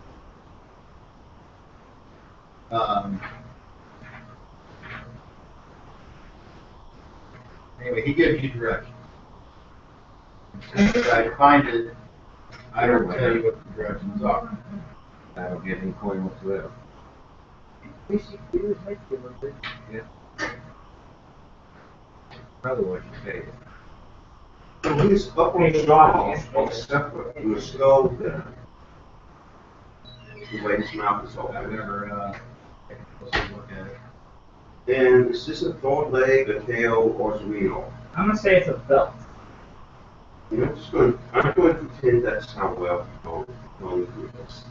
S1: Anyway, he gives you directions. As soon as I find it, I will tell you what the directions are.
S5: I don't get any coin whatsoever. Yeah. Probably what you say.
S2: So he's up on the wall, except for the skull there. The way his mouth is
S1: I've
S2: open.
S1: never taken a closer look at it.
S2: And is this a front leg, a tail, or a wheel?
S4: I'm gonna say it's a belt.
S2: You know, I'm going to pretend that's how well going through this.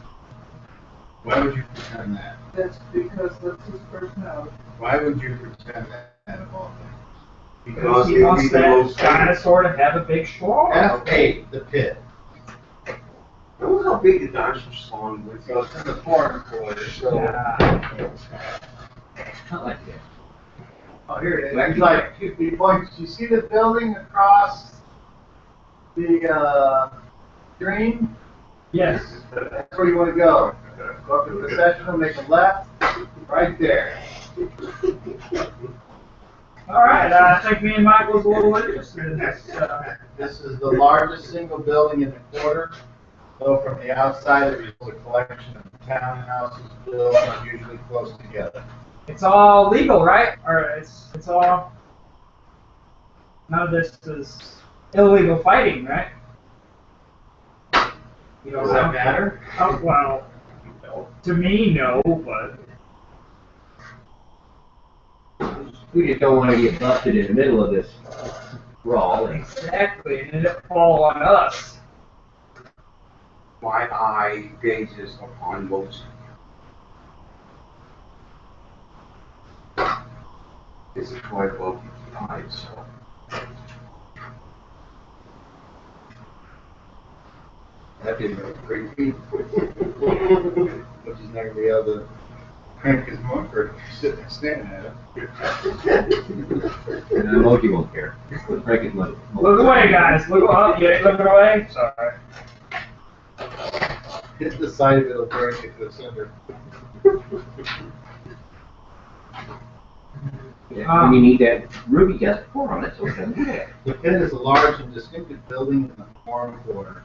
S1: Why would you pretend that?
S4: That's because that's his personality.
S1: Why would you pretend that of all things?
S4: Because he
S2: it would
S4: wants
S2: be the
S4: that
S2: most-
S4: dinosaur to have a big straw.
S1: F8, the pit.
S2: I wonder how big the dinosaur song was.
S1: So it's in the foreign quarter, so.
S5: Not like that.
S1: Oh, here it is. It's like, he points, you see the building across the stream?
S4: Yes.
S1: That's where you want to go. Go up to the processional, make a left, right there.
S4: All right. I think me and Mike was a little interested in this.
S1: This is the largest single building in the quarter. So from the outside, it is a collection of townhouses built unusually close together.
S4: It's all legal, right? Or it's all. None of this is illegal fighting, right? You
S1: Does that matter?
S4: Oh, well, to me, no, but
S5: We just don't want to get busted in the middle of this brawl.
S4: exactly, and it fall on us.
S2: My eye gazes upon most. It's a quite bulky eye, so.
S1: That didn't go creepy. Which is not gonna be able to crank his motor sitting there staring at him.
S5: And Emoji won't care. Frank is money.
S4: Look away, guys. Look up. You ain't looking away. Sorry.
S1: Hit the side of it, it'll break it to the center.
S5: Yeah, when you need that ruby gas pour on it, so it's gonna do that.
S1: The pit is a large and distinctive building in the foreign quarter.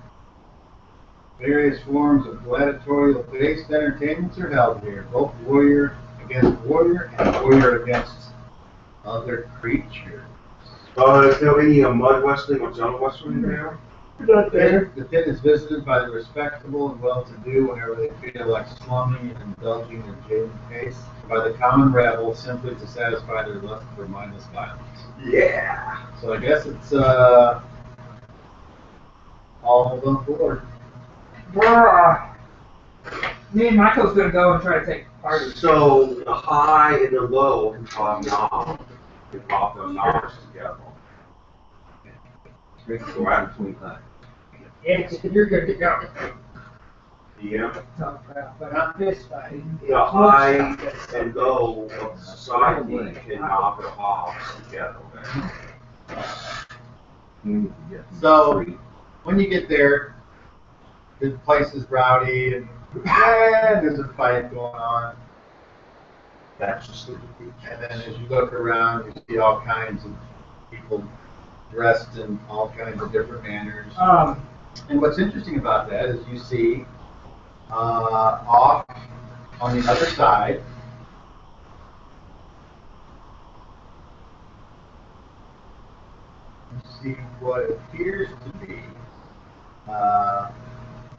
S1: Various forms of gladiatorial-based entertainments are held here, both warrior against warrior and warrior against other creatures.
S2: Is there any mud wrestling or jungle wrestling there?
S4: Not
S1: The pit is visited by the respectable and well-to-do whenever they feel like slumming and indulging their jaded pace, by the common rabble simply to satisfy their lust for mindless violence.
S2: Yeah.
S1: So I guess it's all on board.
S4: Me and Michael's gonna go and try to take part of this.
S2: So the high and the low can pop those knobs together.
S5: Rick, go out of 25.
S4: Yes, you're good to go.
S2: Yeah.
S4: Talk about, but not this fighting.
S2: The high and low of society can knock the hogs together.
S1: So when you get there, the place is rowdy and there's a fight going on.
S2: That's just the beach.
S1: And then as you look around, you see all kinds of people dressed in all kinds of different manners. And what's interesting about that is you see off on the other side, you see what appears to be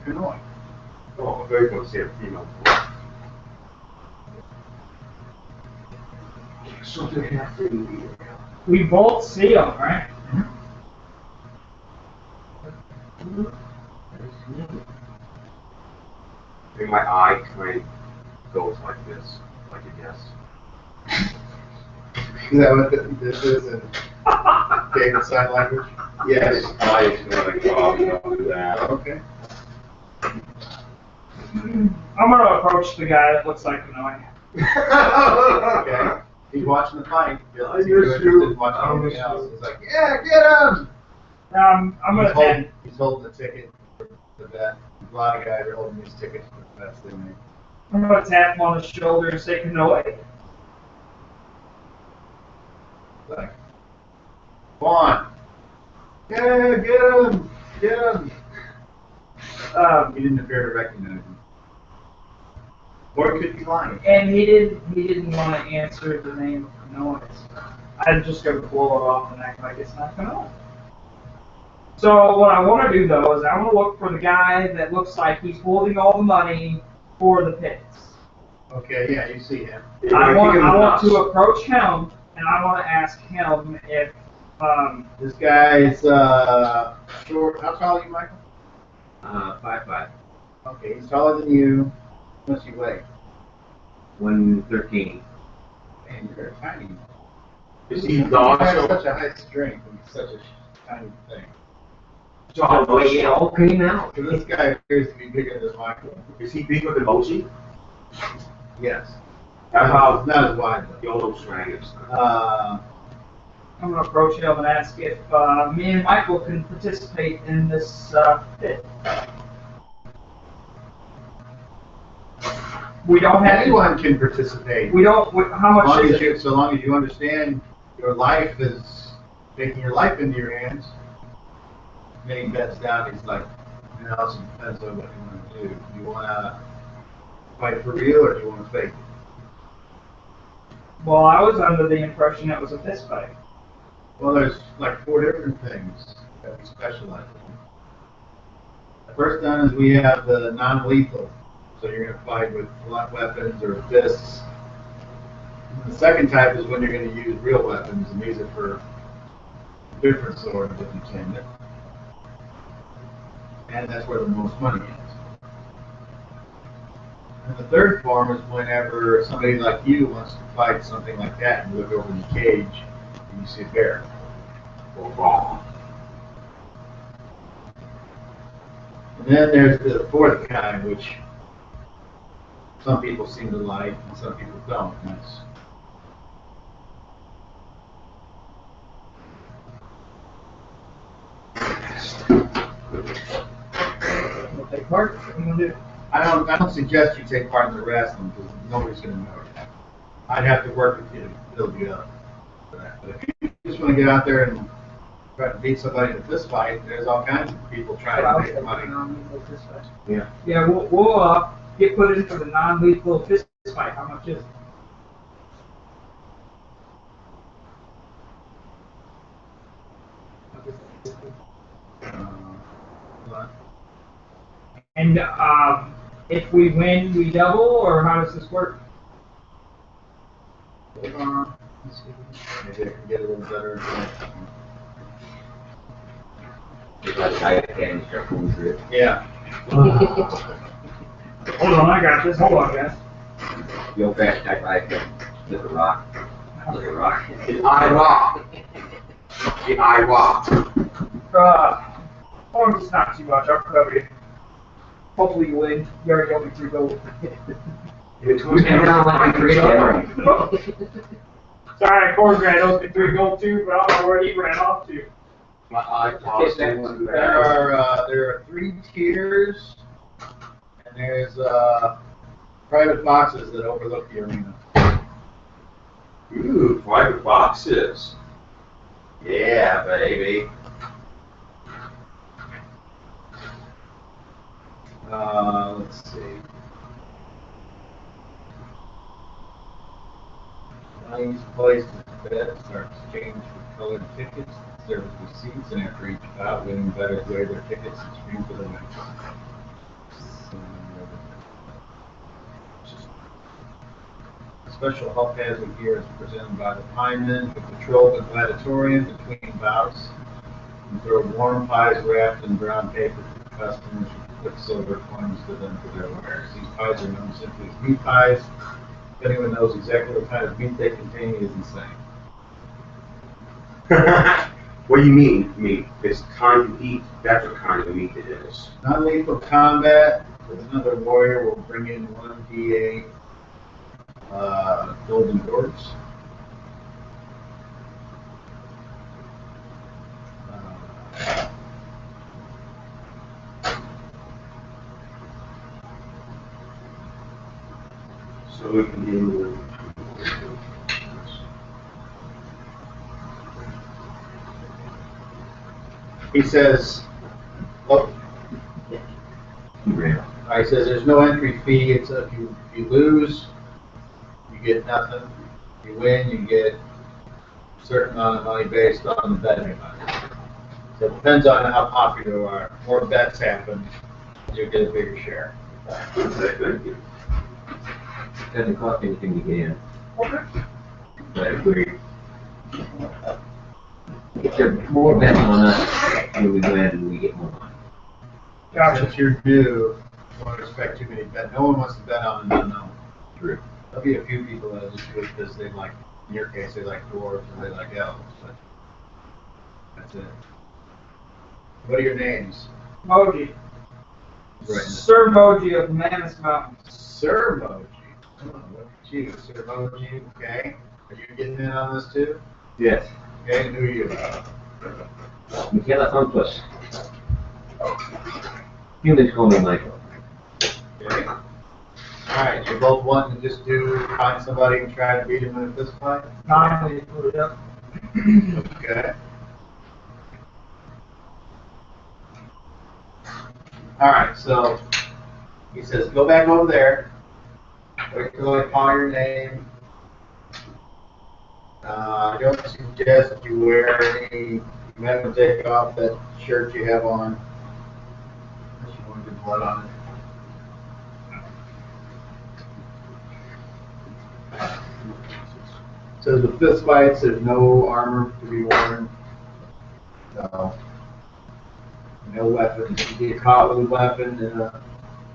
S1: canoeing.
S2: Oh, I'm very going to see a female voice. Something happened here.
S4: We both see them, right?
S2: and my eye kind of goes like this, like a yes.
S1: Is that what this is in David sign language?
S2: Yes, eye is going to do that.
S1: Okay.
S4: I'm gonna approach the guy that looks like annoying.
S1: Okay. He's watching the fight. He's interested in watching anything else. He's like, yeah, get him!
S4: I'm gonna
S1: He's holding the ticket for the bet. A lot of guys are holding these tickets for the bets they make.
S4: I'm gonna tap him on the shoulder and say, "Kanoi."
S1: Like, come on. Yeah, get him! Get him! He didn't appear to recognize him. Or he could be lying.
S4: And he didn't want to answer the name Kanoi. I'm just gonna blow it off and act like it's not Kanoi. So what I want to do though is I want to look for the guy that looks like he's holding all the money for the pits.
S1: Okay, yeah, you see him.
S4: I want to approach him and I want to ask him if
S1: This guy's short. How tall are you, Michael?
S5: 5'5",
S1: Okay, he's taller than you. What's he weigh?
S5: 113.
S1: Man, you're tiny.
S2: Is he
S1: He has
S2: also
S1: such a high strength and he's such a tiny thing.
S5: Oh, it all came out.
S1: So this guy appears to be bigger than Michael.
S2: Is he bigger than Mochi?
S1: Yes.
S2: How about
S1: Not as wide though.
S2: Yolo Strangers?
S4: I'm going to approach him and ask if me and Michael can participate in this pit. We don't have
S1: Anyone can participate.
S4: We don't. How much is it?
S1: So long as you understand your life is taking your life into your hands. Then he bets down. He's like, you know, it depends on what you want to do. Do you want to fight for real or do you want to fake it?
S4: Well, I was under the impression it was a fist fight.
S1: Well, there's like 4 different things that we specialize in. The first one is we have the non-lethal. So you're going to fight with blunt weapons or fists. And the second type is when you're going to use real weapons and use it for different sort of entertainment. And that's where the most money is. And the third form is whenever somebody like you wants to fight something like that and you look over in the cage and you see a bear. Or wrong. And then there's the fourth kind, which some people seem to like and some people don't. And that's
S4: We'll take part. What are you going to do?
S1: I don't suggest you take part in the wrestling because nobody's going to know that. I'd have to work with you to build you up for that. But if you just want to get out there and try to beat somebody in a fist fight, there's all kinds of people trying to make money. Yeah.
S4: Yeah, we'll get put in for the non-lethal fist fight. How much is it?
S1: But
S4: And if we win, we double, or how does this work?
S1: hold on. Let's see. Maybe I can get a little better.
S5: I can start going through it.
S1: Yeah.
S4: Hold on, I got this. Hold on, guys.
S5: Real fast type I can flip a rock. Flip a rock.
S2: The eye rock. The eye rock.
S4: Or it's not too much. I'll cover you. Hopefully you win. You already got me 3 gold. Sorry, Cornbread owes me 3 gold too, but I don't know where he ran off to.
S2: My eye tossed into
S1: There
S2: that.
S1: are 3 tiers, and there's private boxes that overlook the arena.
S2: Ooh, private boxes.
S1: Yeah, baby. Let's see. Nice place to bet are exchanged for colored tickets, service receipts, and after each bout, winning bettors wear their tickets and scream for the next one. Special help hazard gear is presented by the Pinemen who patrol the gladiatorium between bouts and throw warm pies wrapped in brown paper to customers who quicksilver coins to them for their wares. These pies are known simply as meat pies. If anyone knows exactly what kind of meat they contain, he is insane.
S2: What do you mean, meat? It's time to eat. That's what kind of meat it is.
S1: Non-lethal combat with another warrior will bring in 1d8 golden orbs.
S2: So we can do.
S1: He says, oh, he says there's no entry fee. It's if you lose, you get nothing. If you win, you get a certain amount of money based on the betting money. So it depends on how popular you are. More bets happen, you get a bigger share.
S2: Thank you.
S5: Doesn't cost anything to get in.
S4: Okay.
S5: But if there are more bets on us, when we win, we get more money.
S1: Since you're due, you don't expect too many bets. No one wants to bet on an unknown.
S5: True.
S1: There'll be a few people that just do it because they like, in your case, they like dwarves or they like elves, but that's it. What are your names?
S4: Moji.
S1: Right.
S4: Sir Moji of Mammoth Mountain.
S1: Sir Moji. Oh, look at you, Sir Moji. Okay. Are you getting in on this too?
S5: Yes.
S1: Okay, who are you?
S5: Michaela Funplus. Humans call me Michael.
S1: Okay. Alright, you both want to just find somebody and try to beat him in a fist fight?
S4: Finally put it up.
S1: Okay. Alright, so he says, go back over there. Wait till I call your name. I don't suggest you wear any, you have to take off that shirt you have on. Unless you want to get blood on it. So the fist fights, there's no armor to be worn. No weapons. If you get caught with a weapon in a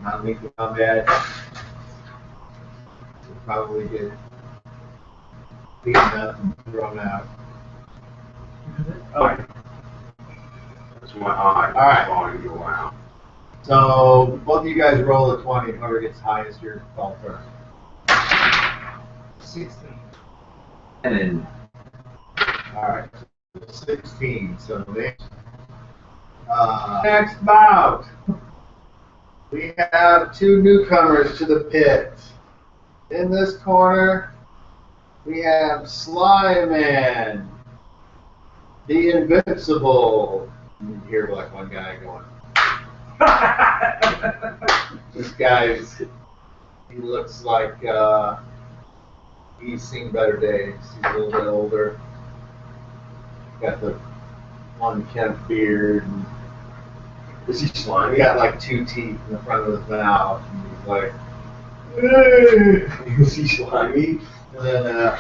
S1: non-lethal combat, you'll probably get beaten up and thrown out.
S2: Alright. That's my eye.
S1: Alright.
S2: Following you around.
S1: So both of you guys roll a 20. Whoever gets highest, your call first.
S4: 16.
S5: And then
S1: Alright. 16. So next bout. We have two newcomers to the pit. In this corner, we have Slyman, the Invincible. You hear like one guy going. This guy, he looks like he's seen better days. He's a little bit older. Got the one Kemp beard. And
S2: Is he slimy?
S1: he got like two teeth in the front of his mouth. And he's like, hey.
S2: Is he slimy?
S1: And then,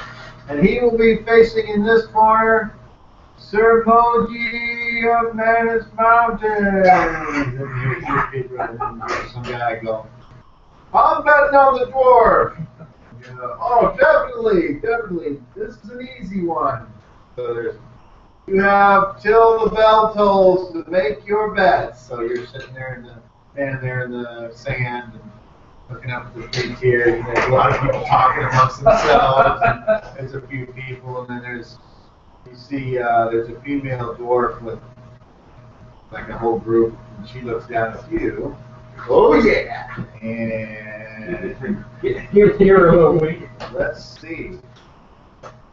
S1: and he will be facing in this corner, Sir Moji of Manus Mountain. And some guy go, I'm betting on the dwarf. Oh, definitely. This is an easy one. So you have till the bell tolls to make your bets. So you're standing there in the sand and looking up at the three tiers, and there's a lot of people talking amongst themselves. And there's a few people, and then there's a female dwarf with like a whole group, and she looks down at you. Oh yeah! And
S4: You're a little weak.
S1: let's see.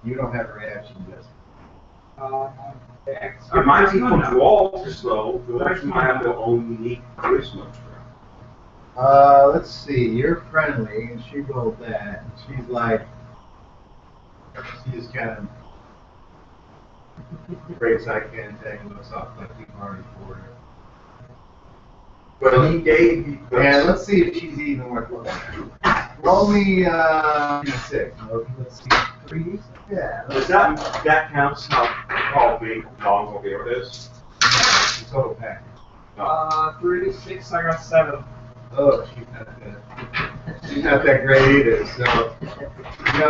S1: You don't have a reaction, Jessica.
S2: It might be from dwarves, so dwarves might have their own unique charisma.
S1: Let's see. You're friendly, and she rolled that. And she's like, she just kind of breaks eye contact and looks off like you've already for her.
S2: But he gave me.
S1: And let's see if she's even worth looking at. Roll me 6. Let's see. 3. Yeah.
S2: Does that counts how big long over here it is?
S1: The total package.
S4: 3, 6, I got 7.
S1: Oh, she's not that great either, so,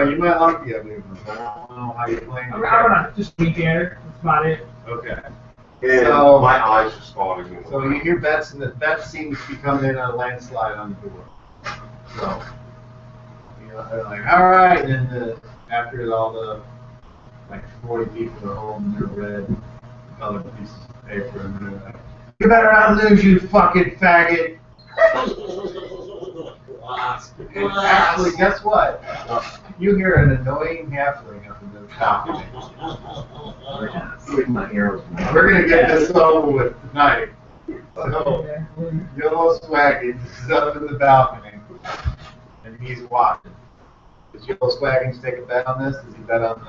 S1: you might like the other ones. I don't know how you're playing.
S4: I'm gonna just be there. That's about it.
S1: Okay.
S2: And
S1: So-
S2: my eyes are starting to
S1: So you hear bets, and the bet seems to be coming in on a landslide on the door. So, they're like, all right, and then after all the, 40 people are holding their red colored pieces of paper, and they're like, you better not lose, you fucking faggot. And actually, guess what? You hear an annoying halfling up in the balcony.
S5: My arrows.
S1: We're gonna get this over with tonight. So, Yellow Swaggins is up in the balcony, and he's watching. Does Yellow Swaggins take a bet on this? Does he bet on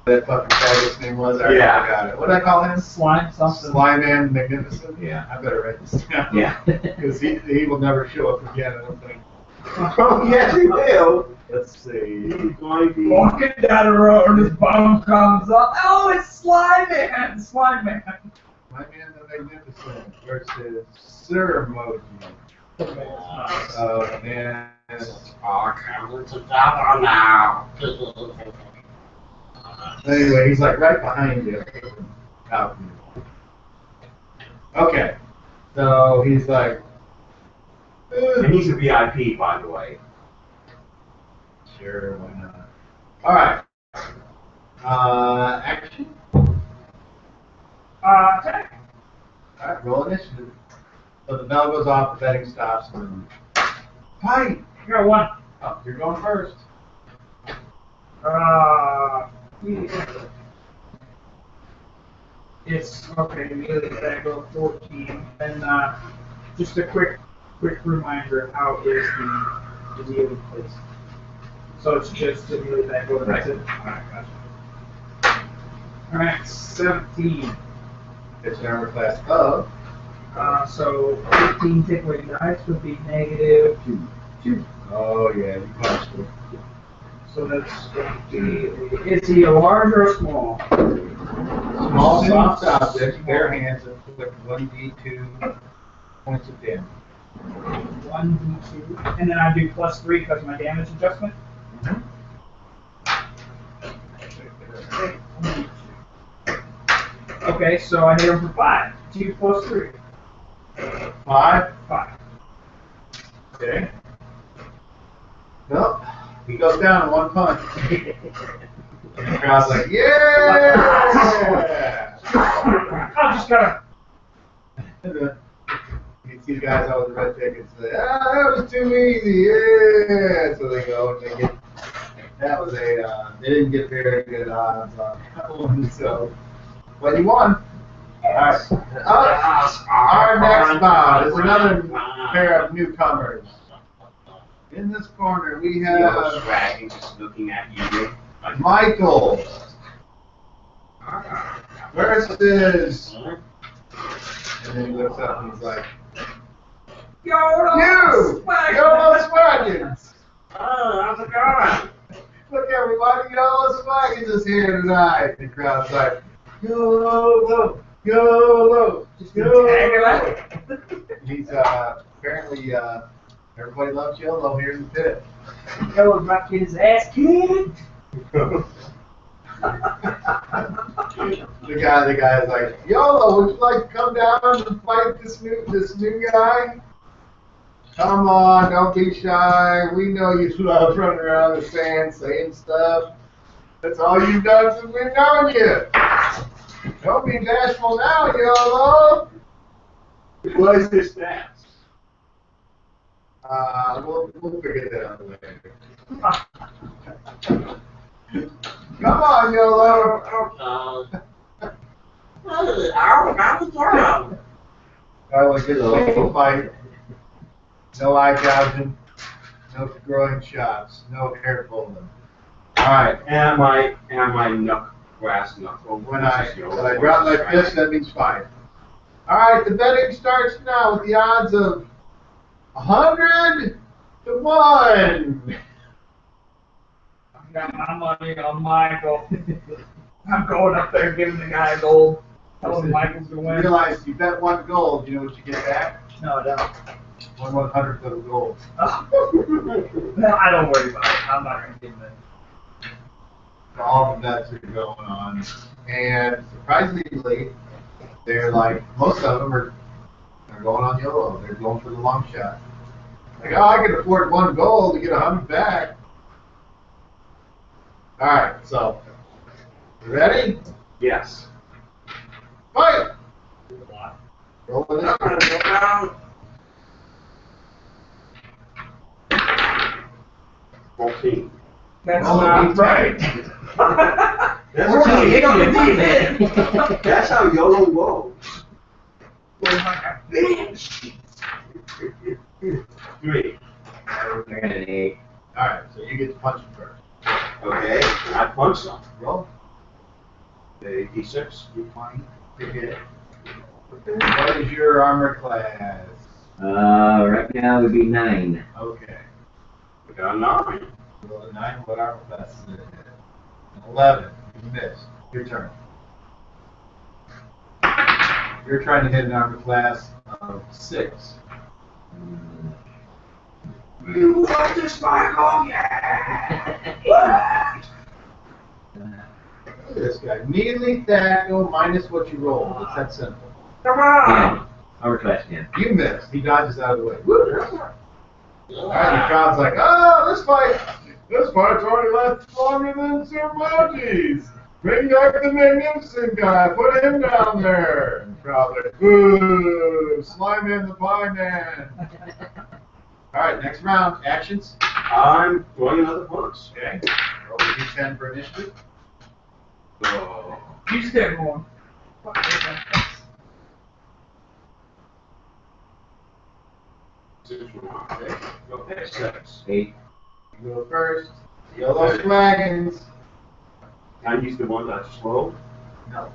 S1: that fucking faggot's name was? I
S2: Yeah.
S1: forgot it. What did I call him?
S4: Slime something.
S1: Slyman Magnificent? Yeah, I better write this down.
S5: Yeah.
S1: Because he will never show up again, I don't think.
S2: Oh, yes, he will.
S1: Let's see.
S2: He's going to
S4: Walking down the road, and his bum comes up. Oh, it's Slime Man! Slime Man!
S1: My man the Magnificent versus Sir Moji. Oh, man.
S2: all coming together now.
S1: Anyway, he's like right behind you. Out. Okay. So he's like,
S2: And he's a VIP, by the way.
S1: sure, why not? All right. Action.
S4: Attack.
S1: All right, roll initiative. So the bell goes off, the betting stops, and fight.
S4: You got 1.
S1: Oh, you're going first.
S4: It's okay. Immediately that go 14, and just a quick reminder: how is the deal place? So it's just immediately that go. That's it. Alright, gotcha. Alright, 17.
S1: It's an armor class of.
S4: So 15 take away dice would be negative 2.
S1: Oh yeah, you punched it.
S4: So that's is he a large or a small?
S1: Small soft object, bare hands, inflict 1d2 points of damage.
S4: 1d2, and then I do +3 because of my damage adjustment. Okay, so I hit him for 5. 2 + 3.
S1: 5.
S4: 5.
S1: Okay. Nope. He goes down in one punch. And the crowd's like, yeah!
S4: I just gotta.
S1: You see the guys out with the red tickets say, that was too easy, yeah! So they go and they get, that was they didn't get very good odds on that one, so, but he won. Alright, our next bout is another pair of newcomers. In this corner, we
S2: Yellow
S1: have
S2: Dragon just looking at you.
S1: Michael versus, and then he looks up and he's like, you! Yolo Swaggins!
S2: Oh, how's it going?
S1: Look everybody, Yolo Swaggins is here tonight. The crowd's like, Yolo, Yolo, Yolo. He's apparently everybody loves Yolo here in the pit.
S4: Yo, about to get his ass kicked.
S1: The guy's like, Yolo, would you like to come down and fight this new guy? Come on, don't be shy. We know you love running around the sand saying stuff. That's all you've done since we've known you. Don't be bashful now, Yolo.
S2: What is his stats?
S1: We'll figure that out later. Come on, Yolo. I want to get a little fight. No eye gouging. No throwing shots. No hair pulling. All right.
S2: And my brass knuckle.
S1: When I drop my fist, that means fight. All right. The betting starts now with the odds of 100 to 1.
S4: I got my money on Michael. I'm going up there giving the guy gold. Tell him Michael's the
S1: You
S4: winner.
S1: realize you bet 1 gold, you know what you get back?
S4: No, I don't.
S1: 1/100th of a gold.
S4: No, I don't worry about it. I'm not gonna give that.
S1: All the bets are going on. And surprisingly, they're like, most of them are going on YOLO. They're going for the long shot. Like, oh, I can afford 1 gold to get 100 back. All right, so, you ready?
S2: Yes.
S1: Fight! Roll with
S2: I'm gonna
S1: this.
S2: go down. 14.
S4: That's
S1: Roll
S4: not
S1: with
S4: right.
S2: That's how
S4: Hit on the
S2: YOLO-
S4: defense.
S2: That's how YOLO goes. Three.
S5: I got an 8.
S1: All right, so you get to punch him first.
S2: Okay, I punch them.
S1: Roll.
S2: Okay, D6.
S1: D20 to hit. What is your armor class?
S5: Right now it would be 9.
S1: Okay.
S2: We got a 9.
S1: Roll a 9. What armor class is it? 11. You missed. Your turn. You're trying to hit an armor class of 6.
S2: You want this, Michael? Yeah!
S1: Look at this guy. Immediately tackle minus what you rolled. It's that simple.
S2: Come on!
S5: 10. Armor class 10.
S1: You missed. He dodges out of the way. Woo! Alright, the crowd's like, oh, this fight's already lasted longer than Sir Monty's. Bring back the magnificent guy. Put him down there. And the crowd's like, boo! Slime in the pie man. Alright, next round. Actions.
S2: I'm throwing another punch.
S1: Okay. Roll a d10 for initiative.
S2: So,
S4: You stay more.
S2: okay. Okay, 6.
S5: 8.
S1: You go first. Yellow dragons.
S2: Can I use the one that's slow?
S1: No.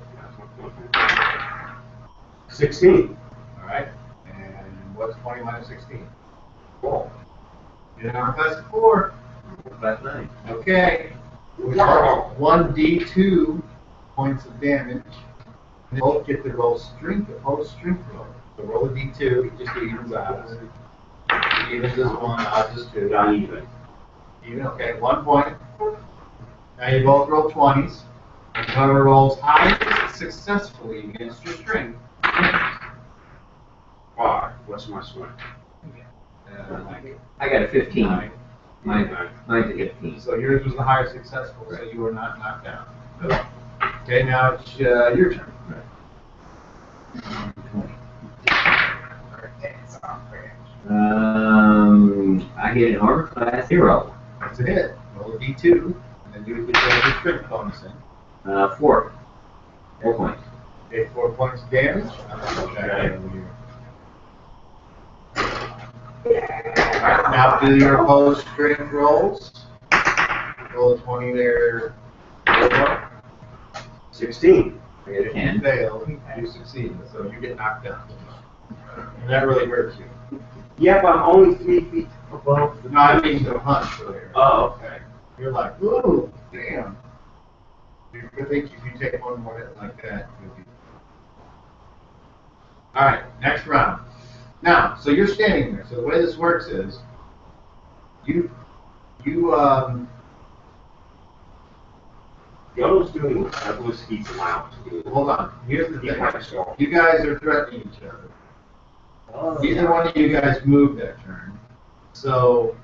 S2: 16.
S1: Alright. And what's 20 minus 16?
S2: 4.
S1: Get an armor class of 4.
S5: Class 9.
S1: Okay. We roll 1d2 points of damage. They both get to roll strength, opposed strength roll. So roll a d2, it just evens odds. It evens is 1, odds is 2.
S2: Not even.
S1: Even, okay, 1 point. Now you both roll 20s. And whoever rolls highest successfully against your strength.
S2: 5. What's my swing?
S5: I got a 15.
S1: 9.
S5: Mine's a 15.
S1: So yours was the higher successful, so you were not knocked down. Okay, now it's your turn.
S5: I hit an armor class 0.
S1: That's a hit. Roll a d2, and then you get your strength bonus in.
S5: 4. 4 points.
S1: Okay, 4 points of damage.
S2: Okay.
S1: Alright, now do your opposed strength rolls. Roll a 20 there.
S2: 16.
S1: If you
S5: 10.
S1: fail, you succeed, so you get knocked down. And that really hurts you.
S2: Yeah, but I'm only 3 feet above the.
S1: No, I mean the punch earlier.
S2: Oh, okay.
S1: You're like, ooh, damn. I think if you take one more hit like that, you'll be. Alright, next round. Now, so you're standing there. So the way this works is,
S2: YOLO's doing what Douglas he's allowed to do.
S1: hold on. Here's the
S2: He
S1: thing.
S2: has to.
S1: You guys are threatening each other. Neither one of you guys moved that turn. So,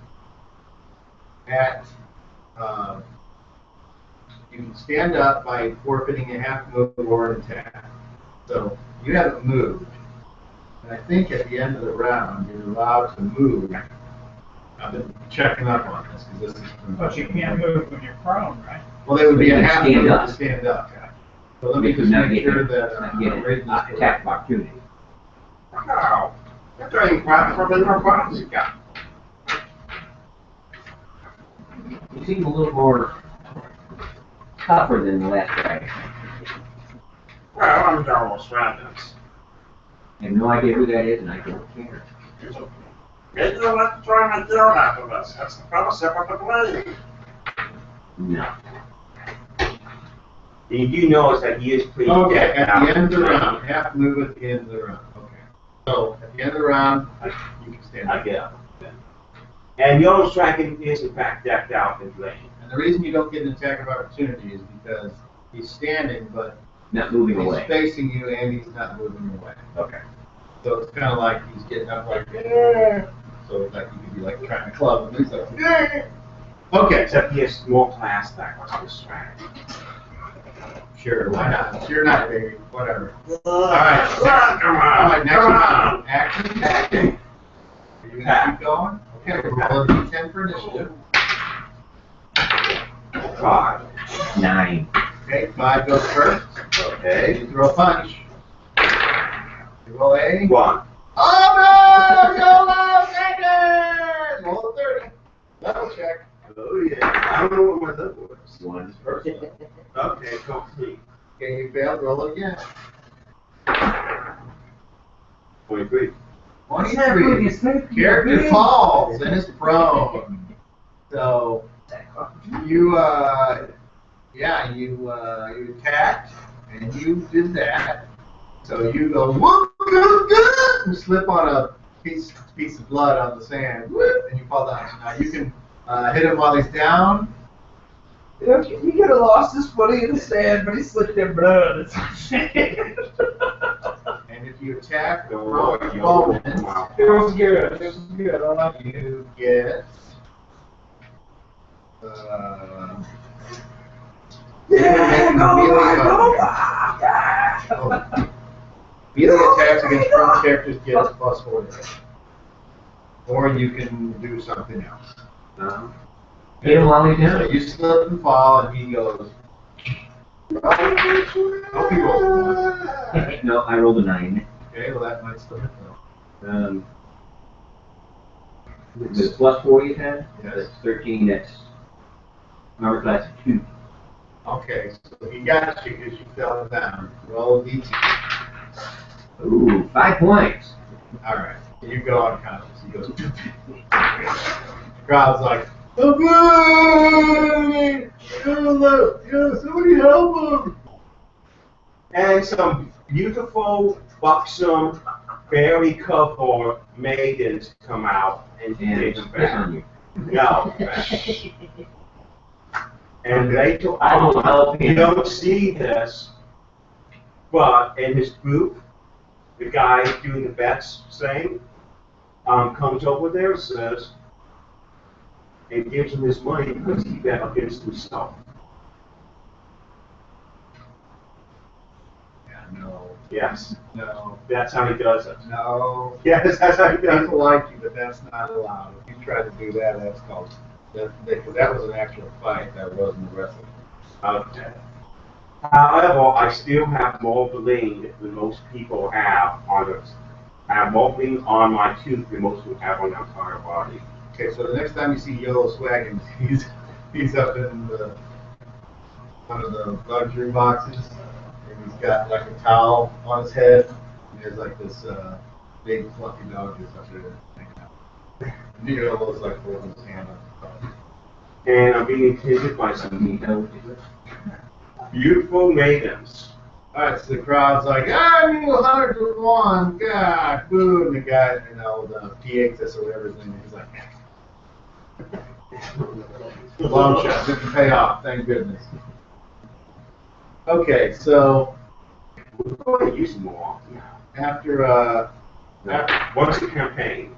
S1: you can stand up by forfeiting a half move or an attack. So, you haven't moved. And I think at the end of the round, you're allowed to move. I've been checking up on this because this is.
S4: But you can't move when you're prone, right?
S1: Well, they would be
S5: But
S1: a
S5: you
S1: half
S5: stand
S1: move
S5: up.
S1: to stand up. So let me
S5: Because
S1: just
S5: not
S1: make
S5: getting,
S1: sure that
S5: not getting
S1: reading this
S5: attack of opportunity.
S2: Wow. You're doing crap for the robots you got.
S5: You seem a little more tougher than the last guy.
S2: Well, I'm almost randoms.
S5: I have no idea who that is, and I don't care.
S2: Maybe you'll have to try my deal after this. That's the fellowship of the blade.
S5: No.
S2: And you do notice that he is pretty
S1: Okay,
S2: decked
S1: at
S2: out.
S1: the end of the round, half move at the end of the round. Okay. So at the end of the round, you can stand
S2: I
S1: up.
S2: get up. And Yellow's dragon is in fact decked out in green.
S1: And the reason you don't get an attack of opportunity is because he's standing, but
S5: Not moving
S1: he's
S5: away.
S1: facing you and he's not moving away.
S5: Okay.
S1: So it's kind of like he's getting up like, "Yeah." So it's like you could be like trying to club him. He's like, "Yeah." Okay.
S2: Except he has more class back on his dragon.
S1: Sure, why not? Sure not, baby. Whatever.
S2: All
S1: right.
S2: Come on.
S1: All right, next
S2: Come
S1: round.
S2: on.
S1: Action. Are you gonna keep going? Okay, we're rolling D10 for initiative.
S2: 5.
S5: 9.
S1: Okay, 5 goes first.
S2: Okay.
S1: You throw a punch. You roll a.
S2: 1.
S1: Oh no! YOLO! Second! Roll a 30. Level check.
S2: Oh yeah. I don't know what my level was.
S5: 1.
S1: First one.
S2: Okay, complete.
S1: Okay, you failed. Roll again.
S2: 23.
S1: 23. Character falls and is prone. So you you attacked and you did that. So you go whoop, whoop, whoop, and slip on a piece of blood on the sand, whoop, and you fall down. So now you can hit him while he's down.
S4: He could have lost his footing in the sand, but he slipped in blood.
S1: And if you attack the
S2: Oh,
S1: wrong
S2: wow.
S1: opponent,
S4: It was good. It was good. I like it.
S1: you get melee attacks against prone characters get +4. Or you can do something else.
S5: Hit him while he's
S1: So
S5: down.
S1: you slip and fall, and he goes. Hope he rolls.
S5: No, I rolled a 9.
S1: Okay, well that might still hit though.
S5: The +4 you had?
S1: Yes.
S5: That's 13. That's armor class 2.
S1: Okay, so he got you because you fell down. Roll a D2.
S5: Ooh, 5 points.
S1: All right, you go unconscious. He goes. Crowd's like, somebody help him!
S2: And some beautiful, buxom, very covered maidens come out and take him
S5: Piss
S2: back.
S5: on you.
S2: No. And later
S5: I will
S2: on,
S5: help
S2: you
S5: him.
S2: don't see this, but in his group, the guy doing the bets thing comes over there and says, and gives him his money because he bet against himself.
S1: Yeah, no,
S2: Yes,
S1: no,
S2: that's how he does it.
S1: no.
S2: Yes, that's how he does
S1: People
S2: it.
S1: like you, but that's not allowed. If you try to do that, that's called, because that was an actual fight, that wasn't wrestling.
S2: Okay. However, I still have more bling than most people have on it. I have more bling on my tooth than most people have on their entire body.
S1: Okay, so the next time you see Yellow Swaggins, he's up in one of the luxury boxes, and he's got like a towel on his head, and there's like this big fluffy dog just up there hanging out. And Yellow's like holding his hand on the towel.
S2: And I'm being attended by some beautiful maidens.
S1: Alright, so the crowd's like, ah, you 101, God, boo, and the guy, you know, the PXS or whatever his name is, he's like, long shot, didn't pay off, thank goodness. Okay, so
S2: We're going to use them more now.
S1: after
S2: What's the campaign?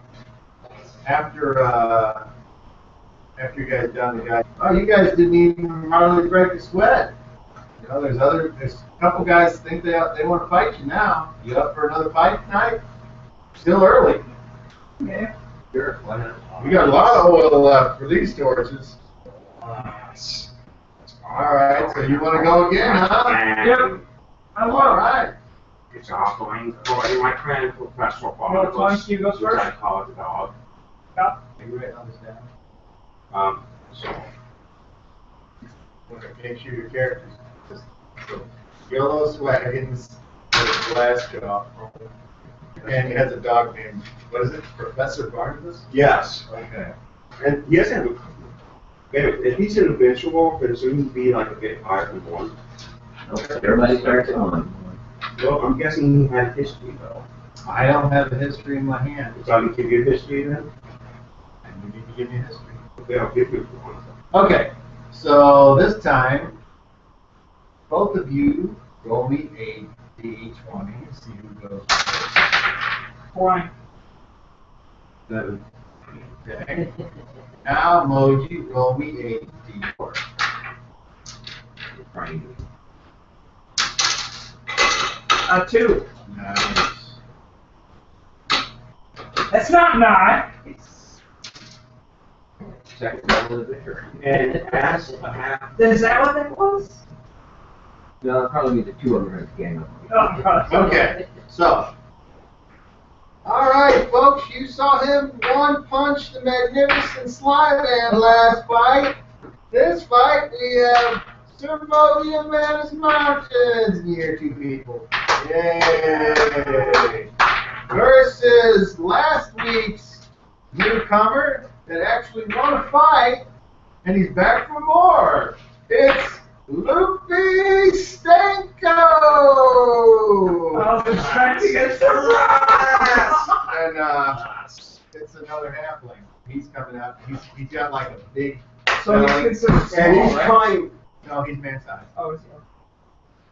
S1: after you guys done the guy, oh, you guys didn't even hardly break a sweat. You know, there's a couple guys think they want to fight you now. You up for another fight tonight? Still early.
S4: Yeah.
S5: Sure, why not?
S1: We got a lot of oil left for these torches. All right, so you want to go again, huh?
S2: And
S4: I
S1: All
S4: will.
S1: right.
S2: it's all going for my friend Professor
S4: You want to punch? You go
S2: which I
S4: first.
S2: call the dog.
S1: Are you writing all this down?
S2: So
S1: Okay, make sure your characters. So, Yellow Swaggins has a glass jaw, and he has a dog named, what is it, Professor Barnabas?
S2: yes,
S1: Okay.
S2: and he doesn't have if he's an invincible, then soon be like a bit higher than 1.
S5: Everybody starts at 1.
S2: Well, I'm guessing he had history though.
S1: I don't have a history in my hand.
S2: So I can give you history then?
S1: And you need to give me a history.
S2: Okay, I'll give you one.
S1: Okay, so this time, both of you roll me a D20 and see who goes first.
S4: 20.
S2: 7.
S1: Okay. Now, Moji, roll me a D4.
S2: Right.
S4: 2.
S1: Nice.
S4: That's not nice.
S5: Second level of victory.
S2: And as a half.
S4: Is that what that was?
S5: No, it'll probably be the 2 of them gang up.
S4: Oh, God.
S1: Okay, so. All right, folks, you saw him one punch the magnificent Slyman last fight. This fight, we have Surmo the Atlantis Mountains near 2 people. Yay! Versus last week's newcomer that actually won a fight, and he's back for more. It's Loopy Stanko!
S4: I was expecting it to rise!
S1: And it's another halfling. He's coming out. He's got like a big.
S4: So he's considered small,
S1: and he's
S4: right?
S1: trying. No, he's man size.
S4: Oh, is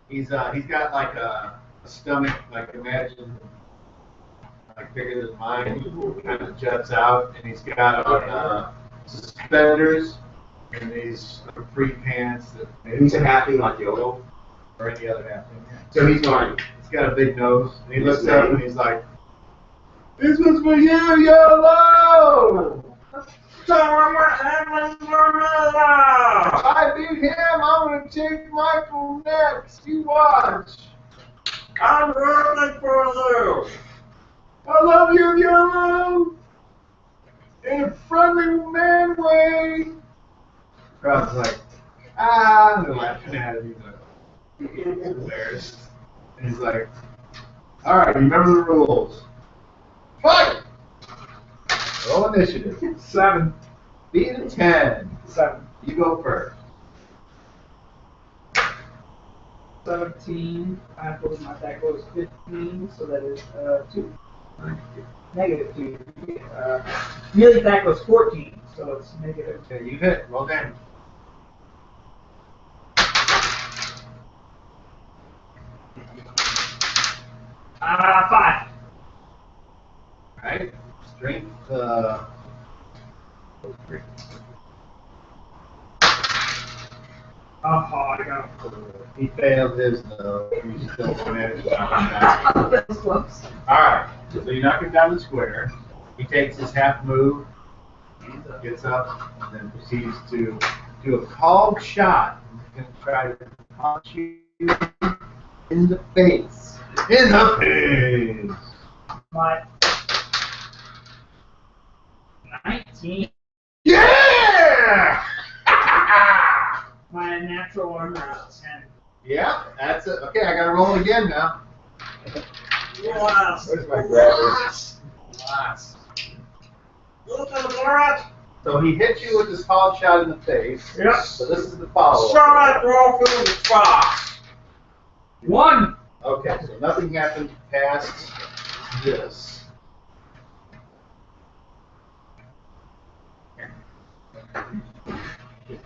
S4: he?
S1: He's got like a stomach, like imagine, like bigger than mine, kind of juts out, and he's got suspenders and these free pants that
S2: He's a halfling like Yodo.
S1: or any other halfling.
S2: So he's going.
S1: He's got a big nose, and he looks up and he's like, "This was for you, YOLO! I beat him, I'm gonna take Michael next, you watch!
S2: I'm running for you.
S1: I love you, YOLO! In a friendly man way!" Crowd's like, ah, and they're laughing at him, he's embarrassed. And he's like, alright, remember the rules. Fight! Roll initiative.
S4: 7.
S1: Beat a 10.
S4: 7.
S1: You go first.
S4: 17. My attack was 15, so that is 2. Negative 2. Melee attack was 14, so it's negative.
S1: Okay, you hit. Roll damage.
S4: 5.
S1: Alright. Strength,
S4: Oh, I got
S1: he failed his, he still managed to knock him down.
S6: That's close.
S1: Alright, so you knock him down the square. He takes his half move, gets up, and then proceeds to do a called shot. He's going to try to punch you in the face. In the face!
S4: my 19.
S1: Yeah!
S4: My natural armor is 10.
S1: Yeah, that's it. Okay, I gotta roll it again now.
S4: Yes.
S1: Where's my grabber?
S4: Yes.
S2: Look at the rat.
S1: So he hit you with this called shot in the face.
S4: Yep.
S1: So this is the follow-up.
S2: Shot roll through the cross.
S4: 1.
S1: Okay, so nothing happened past this.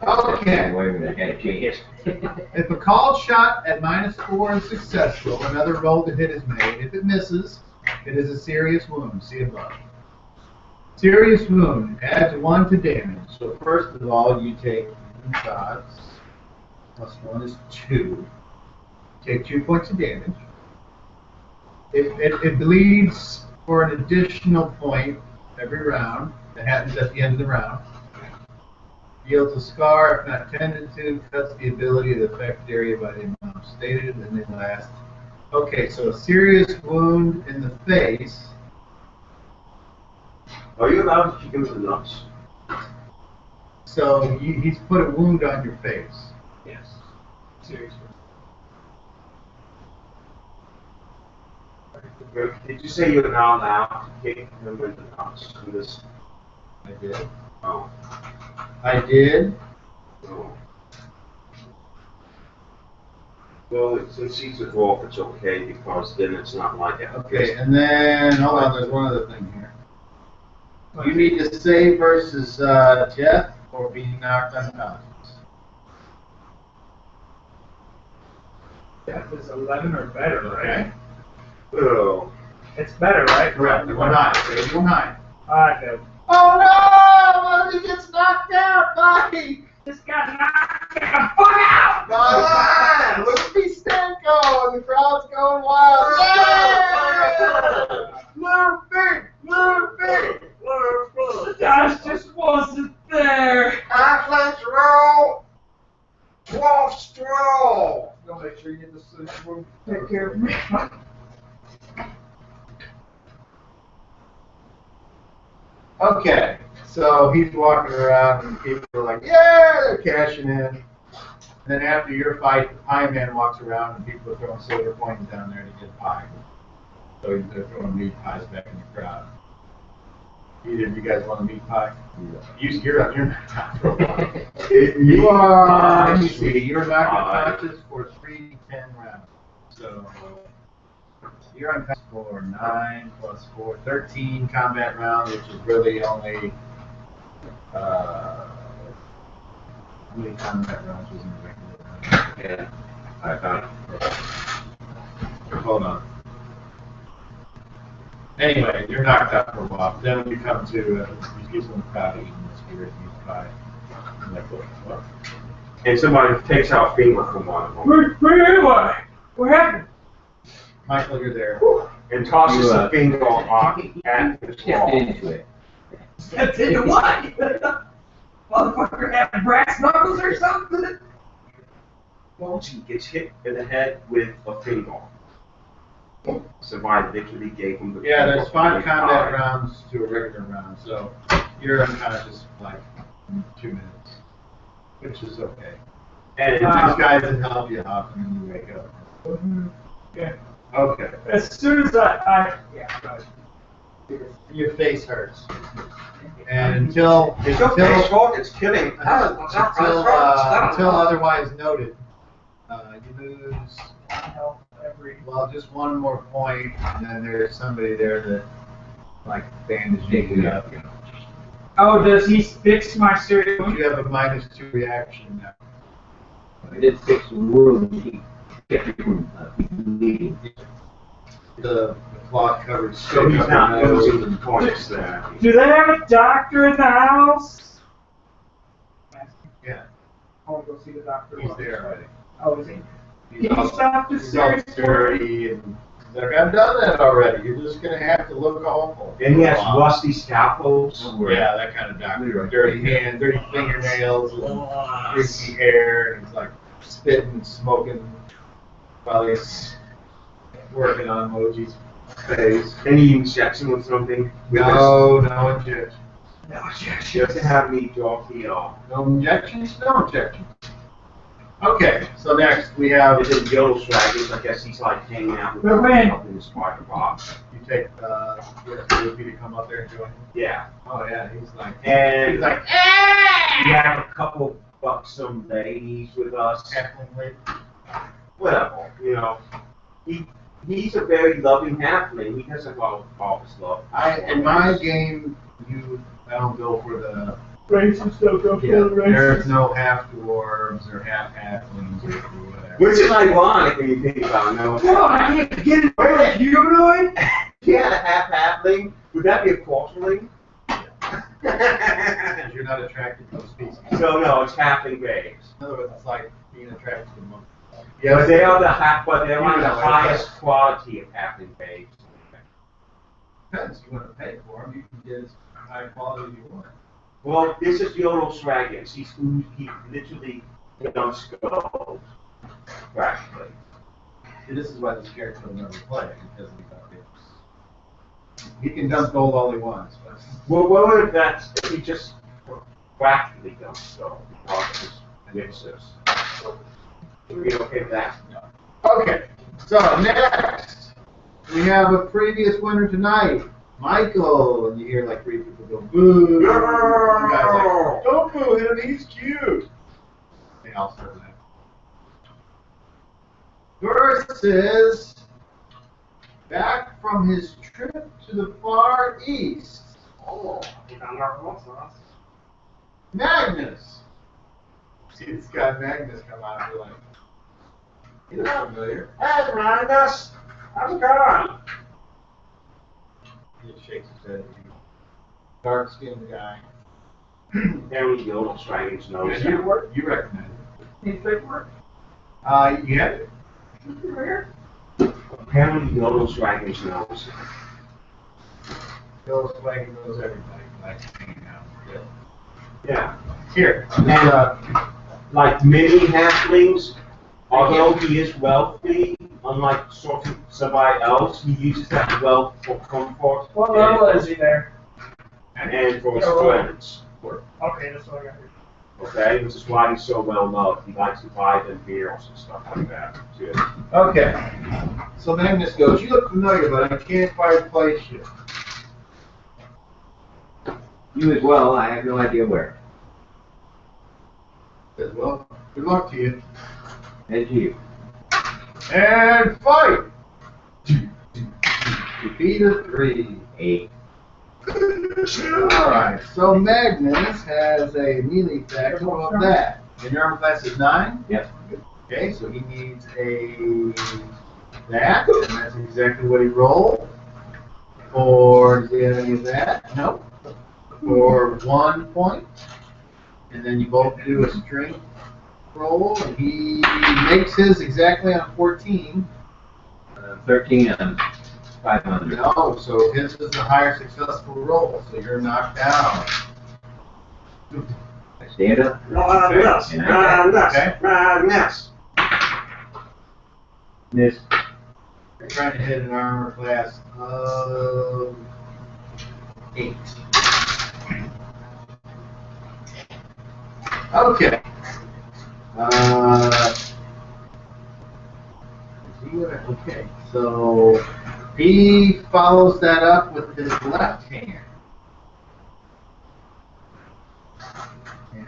S1: Okay.
S5: Wait a minute, I had to change it.
S1: If a called shot at -4 is successful, another roll to hit is made. If it misses, it is a serious wound. See above. Serious wound adds 1 to damage. So first of all, you take 1 shots. +1 is 2. Take 2 points of damage. It bleeds for an additional point every round. That happens at the end of the round. Yields a scar if not tended to, cuts the ability to affect area by the amount stated, and then last. Okay, so a serious wound in the face.
S2: Are you allowed to kick him in the nuts?
S1: So he's put a wound on your face.
S4: Yes. Seriously.
S2: Did you say you're not allowed to kick him in the nuts? In this?
S1: I did.
S2: Oh.
S1: I did.
S2: Oh. Well, since he's a dwarf, it's okay because then it's not like that.
S1: Okay, and then, hold on, there's one other thing here. You need to save versus death or being knocked unconscious.
S4: Death is 11 or better, right?
S2: Oh.
S4: It's better, right?
S1: Correct, one high, save one high.
S4: Alright, go.
S1: Oh no! He gets knocked out, Mike!
S4: This got knocked the fuck out!
S1: Come on! Look at me Stanko! The crowd's going wild. Yeah! Blue big! Blue big!
S4: The dice just wasn't there.
S1: Let's roll! 12 straw!
S4: Go make sure you get the switch. Take care of me.
S1: Okay, so he's walking around and people are like, yeah, they're cashing in. And then after your fight, the pie man walks around and people are throwing silver coins down there to get pie. So they're throwing meat pies back in the crowd. Either of you guys want a meat pie? You're not for a while. You are, let me see, you're not unconscious for 3 10 rounds. So you're unconscious for 9 plus 4, 13 combat rounds, which is really only, how many combat rounds was in the regular round?
S5: Yeah, I found it.
S1: Hold on. Anyway, you're knocked out for a while. Then when you come to, you get some crowd eating the spirit meat pie. I'm like, what?
S2: And somebody takes out finger from one of them
S4: Where am I? What happened?
S1: Michael, you're there.
S2: and tosses the finger off at his
S5: Stepped
S2: wall.
S5: into it.
S4: Stepped into what? Motherfucker having brass knuckles or something?
S2: Moji gets hit in the head with a finger. Somebody literally gave him the
S1: Yeah,
S2: finger
S1: there's 5
S2: from the
S1: combat
S2: eye.
S1: rounds to a regular round, so you're unconscious for like 2 minutes, which is okay.
S2: And
S1: These guys can help you out and then you wake up.
S4: Okay.
S1: Okay.
S4: As soon as yeah,
S1: Your face hurts. And until
S2: it's okay, short, it's killing.
S1: until otherwise noted, you lose
S4: health every.
S1: well just 1 more point, and then there's somebody there that like bandages you up.
S4: Oh, does he fix my serious?
S1: You have a -2 reaction now.
S5: I did 6 wounds. He kept me from bleeding.
S1: The cloth covered
S2: So he's not losing the points there.
S4: Do they have a doctor in the house?
S1: Yeah,
S4: I want to go see the doctor.
S1: he's there already.
S4: Oh, is he?
S1: He's
S4: Can you
S1: all-
S4: stop this
S1: he's all
S4: serious?
S1: dirty and he's like, I've done that already. You're just gonna have to look awful.
S2: And he has rusty scalpels.
S1: Yeah, that kind of doctor. Dirty hands, dirty fingernails, and greasy hair, and he's like spitting and smoking while he's working on Moji's face.
S2: Any injection with something?
S1: No injections.
S2: No injection. Just to have me draw heal.
S1: No injections? No injections. Okay, so next we have,
S2: It's a yellow swagger. I guess he's like hanging out with
S4: But when-
S2: up in his parking lot.
S1: you take, Ruby to come up there and join him.
S2: Yeah.
S1: Oh yeah, he's like,
S2: And
S1: he's like,
S2: we have a couple buxom ladies with us.
S1: halfling lady.
S2: Whatever, you know. He's a very loving halfling. He doesn't all his love.
S1: In my game, I don't go for the,
S4: Racist, don't go for
S1: yeah,
S4: the
S1: there's
S4: racist.
S1: no half dwarves or half halflings or whatever.
S2: Which is ironic when you think about it. No.
S4: Well, I can't get it right, humanoid?
S2: Yeah, a half-halfling. Would that be a quarterling?
S1: Because you're not attracted to those species.
S2: So no, it's halfling babes.
S1: In other words, it's like being attracted to monkeys.
S2: But they are but they're
S1: You
S2: one of the
S1: know,
S2: highest quality of halfling babes.
S1: Depends, you want to pay for them, you can get as high quality as you want.
S2: Well, this is Yolo Swaggins. He literally dumps skulls, practically.
S1: See, this is why this character will never play, because he can dump gold all he wants, but
S2: Well, if that's if he just practically dumps skulls because of his mixers. Are we okay with that?
S1: okay. So next, we have a previous winner tonight, Michael, and you hear like 3 people go boo. You guys like, don't boo him, he's cute. They all start laughing. versus back from his trip to the Far East.
S7: Oh, you found our sauce.
S1: Magnus. See this guy Magnus come out. We're like, he's not familiar.
S2: Hey, Magnus! How's it going?
S1: He shakes his head. Dark skinned guy.
S2: There we go, little striking his nose.
S1: You recognize it.
S4: He's big work.
S1: You have it.
S2: Apparently, Yoda's dragging his nose.
S1: Bill's flagging knows everybody. Like hanging out.
S2: Yeah.
S1: Here.
S2: And, like many halflings, although he is wealthy, unlike sort of somebody else, he uses that wealth for comfort
S4: What level is he there?
S2: and for strength.
S4: Okay, that's what I got here.
S2: Okay, which is why he's so well known. He likes to buy them beers and stuff like that too.
S1: Okay. So Magnus goes, you look familiar, but I can't quite place you.
S5: You as well, I have no idea where.
S1: Says, well, good luck to you.
S5: And to you.
S1: And fight! Defeat of 3.
S5: 8.
S1: Alright, so Magnus has a melee attack of that. And your armor class is 9?
S5: Yep.
S1: Okay, so he needs that, and that's exactly what he rolled. For, does he have any of that? Nope. For 1 point. And then you both do a strength roll, and he makes his exactly on 14.
S5: 13 and 500.
S1: No, so his is a higher successful roll, so you're knocked down.
S5: I stand up.
S2: Magnus!
S5: And I
S2: Magnus! Magnus!
S5: miss.
S1: You're trying to hit an armor class of 8. Okay. Okay, so he follows that up with his left hand.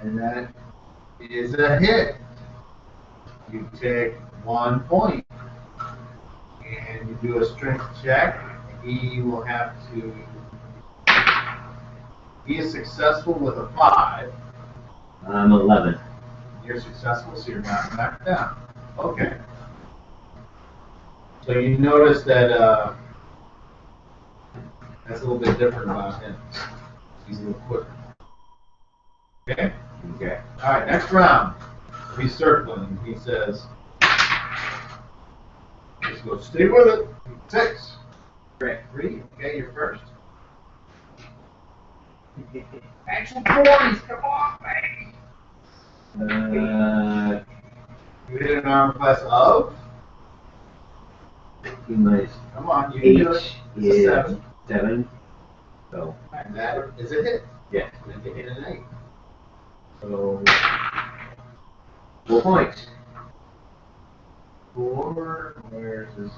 S1: And that is a hit. You take 1 point. And you do a strength check. He will have to. He is successful with a 5.
S5: I'm 11.
S1: You're successful, so you're not knocked down. Okay. So you notice that that's a little bit different about him. He's a little quicker. Okay?
S5: Okay.
S1: Alright, next round. He's circling. He says, let's go stay with it. 6.
S5: Correct.
S1: 3. Okay, you're first.
S4: Action 40s, come on, man.
S1: You hit an armor class of.
S5: 15 minus
S1: Come on, you can do
S5: 8
S1: it. It's
S5: is
S1: a 7.
S5: 7. So,
S1: And that is a hit.
S5: yeah.
S1: And then you hit an 8. So
S5: 4 points.
S1: 4. Where's his?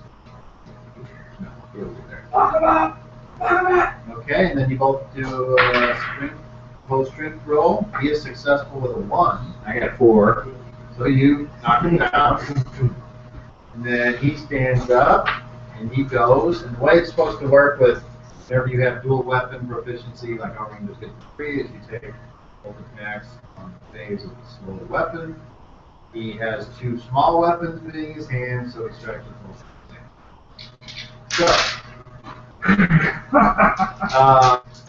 S1: No, he'll be there.
S2: Lock him up! Lock him up!
S1: Okay, and then you both do a post-strength roll. He is successful with a 1.
S5: I got 4.
S1: So you knock him down. And then he stands up, and he goes. And the way it's supposed to work with whenever you have dual weapon proficiency, like our Rangers get 3, is you take both attacks on the phase of the slow weapon. He has 2 small weapons in his hand, so he strikes with both. So,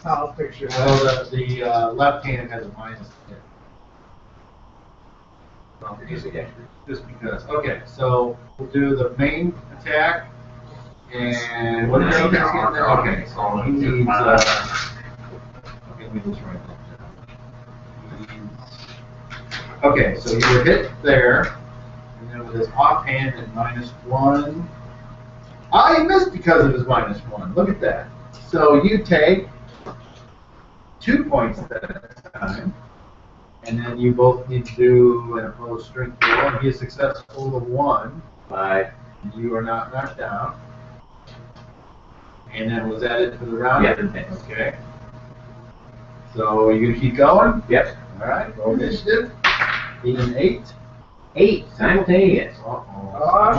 S4: I'll picture that.
S1: well, the left hand has a minus 10. Well, just because. Okay, so we'll do the main attack. And what did he get there? Okay, so he needs. Okay, let me just write that down. Okay, so you were hit there. And then with his offhand at -1. Ah, he missed because of his -1. Look at that. So you take 2 points that time. And then you both need to do an opposed strength roll. And he is successful with 1.
S5: 5.
S1: You are not knocked down. And then was that it for the round?
S5: Yeah.
S1: Okay. So are you going to keep going?
S5: Yep.
S1: All right. Roll initiative. Being an 8.
S5: 8 simultaneous.
S4: Oh,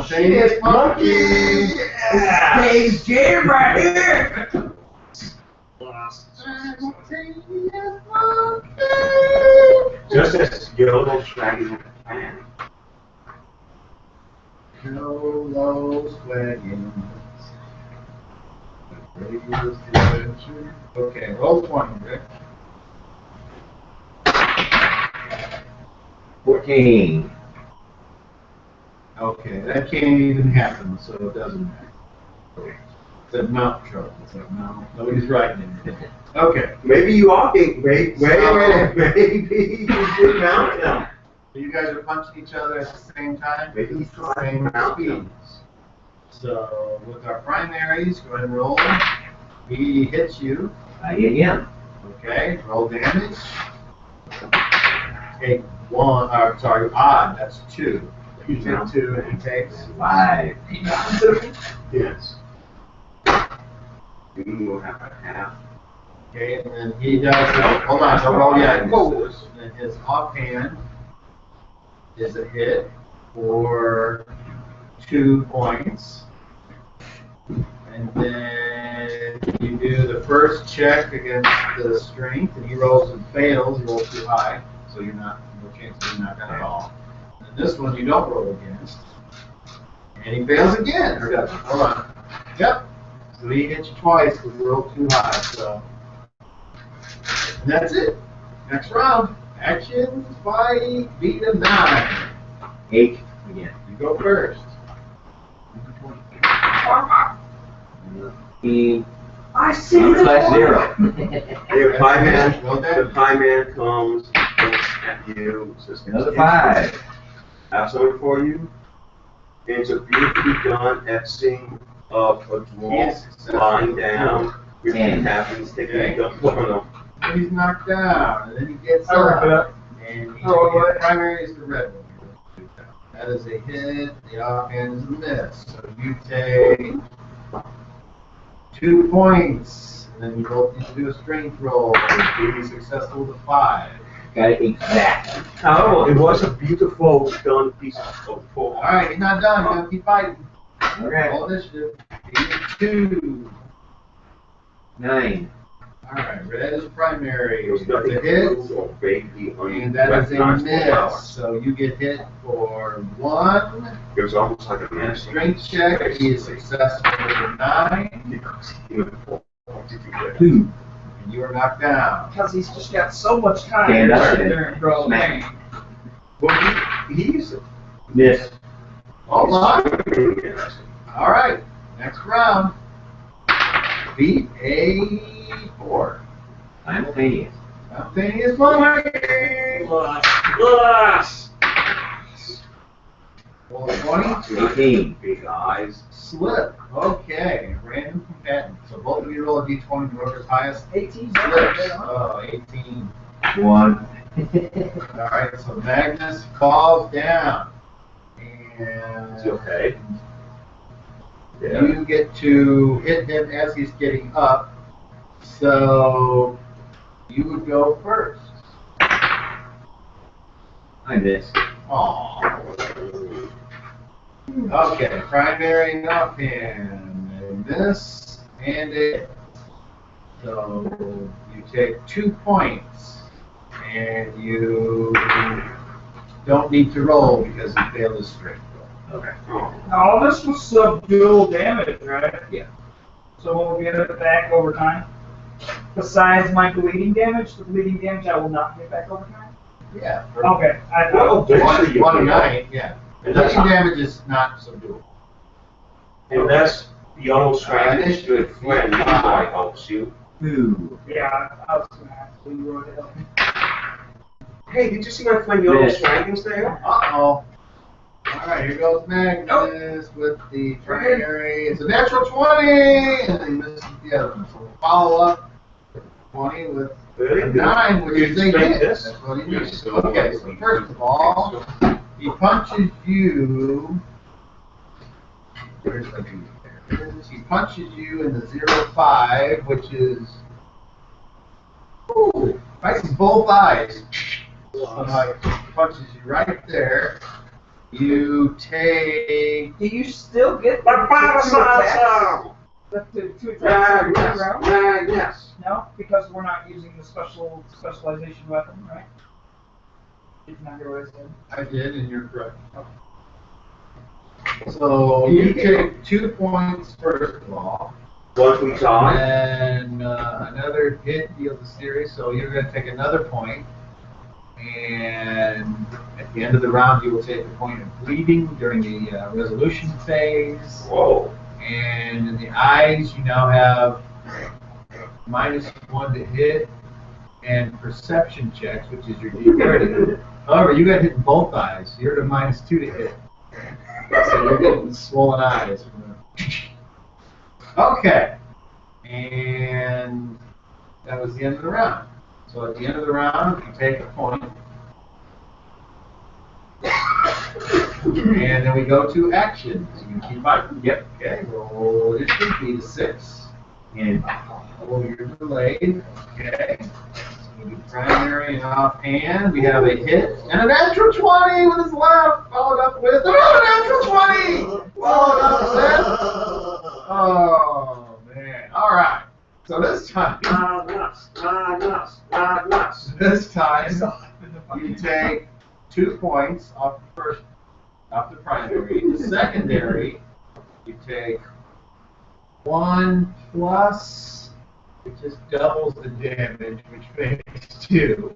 S1: Simultaneous
S4: shit.
S1: monkey!
S4: Hey, Jim right here.
S1: Simultaneous monkey!
S2: Just as yellow shaggy can.
S1: Hello, swaggins. Radius adventure. Okay, roll 20, Rick.
S5: 14.
S1: Okay, that can't even happen, so it doesn't matter. It's a mount trouble. It's like, no, nobody's writing it. Okay,
S2: Maybe you are being, maybe you did mount him.
S1: so you guys are punching each other at the same time?
S2: Maybe he's
S1: the
S2: trying
S1: same
S2: to mount him.
S1: speeds. So with our primaries, go ahead and roll. He hits you.
S5: I hit him.
S1: Okay, roll damage. Take one, sorry, odd, that's 2. You take 2 and he takes
S5: 5.
S2: Yes. You will have a half.
S1: Okay, and then he does, hold on, don't roll yet. And his offhand is a hit for 2 points. And then you do the first check against the strength, and he rolls and fails, he rolls too high, so you're not, no chance of being knocked out at all. And this one you don't roll against. And he fails again. Hold on. Yep. So he hits you twice because you rolled too high, so. And that's it. Next round. Action, fight, beat him 9.
S5: 8 again.
S1: You go first.
S5: 15.
S4: I see
S5: Slash 0.
S2: The pie man,
S1: Well
S2: the
S1: done.
S2: pie man comes, looks at you, says,
S5: Another 5.
S2: I have something for you. It's a beautifully done etching of a dwarf lying down. Your
S5: Ten.
S2: teeth happens, taking a gun on him.
S1: And he's knocked down, and then he gets
S4: I like
S1: up. And the primary is the red one. That is a hit. The offhand is a miss. So you take 2 points, and then you both need to do a strength roll. Be successful to 5.
S5: Got it exact.
S2: Oh, it was a beautiful done piece of
S1: All
S2: pork.
S1: right, he's not done. He's gonna keep fighting.
S5: Okay.
S1: Roll initiative. He needs 2.
S5: 9.
S1: All right, red is primary.
S2: There was
S1: That's
S2: nothing
S1: a hit.
S2: cruel or vaguely
S1: And that is a
S2: unrecognizable power.
S1: miss. So you get hit for 1.
S2: It was almost like a
S1: And a
S2: magic.
S1: strength check. He is successful for 9.
S2: He went for 4.
S5: 2.
S1: And you are knocked down.
S4: Because he's just got so much time
S5: Stand
S4: to
S5: up
S4: sit
S5: and
S4: there and draw the
S5: smack.
S4: game.
S2: Well, he's
S5: Miss.
S1: Hold on. All right, next round. Beat a 4.
S5: Simultaneous.
S1: Simultaneous monkey. Roll a 20.
S5: 18.
S2: Big eyes.
S1: Slip. Okay, random combatant. So both of you roll a d20, whoever's highest
S4: 18.
S1: slips. Oh, 18.
S5: 1.
S1: All right, so Magnus falls down. And
S2: Is he okay? Yeah.
S1: you get to hit him as he's getting up. So you would go first.
S5: I miss.
S1: Aww. Okay, primary and offhand. And this and it. So you take 2 points. And you don't need to roll because you failed his strength roll.
S5: Okay.
S4: All this was subdual damage, right?
S5: Yeah.
S4: So what will get it back over time? Besides my bleeding damage, the bleeding damage I will not get back over time?
S1: Yeah.
S4: Okay.
S2: Well, eventually you
S1: One
S2: can
S1: night, yeah. Bleeding damage is not subdual.
S2: Unless the old Spanish good friend Levi helps you.
S5: 2.
S4: Yeah, I was going to ask Leroy to help me.
S2: Hey, did you see my friend Yellow
S5: Yes.
S2: Dragons there?
S1: Uh-oh. All right, here goes Magnus with the primary. It's a natural 20, and then he misses the other one. So we'll follow up 20 with a 9, which is a hit. That's what he needs. Okay, so first of all, he punches you. Where's the dude? There it is. He punches you in the 0-5, which is. Ooh, right in both eyes. So he punches you right there. You take.
S4: Do you still get
S7: My
S4: the
S7: father
S4: two
S7: says
S4: attacks?
S7: so.
S4: The two attacks every
S7: Yes.
S4: round?
S7: Yes.
S4: No, because we're not using the specialization weapon, right? Didn't I hear what I said?
S1: I did, and you're correct. So you take 2 points first of all.
S2: One from Tom.
S1: And another hit deals a series, so you're going to take another point. And at the end of the round, you will take a point of bleeding during the resolution phase.
S2: Whoa.
S1: And in the eyes, you now have -1 to hit and perception checks, which is your D30. However, you got hit in both eyes. You're at a -2 to hit. So you're getting swollen eyes. Okay. And that was the end of the round. So at the end of the round, you take a point. And then we go to actions. You can keep fighting.
S5: Yep.
S1: Okay, roll initiative, beat a 6.
S5: And
S1: Roll your delayed. Okay. So we do primary and offhand. We have a hit and a natural 20 with his left, followed up with another natural 20! Followed up with oh, man. All right. So this time, this time, you take 2 points off the first, off the primary. The secondary, you take 1 plus, it just doubles the damage, which makes 2.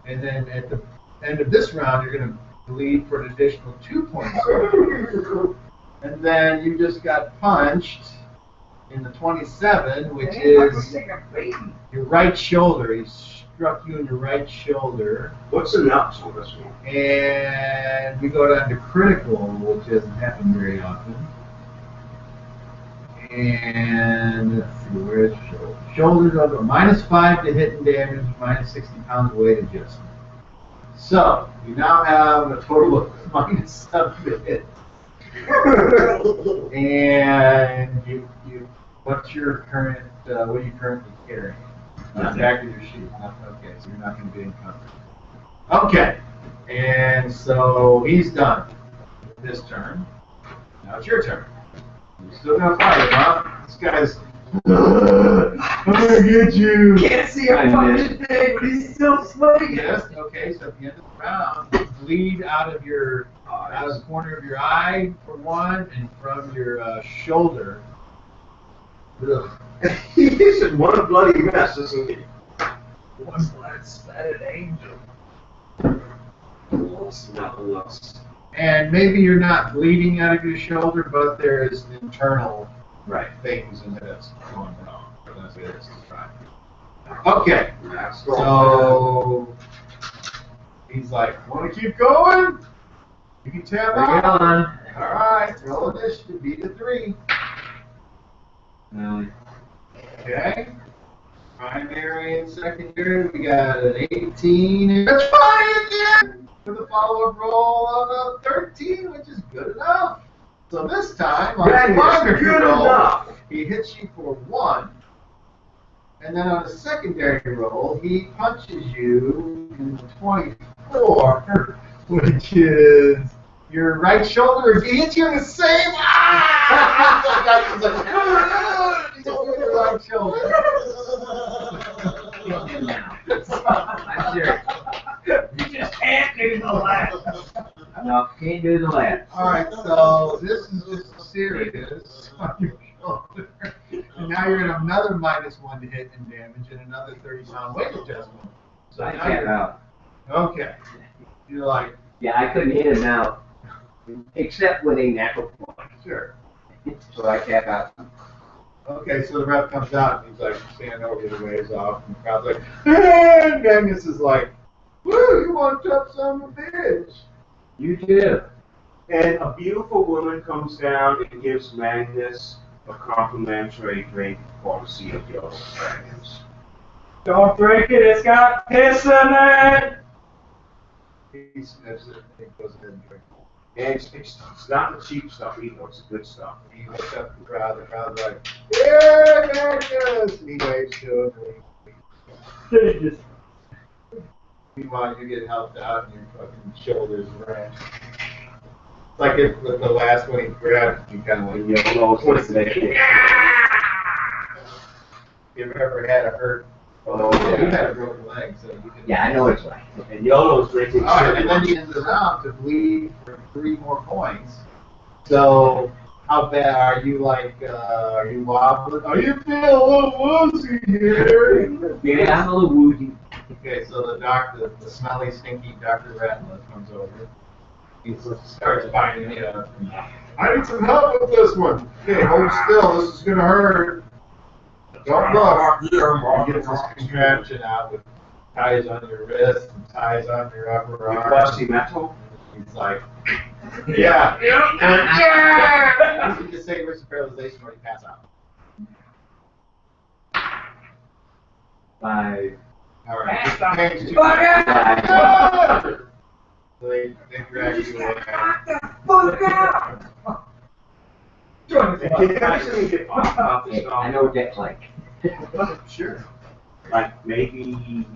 S1: And then at the end of this round, you're going to bleed for an additional 2 points. And then you just got punched in the 27, which is your right shoulder. He struck you in your right shoulder.
S2: What's the nuts on this one?
S1: And we go down to critical, which doesn't happen very often. And let's see, where's shoulder? Shoulders over -5 to hit and damage, -60 pounds weight adjustment. So you now have a total of -7 to hit. And you what's your current, what are you currently carrying? Back of your sheet. Okay, so you're not going to be encumbered. Okay, and so he's done this turn. Now it's your turn. You're still going to fight him, huh? This guy's, I'm going to get you.
S4: Can't see a fucking thing, but he's still swinging.
S1: Yes, okay, so at the end of the round, you bleed out of the corner of your eye, for one, and from your shoulder. Ugh.
S2: He's in one bloody mess, isn't he?
S4: One blood-spattered angel.
S2: Nothing.
S1: And maybe you're not bleeding out of your shoulder, but there is internal things in there that's going wrong. That's it. Okay, so he's like, want to keep going? You can tap
S5: bring it
S1: out.
S5: on.
S1: All right, roll initiative, beat a 3. Okay. Primary and secondary, we got an 18. And that's fine again for the follow-up roll of a 13, which is good enough. So this time, on
S2: That
S1: the
S2: is
S1: primary
S2: good
S1: roll,
S2: enough.
S1: he hits you for 1. And then on the secondary roll, he punches you in the 24, which is your right shoulder. He hits you in the same. He's like, your right shoulder.
S5: I'm serious.
S4: You just can't do the last.
S5: No, can't do the last.
S1: All right, so this is just serious on your shoulder. And now you're at another -1 to hit and damage and another 30-pound weight adjustment. So
S5: I
S1: now
S5: tap
S1: you're
S5: out.
S1: okay. You're like,
S5: Yeah, I couldn't hit him now, except with a natural point.
S1: sure.
S5: So I tap out.
S1: Okay, so the ref comes out and he's like, stand over the ways off, and the crowd's like, and Magnus is like, woo, you want to tough son of a bitch.
S5: You too.
S2: And a beautiful woman comes down and gives Magnus a complimentary drink courtesy of the other dragons.
S4: Don't drink it, it's got piss in it!
S1: He sniffs it and goes ahead and drinks it.
S2: And it's not the cheap stuff either, it's the good stuff.
S1: He looks up the crowd's like, yeah, Magnus! And he waves to him. Meanwhile, you get helped out and your fucking shoulders wrenched. like if with the last one he grabbed, you kind of like,
S2: You know, what's that?
S1: you ever had a hurt?
S2: Oh,
S1: You
S2: yeah.
S1: had a broken leg, so you can.
S5: Yeah, I know it's like.
S2: And YOLO's drinking
S1: All right,
S2: sugar.
S1: and then you end it out to bleed for 3 more points. So, how bad are you? Like, are you wobbling? Are you feeling a little woozy here?
S5: Yeah, I'm a little woozy.
S1: Okay, so the doctor, the smelly, stinky Dr. Ratliff comes over. He starts binding it up. I need some help with this one. Okay, hold still. This is gonna hurt. Don't look. He gets this contraption out with ties on your wrist and ties on your upper arm.
S2: Rusty metal?
S1: He's like, yeah. You can just say risk of paralyzation or you pass out.
S5: 5.
S1: All right.
S4: Pass out.
S1: Thank you.
S5: Five.
S1: So they drag you away.
S2: Can you actually get off the
S5: Hey, I know what that's like.
S1: Sure.
S2: Like maybe he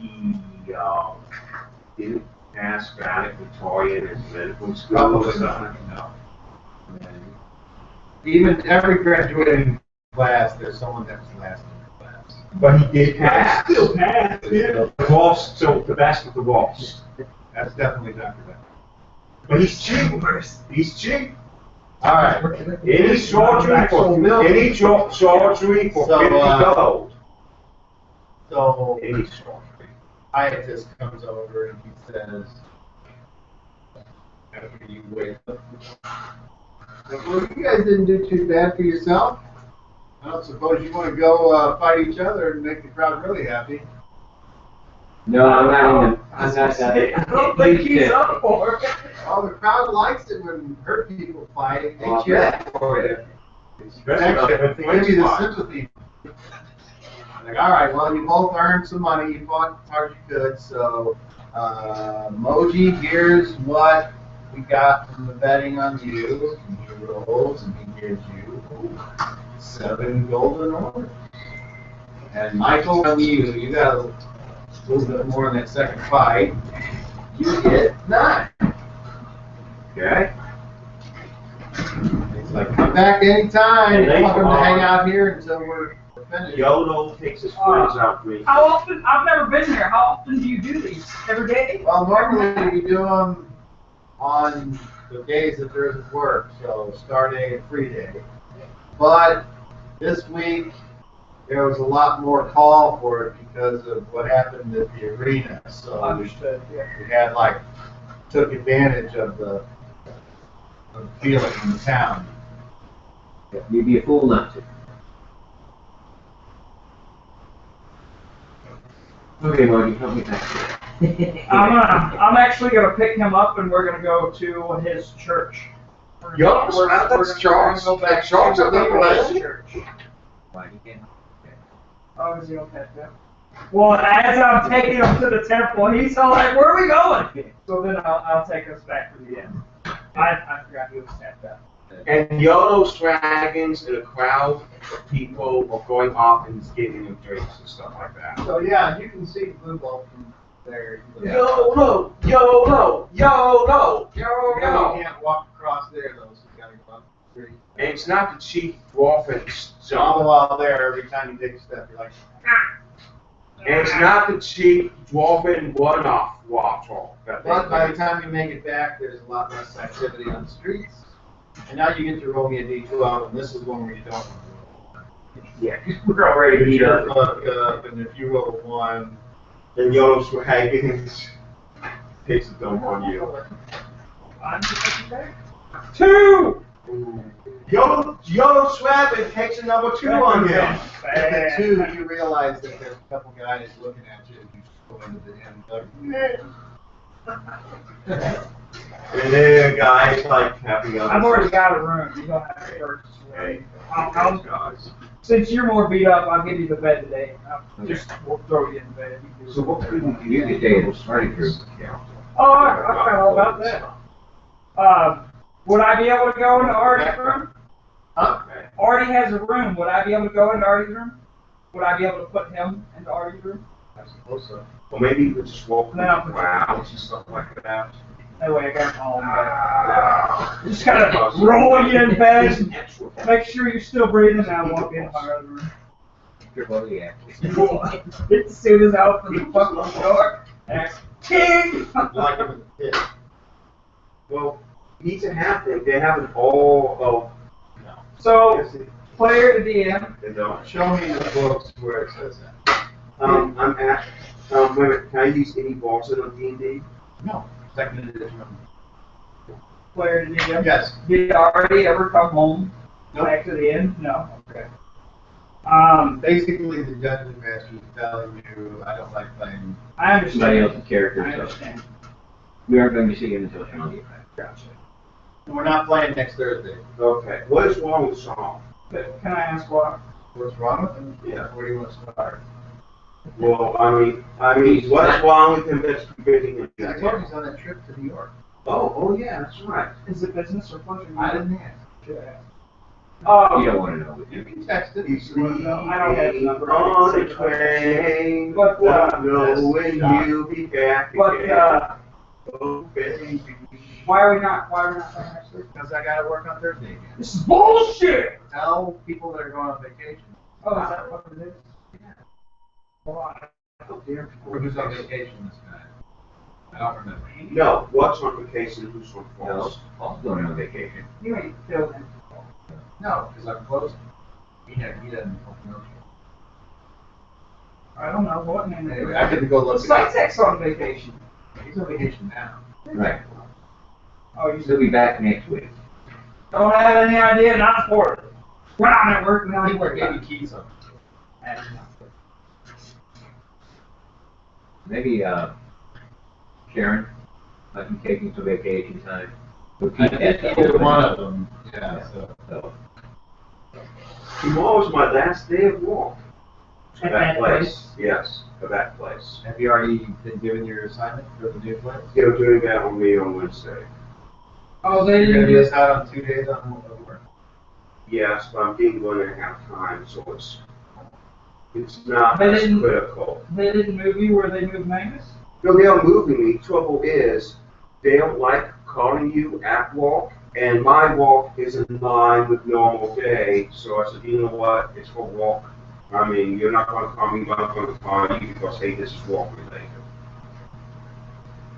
S2: didn't pass valedictorian in medical school or something? No.
S1: Even every graduating class, there's someone that was last in their class.
S2: But he did pass.
S1: Still pass.
S2: The boss, so the best of the boss.
S1: That's definitely Dr. Beck.
S2: But he's cheap. He's cheap.
S1: All right.
S2: Any surgery for surgery for
S1: So,
S2: 50 gold.
S1: So,
S2: Any surgery.
S1: Hiatus comes over and he says, after you wake up, well, you guys didn't do too bad for yourself. I don't suppose you want to go fight each other and make the crowd really happy.
S5: No, I'm not in the. I'm not.
S4: I don't think he's up for it.
S1: Oh, the crowd likes it when hurt people fight. They
S5: Well,
S1: cheer
S5: yeah.
S1: for it.
S2: Especially
S1: They give you the sympathy. Like, all right, well, you both earned some money. You fought as hard as you could. So, Moji, here's what we got from the betting on you. And he rolls, and he gives you 7 golden orders. And Michael, from you got a little bit more in that second fight. You get 9.
S2: Okay.
S1: It's like, come back anytime.
S2: And
S1: You're
S2: they
S1: welcome to
S2: are-
S1: hang out here until we're finished.
S2: YOLO takes his friends out drinking.
S4: How often? I've never been there. How often do you do these? Every day?
S1: Well, normally we do them on the days that there isn't work, so star day and free day. But this week, there was a lot more call for it because of what happened at the arena. So
S4: Understood. Yeah.
S1: we had took advantage of the feeling in the town.
S5: You'd be a fool not to. Okay, Marty, help me back here.
S4: I'm actually gonna pick him up and we're gonna go to his church.
S7: Yo,
S4: We're
S7: that's
S4: gonna
S7: Charles.
S4: go back
S7: That's Charles
S4: to
S7: at the
S4: his
S7: place.
S4: church.
S5: Why you can't?
S4: Oh, is he okay? Yeah. Well, as I'm taking him to the temple, he's all like, "Where are we going?" So then I'll take us back to the end. I forgot he was at that.
S2: And YOLO's dragons in a crowd of people are going off and giving them drinks and stuff like that.
S1: So yeah, you can see Blue Ball from there.
S2: YOLO! YOLO! YOLO!
S1: You
S2: YOLO!
S1: can't walk across there though, so you gotta go up the street.
S2: And it's not the cheap dwarf
S1: So all the while there, every time you take a step, you're like,
S2: and it's not the cheap dwarven one-off water. that they
S1: but by the
S2: do.
S1: time you make it back, there's a lot less activity on the streets. And now you get to roll me a D12, and this is one where you don't want to roll.
S2: Yeah, we're already beat
S1: You're
S2: up.
S1: fucked up, and if you roll 1,
S2: And YOLO's dragons takes a dump on you.
S4: I'm just taking back.
S2: 2! YOLO Swabin takes a number 2 on you.
S1: at the 2, you realize that there's a couple guys looking at you, and you just go into the end, like,
S2: And then guys like happy on
S4: I've already got a room. You don't have to purchase
S2: Hey,
S4: one.
S2: those guys.
S4: Since you're more beat up, I'll give you the bed today. We'll throw you in bed. You can do
S2: So what
S4: it.
S2: could we
S5: You could take a party group.
S4: Oh, I forgot all about that. Would I be able to go into Artie's room?
S1: huh?
S4: Artie has a room. Would I be able to go into Artie's room? Would I be able to put him into Artie's room?
S1: I suppose so.
S2: Or maybe we could just walk
S4: No.
S2: around and stuff like that.
S4: That way I got home. But just kind of rolling in bed. Make sure you're still breathing. Now walk in my other room. As soon as I open the fucking door, king.
S1: Like him as a kid.
S2: Well, he's a halfling. They have an all of.
S4: So, player to DM.
S2: They don't.
S1: Show me the books where it says that.
S2: I'm at. Wait a minute. Can I use any bosses on D&D?
S1: No. Second edition.
S4: Player to DM.
S1: Yes.
S4: Did you already ever come home?
S1: Nope.
S4: Back to the end? No. Okay.
S1: Basically, the dungeon master is telling you, I don't like playing.
S4: I
S5: Somebody
S4: understand.
S5: else's character,
S4: I
S5: so
S4: understand.
S5: we aren't going to see him until Sean gets back.
S4: Gotcha.
S1: We're not playing next Thursday.
S2: Okay. What is wrong with Sean?
S4: But can I ask why?
S1: What's wrong with him?
S2: Yeah.
S1: Where do you want to start?
S2: Well, I mean, what's wrong with him that's preventing him?
S1: I told you he's on that trip to New York.
S2: Oh, yeah, that's right.
S4: Is it business or pleasure?
S1: I didn't ask.
S4: Should I ask?
S5: You
S4: Oh,
S5: don't want to know what
S1: You
S5: you
S1: can text it.
S2: You sleep
S4: I don't have the number.
S2: on a train,
S4: But,
S2: won't know when you'll be back
S4: but,
S2: again. Oh, baby.
S4: why are we not playing next week?
S1: Because I got to work on Thursday again.
S4: This is bullshit!
S1: Tell people that are going on vacation.
S4: Oh, is that what it is?
S1: Yeah.
S4: Well,
S2: Oh, dear.
S1: Or who's on vacation this time? I don't remember.
S2: No, what's on vacation, who's on
S5: No,
S2: falls?
S5: Paul's going on vacation.
S4: you ain't filled in.
S1: No, because I'm closing. He doesn't fucking know.
S4: I don't know what name it
S1: Anyway,
S4: is.
S1: I get to go look
S4: Well,
S1: at it.
S4: Cytex's on vacation.
S1: He's on vacation now.
S5: Right.
S4: Oh, you
S5: He'll be back next week.
S4: don't have any idea, not for it. We're not at work, we
S1: I
S4: don't
S1: think
S4: work.
S1: we're getting keys on.
S5: Maybe, Sharon, I can take you some vacation time. We'll
S1: I
S5: keep
S1: did
S5: that
S1: get one
S5: open.
S1: of them. Yeah, so.
S5: So,
S2: Tomorrow's my last day of walk.
S4: At that place?
S2: Yes, for that place.
S1: Have you already been given your assignment for the new place?
S2: They're doing that on me on Wednesday.
S4: Oh, they
S1: You're
S4: didn't
S1: gonna
S4: do
S1: miss out on 2 days on work.
S2: Yes, but I'm getting 1.5 times, so it's not
S4: They
S2: as
S4: didn't-
S2: critical.
S4: They didn't move you where they moved Magnus?
S2: No, they are moving me. Trouble is, they don't like calling you at walk, and my walk is in line with normal day. So I said, you know what? It's for walk. I mean, you're not going to call me, but I'm going to call you because, hey, this is walk related.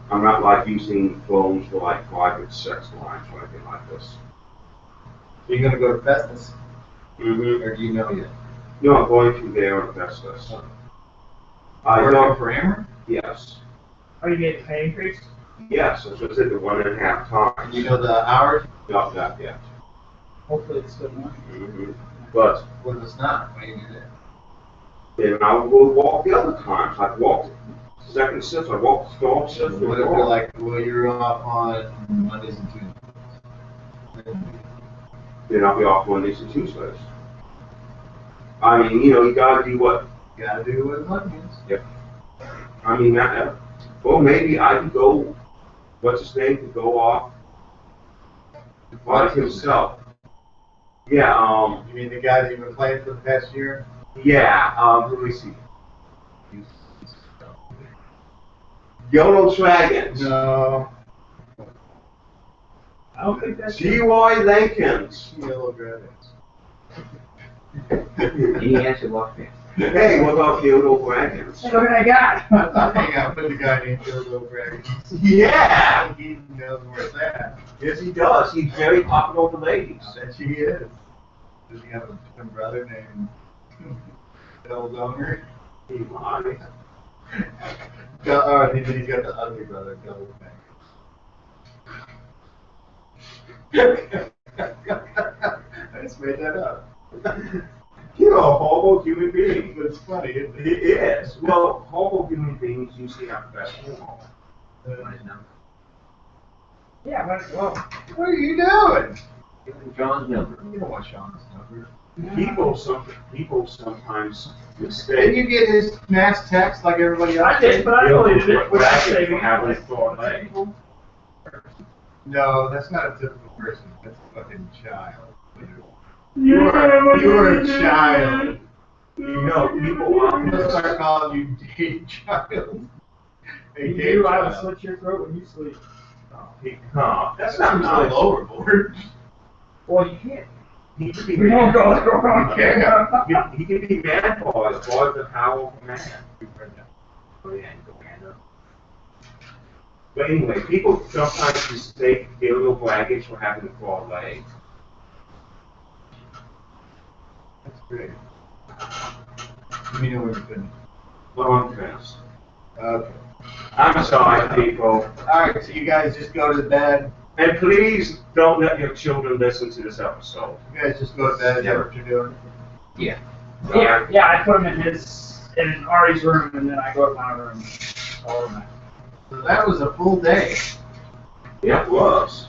S2: I'm not like using phones for like private sex lines or anything like this.
S1: Are you gonna go to Festus?
S2: Mm-hmm.
S1: Or do you know yet?
S2: No, I'm going to there on Festus. I
S1: Working
S2: don't.
S1: for Amber?
S2: Yes.
S4: Oh, you made a pay increase?
S2: Yes, that's what I said, the 1.5 times.
S1: You know the hours?
S2: Not that yet.
S4: Hopefully it's good enough.
S2: Mm-hmm. But
S1: When it's not, when you do that.
S2: then I will walk the other times. I've walked second shift, I walked third shift.
S1: What if they're like, well, you're off on Mondays and Tuesdays?
S2: Then I'll be off Mondays and Tuesdays. I mean, you know, you gotta do what,
S1: Gotta do what luck is.
S2: I mean, well, maybe I could go, what's his name, could go off by himself. Yeah,
S1: You mean the guy that you've been playing for the past year?
S2: let me see. Yolo Dragons.
S1: No.
S4: I don't think that's
S2: G.Y. Lincolns.
S1: Yellow Dragons.
S5: He has to walk there.
S2: Hey, what about Yolo Dragons?
S4: Hey, look what I got!
S1: I hang out with the guy named Yellow Dragons.
S2: Yeah!
S1: He knows where it's at.
S2: Yes, he does. He's very popular with the ladies.
S1: I bet he is. Does he have a twin brother named Bill Donger?
S2: He might.
S1: Oh, he's got the ugly brother, Bill Donger. I just made that up.
S2: You know, a horrible human being.
S1: But it's funny, isn't
S2: He
S1: it?
S2: is. Well, horrible human beings usually have best form.
S4: Yeah, but, well,
S1: What are you doing?
S5: Give him John's number.
S1: You don't want Sean's number.
S2: People sometimes
S1: Didn't
S2: mistake.
S1: you get his mass text like everybody else?
S4: I did, but I deleted it without
S2: Dragons
S4: saving
S2: for having
S4: it.
S2: a short leg.
S1: No, that's not a typical person. That's a fucking child.
S4: You
S1: You're a child.
S2: You know, people
S1: I'm gonna start calling you Dave Child. Hey,
S4: You
S1: Dave
S4: do, I will
S1: Child.
S4: slit your throat when you sleep.
S2: That's
S1: That
S2: not
S1: seems a
S2: nice.
S1: little overboard.
S4: Well, you can't.
S2: He could be
S4: We don't
S2: mad.
S4: go wrong.
S2: He could be mad boy. The boy's a powerful man. Oh, yeah, go hand up. But anyway, people sometimes mistake aerial baggage for having a claw leg.
S1: That's great. Let me know when you're finished.
S2: Well, I'm finished.
S1: Okay.
S2: I'm sorry, people.
S1: Alright, so you guys just go to bed.
S2: And please don't let your children listen to this episode.
S1: You guys just go to bed,
S5: Yeah.
S1: know what you're doing.
S5: Yeah.
S4: Yeah, I put him in Ari's room, and then I go to my room. All of that.
S1: So that was a full day.
S2: Yeah, it was.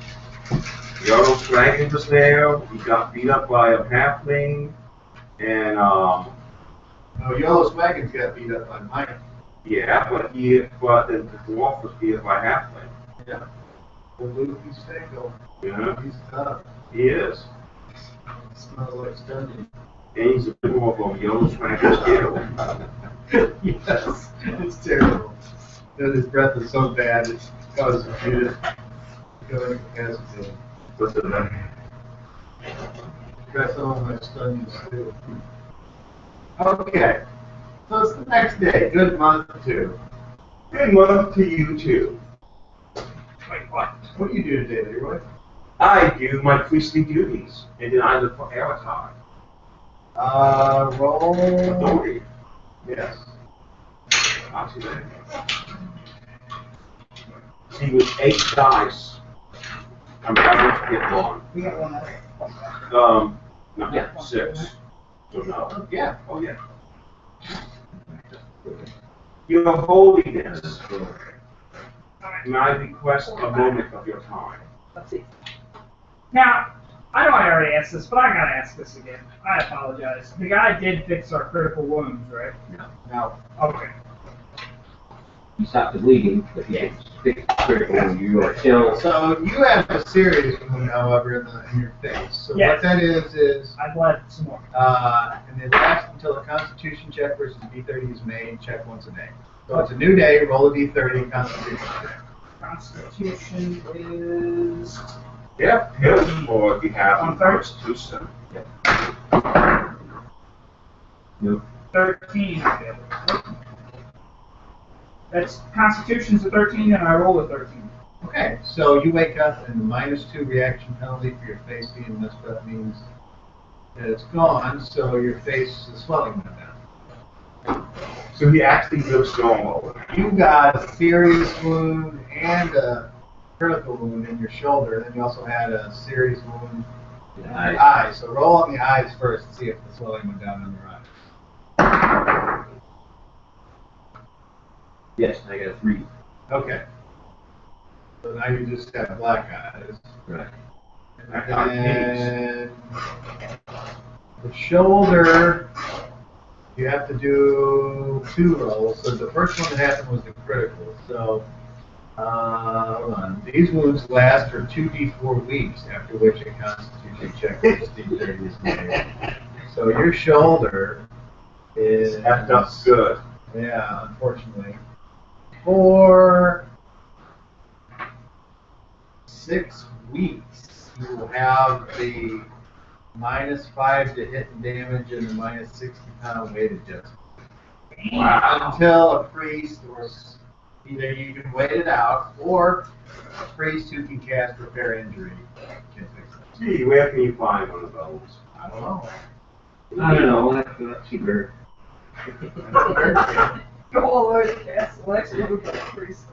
S2: Yellow Dragon was there. He got beat up by a halfling. And,
S1: Oh, Yellow Wagon's got beat up by Mike.
S2: yeah, but the dwarf was beat up by a halfling.
S1: Yeah. The Luffy Stanko.
S2: Yeah,
S1: He's tough.
S2: he is.
S1: Smells like stunning.
S2: And he's a bit more of a Yellow Dragon skill.
S1: Yes, it's terrible. And his breath is so bad, it causes you to go incapacitated.
S2: What's the name?
S1: Got some of my studies too. Okay, so it's the next day. Good month too.
S2: Good month to you too.
S4: Wait, what?
S1: What do you do today, Leroy?
S2: I do my priestly duties, and then I look for Avatar.
S1: Roll.
S2: Authority.
S1: Yes.
S2: Not too bad. See, with 8 dice, I'm going to get one.
S4: We got one other.
S2: No,
S5: Yeah.
S2: 6. So no.
S1: Yeah.
S2: Oh, yeah. Your Holiness, may I request a moment of your time?
S4: Let's see. Now, I know I already asked this, but I gotta ask this again. I apologize. The guy did fix our critical wounds, right?
S1: Now,
S4: Okay.
S5: You stop the bleeding, but you can fix critical when you are still.
S1: so you have a serious wound, however, in your face. So
S4: Yes.
S1: what that is,
S4: I bled some more.
S1: and it lasts until a Constitution check versus D30 is made. Check once a day. So it's a new day. Roll a D30 Constitution check.
S4: Constitution is
S2: Yeah, pills, or if you have
S4: On
S2: some
S4: third?
S2: Constitution.
S5: Nope.
S4: 13. I feel. That's Constitution's a 13, and I roll a 13.
S1: Okay, so you wake up and the -2 reaction penalty for your face being messed up means that it's gone, so your face, the swelling went down.
S2: So he actually looks normal.
S1: You got a serious wound and a critical wound in your shoulder, and then you also had a serious wound in your eye. So roll on the eyes first and see if the swelling went down in your eye.
S5: Yes, I got a 3.
S1: Okay. So now you just have black eyes.
S5: Right.
S1: And then the shoulder, you have to do 2 rolls. So the first one that happened was the critical. So, hold on. These wounds last for 2d4 weeks, after which a Constitution check versus D30 is made. So your shoulder is
S2: Effed up good.
S1: Yeah, unfortunately. For 6 weeks, you will have the -5 to hit and damage and the -60-pound weight adjustment.
S2: Wow.
S1: Until a priest or either you can wait it out, or a priest who can cast repair injury can fix it.
S2: Gee, where can you find one of those?
S1: I don't know.
S5: I don't know. We'll have to see her.
S4: Go all the way to Castle Extra Priest.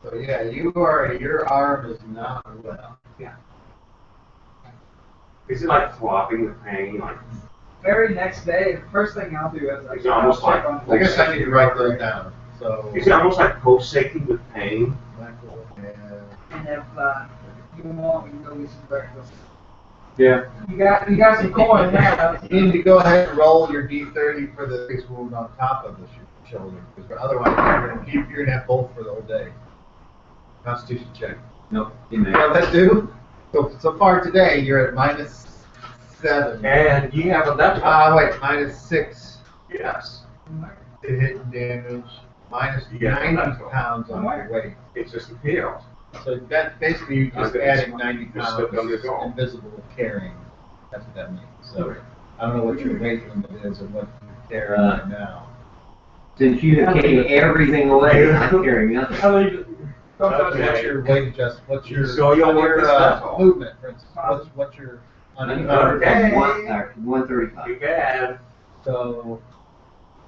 S1: So yeah, your arm is not well.
S2: Is it like flopping with pain? Like,
S4: Very next day, the first thing I'll do is
S2: It's almost
S4: check
S2: like-
S4: on
S1: I guess I need to write those down. So.
S2: is it almost like pulsating with pain?
S1: Michael and
S4: And if you want, we can go get some breakfast.
S5: Yeah.
S4: You got some coin there.
S1: you need to go ahead and roll your D30 for the face wound on top of the shoulder, because otherwise you're gonna have both for the whole day. Constitution check.
S5: Nope. In
S1: You know
S5: there.
S1: that do? So far today, you're at -7.
S2: And you have a left
S1: Wait, -6
S2: Yes.
S1: to hit and damage. minus
S2: Yeah,
S1: 90
S2: that's all.
S1: pounds on your weight.
S2: It just appears.
S1: So that basically you're just
S2: Okay.
S1: adding 90
S2: Just
S1: pounds
S2: slip under the arm.
S1: invisible carrying. That's what that means. So I don't know what your weight limit is or what you carry right now.
S5: Since you have taken everything away, I'm carrying nothing.
S4: I leave it.
S2: Okay.
S1: What's your weight adjustment? What's your,
S2: So you'll
S1: on
S2: work
S1: your
S2: this stuff off.
S1: movement, for instance? What's your on
S2: Okay.
S5: 135.
S2: Too bad.
S1: So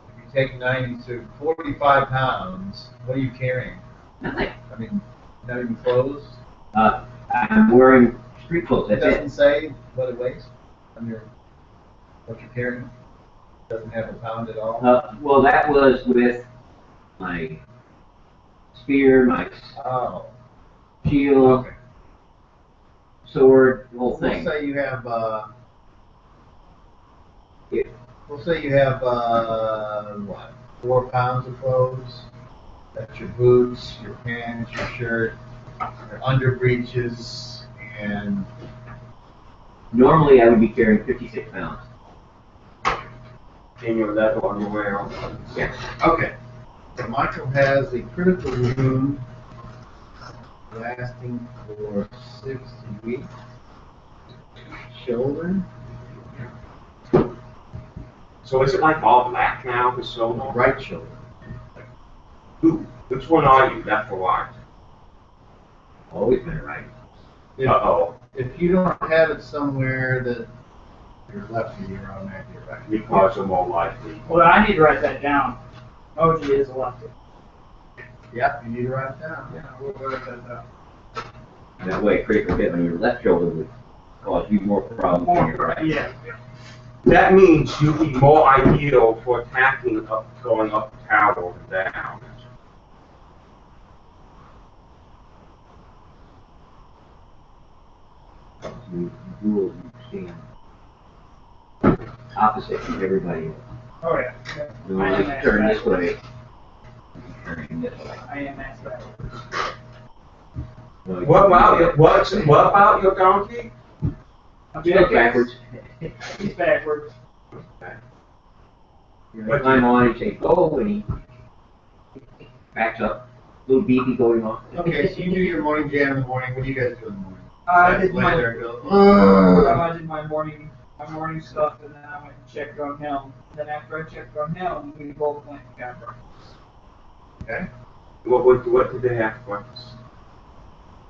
S1: if you take 90 to 45 pounds, what are you carrying?
S5: Nothing.
S1: I mean, not even clothes.
S5: I'm wearing street clothes,
S1: It
S5: that's
S1: doesn't
S5: it.
S1: say what it weighs on your what you're carrying. Doesn't have a pound at all.
S5: Well, that was with my spear, my
S1: Oh.
S5: shield,
S1: Okay.
S5: sword, the whole
S1: We'll
S5: thing.
S1: say you have.
S5: Yeah.
S1: We'll say you have what? 4 pounds of clothes. That's your boots, your pants, your shirt, your under breeches, and
S5: Normally, I would be carrying 56 pounds.
S2: In your leather underwear.
S5: Yeah.
S1: okay. So Michael has a critical wound lasting for 60 weeks. Shoulder,
S2: So is it like all black now, the solo?
S1: right shoulder.
S2: Who? Which one are you, left or right?
S5: Always been right.
S1: If,
S2: Uh-oh.
S1: if you don't have it somewhere that you're lefty, you're automatically right.
S2: Because you're more likely.
S4: Well, I need to write that down. OG is a lefty.
S1: Yep, you need to write it down.
S4: Yeah, we'll write that down.
S5: And that way, a critical hit on your left shoulder would cause you more problems than your right.
S4: Yeah.
S2: That means you'd be more ideal for attacking up, going up the tower than down.
S5: You rule, you stand opposite from everybody else.
S4: Oh, yeah. Yeah.
S5: You
S4: I
S5: want
S4: am
S5: to
S4: ass
S5: turn this
S4: backwards.
S5: way, you turn this way.
S4: I am ass backwards.
S5: No, you
S2: What
S5: can
S2: about
S5: do
S2: your, what about your donkey?
S4: I'm
S5: that. You look backwards.
S4: He's backwards.
S5: You climb on and say, go, and he backs up. Little beepy going off.
S1: Okay, so you do your morning jam in the morning. What do you guys do in the morning?
S4: I
S1: Guys
S4: did
S1: lay
S4: my,
S1: there and go,
S4: I did my morning stuff, and then I went and checked on him. Then after I checked on him, we both went and got breakfast.
S1: okay.
S2: What did they have for breakfast?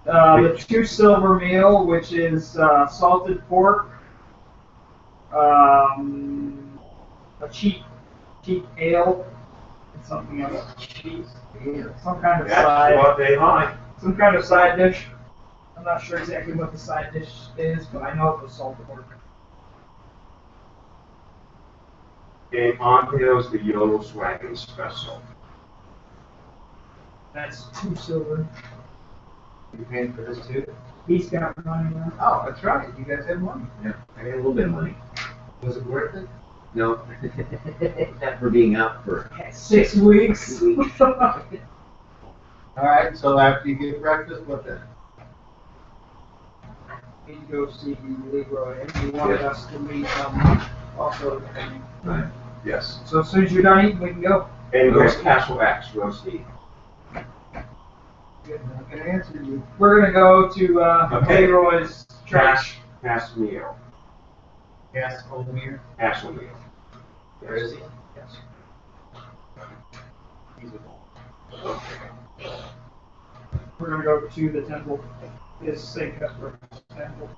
S4: The 2 silver meal, which is salted pork, a cheap ale, and something else. Cheese. Some kind of
S2: That's
S4: side.
S2: what they like.
S4: Some kind of side dish. I'm not sure exactly what the side dish is, but I know it was salted pork.
S2: And on there's the Yodel Swaggin Special.
S4: That's 2 silver.
S1: You paying for this too?
S4: He's got money now.
S1: Oh, that's right. You guys had money.
S5: Yeah, I got a little bit of money.
S1: Was it worth it?
S5: No, not for being out for
S4: 6 weeks.
S1: All right. So after you get breakfast, what then?
S4: Need to go see Leroy, and he wanted us to meet him also.
S5: Right.
S2: Yes.
S4: So as soon as you're done eating, we can go.
S2: And where's Castle X? We'll see.
S1: I'm not gonna answer you.
S4: We're gonna go to
S2: Okay.
S4: Leroy's church.
S2: Casimir.
S1: Yes, Oldmere.
S2: Casimir.
S1: Where is he?
S2: Yes.
S1: He's a
S4: We're gonna go to the temple. His St. Cuthbert's temple.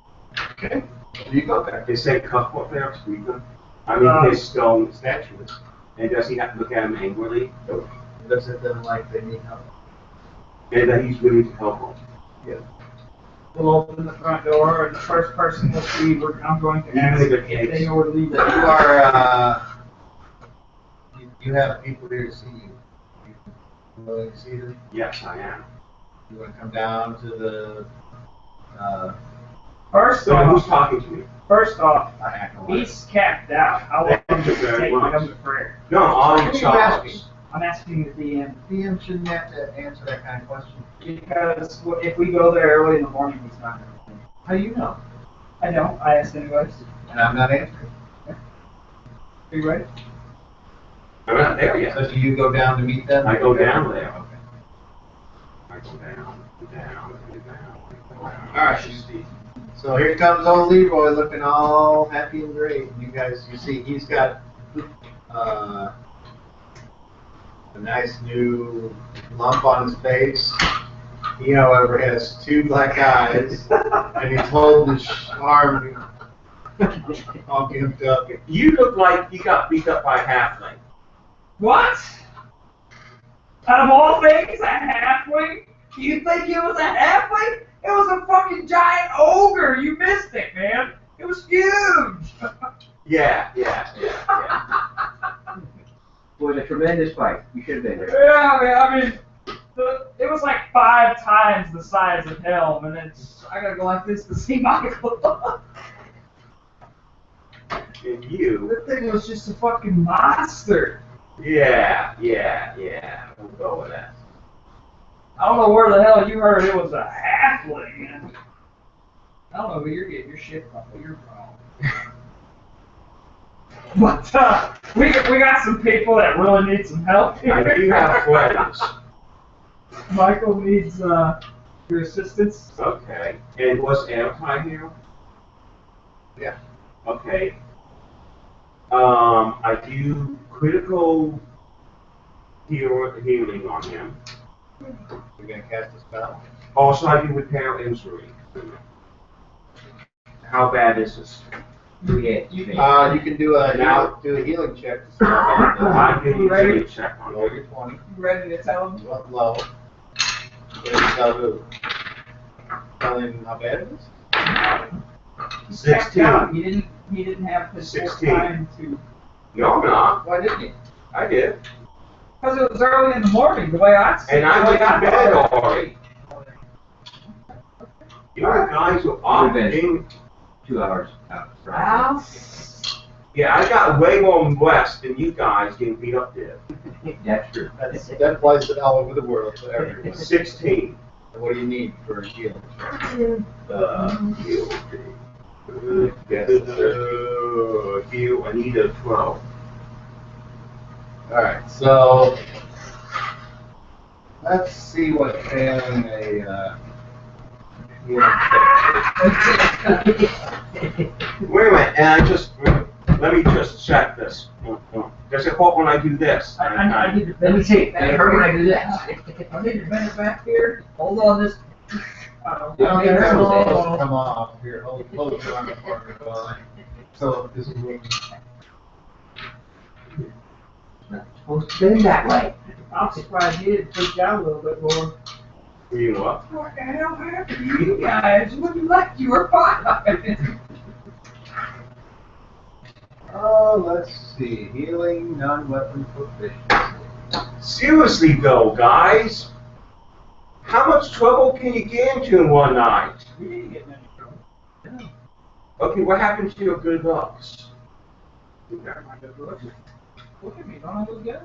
S1: Okay. Do you go there?
S2: Is St. Cuthbert there, speaker? I mean, his stone statue.
S1: Statues.
S2: And does he have to look at him angrily?
S1: Nope. He looks at them like they need help.
S2: And that he's willing to help them.
S4: We'll open the front door, and the first person we'll see, I'm going to
S2: Even
S4: ask
S2: if it
S4: if
S2: takes-
S4: they know where to leave
S1: You
S4: it.
S1: are, you have people here to see you. You willing to see them?
S2: Yes, I am.
S1: You want to come down to the,
S4: First
S2: So who's
S4: off,
S2: talking to me?
S4: he's capped out. How long does it
S2: Very
S4: take to
S2: much.
S4: come to prayer?
S2: No, I'm
S1: Who
S2: in
S1: are you
S2: charge.
S1: asking?
S4: I'm asking the DM
S1: DM shouldn't have to answer that kind of question.
S4: because if we go there early in the morning, he's not going to.
S1: How do you know?
S4: I know. I asked anyways.
S1: And I'm not answering.
S4: Are you ready?
S2: I'm not there yet.
S1: So do you go down to meet them?
S2: I go down there.
S1: Okay.
S2: I go down.
S1: All right. So here comes old Leroy looking all happy and great. You guys, you see, he's got a nice new lump on his face. He, however, has 2 black eyes, and he's holding his arm all gimped up.
S2: You look like you got beat up by a halfling.
S4: What? Out of all things, a halfling? You think it was a halfling? It was a fucking giant ogre. You missed it, man. It was huge.
S2: Yeah.
S5: It was a tremendous fight. You should have been there.
S4: Yeah, man, I mean, it was like 5 times the size of Helm, and I gotta go like this to see Michael.
S2: And you.
S4: The thing was just a fucking monster.
S2: Yeah. We'll go with that.
S4: I don't know where the hell you heard it was a halfling, man. I don't know who you're getting your shit from, but you're wrong. But we got some people that really need some help here.
S2: I do have friends.
S4: Michael needs your assistance.
S2: Okay. And was Avatar here?
S1: Yeah.
S2: Okay. I do critical healing on him.
S1: You're going to cast a spell?
S2: Also, I do repair injury. How bad is this?
S1: You can do a healing check to start.
S2: I can
S4: Ready?
S2: usually check on
S1: Roll
S2: it.
S1: your 20.
S4: You ready to tell him?
S1: What low? What do you tell who? Tell him how bad it is?
S2: 16.
S4: He didn't have his full
S2: 16.
S4: time to.
S2: No, I'm not.
S1: Why didn't you?
S2: I did.
S4: Because it was early in the morning, the way I see
S2: And I went to bed
S4: it.
S2: already. You guys were off being.
S5: 2 hours out.
S4: Wow.
S2: Yeah, I got way more rest than you guys getting beat up there.
S5: That's true.
S1: That applies to all over the world, to everyone.
S2: 16.
S1: What do you need for a healing?
S2: Heal. Heal. I need a 12.
S1: Alright, so let's see what failing a healing check is.
S2: Wait a minute, and let me just check this. Does it help when I do this?
S4: I need to
S5: Let
S4: bend
S5: me
S4: it
S5: see.
S4: back.
S5: I heard when I do that.
S4: I need to bend it back here. Hold on this.
S1: You don't need that to come off. Here, hold it on the corner. So this is what
S5: Not supposed to bend that way.
S4: I'm surprised you didn't freak out a little bit more.
S2: You know what?
S4: What the hell happened to you guys? Wouldn't like you were fine.
S1: let's see. Healing non-weapon proficiency.
S2: Seriously though, guys, how much trouble can you get into in one night?
S4: We didn't get in any trouble.
S2: Okay, what happened to your good looks?
S4: Look at me, don't I look good?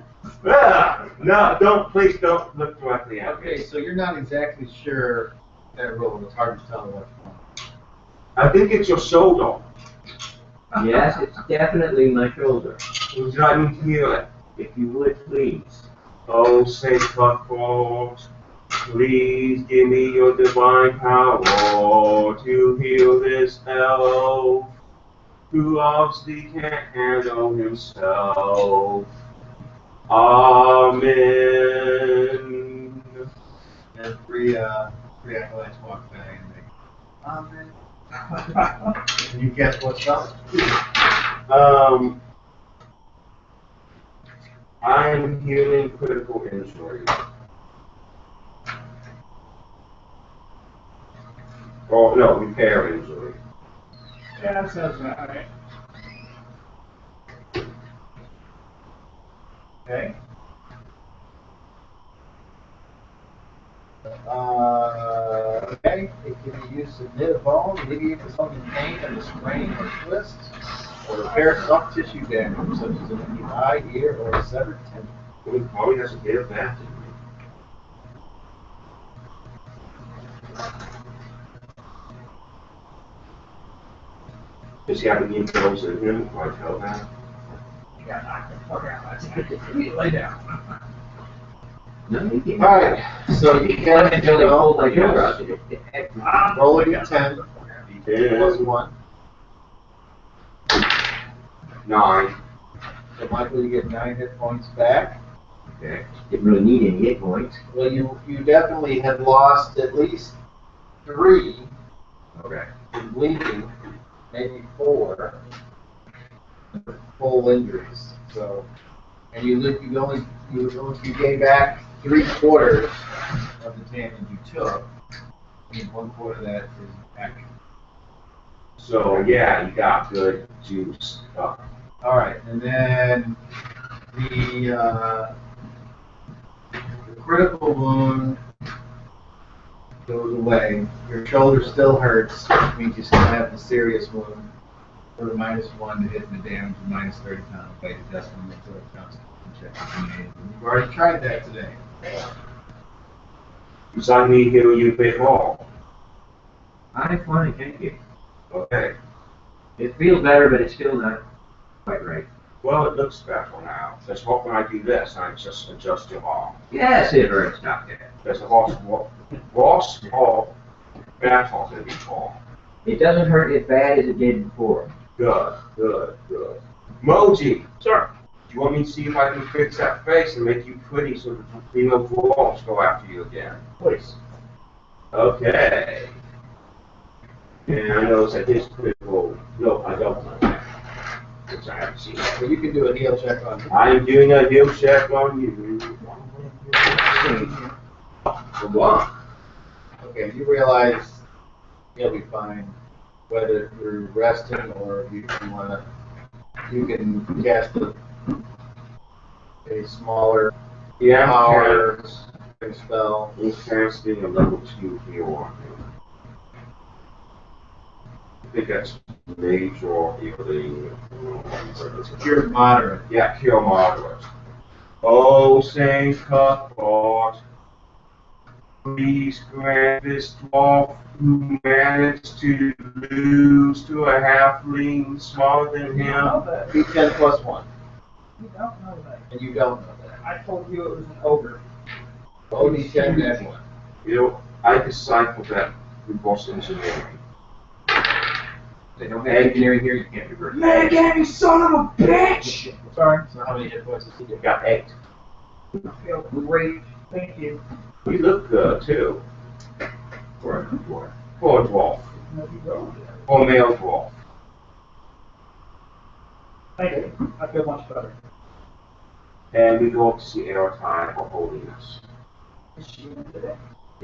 S2: No, please don't look directly at
S1: Okay,
S2: me.
S1: so you're not exactly sure that roll. It's hard to tell which one.
S2: I think it's your shoulder.
S5: Yes, it's definitely my shoulder.
S2: Would you like me to heal it?
S5: If you would, please.
S2: Oh, Saint Cuthbert, please give me your divine power to heal this elf who obviously can't handle himself. Amen.
S1: And three acolytes walk by and they, Amen. Can you guess what's up?
S2: I am healing critical injury. Oh, no, repair injury.
S4: Yeah, that sounds about right.
S1: Okay. Okay, it can be used to knit a bone, alleviate the someone in pain of a sprain or twist, or repair soft tissue damage, such as an injured eye, ear, or a severed tendon.
S2: It probably has a bit of that in me. Does he have any pills in him? Do I tell that?
S4: got knocked the fuck out. I said, you lay down.
S5: No, you can't.
S1: Alright, so you can
S5: Until they pulled my shoulder out.
S1: roll a d10 plus 1.
S2: 9.
S1: So Michael, you get 9 hit points back.
S5: Okay. Didn't really need any hit points.
S1: Well, you definitely had lost at least 3
S5: Okay.
S1: in bleeding, maybe 4 full injuries. So, and you gained back 3/4 of the damage you took. And 1/4 of that is action.
S2: So yeah, you got good juice.
S1: All right, and then the critical wound goes away. Your shoulder still hurts, which means you still have the serious wound for the -1 to hit and the damage of -30 pounds by adjustment until it counts to check if you made it. You've already tried that today.
S2: Does that mean heal you a bit more?
S5: I'm fine, thank you.
S2: Okay.
S5: It feels better, but it's still not quite right.
S2: Well, it looks better now. Let's hope when I do this, I just adjust your arm.
S5: Yes, it hurts, Doctor.
S2: There's a horse small battle in before.
S5: It doesn't hurt as bad as it did before.
S2: Good, good, good. Moji,
S7: Sure.
S2: do you want me to see if I can fix that face and make you pretty so the female dwarves go after you again?
S7: Please.
S2: Okay. And I notice that this critical. No, I don't know that. Which I haven't seen.
S1: So you can do a heal check on him.
S2: I am doing a heal check on you. For what?
S1: Okay, you realize you'll be fine, whether you're resting or if you wanna, you can cast a smaller
S2: Yeah,
S1: power spell.
S2: I'm casting a level 2 heal on you. I think that's major healing.
S1: It's cured moderate.
S2: Yeah, cure moderate. Oh, Saint Cuthbert, please grant this dwarf who managed to lose to a halfling smaller than
S4: You
S2: him.
S4: know that.
S1: D10 plus 1,
S4: You don't know that.
S1: and you don't know that.
S4: I told you it was an ogre.
S1: Roll D10 dash 1.
S2: You know, I deciphered that reverse engineering.
S5: They don't have engineering here, you can't reverse it.
S2: Megan, you son of a bitch!
S1: Sorry, so how many hit points does he get?
S2: Got 8.
S4: I feel great. Thank you.
S2: You look good, too.
S5: For a dwarf.
S2: For a dwarf.
S4: No, you don't.
S2: For a male dwarf.
S4: Thank you. I feel much better.
S2: And we go up to see airtime for holiness.
S4: Is she in today?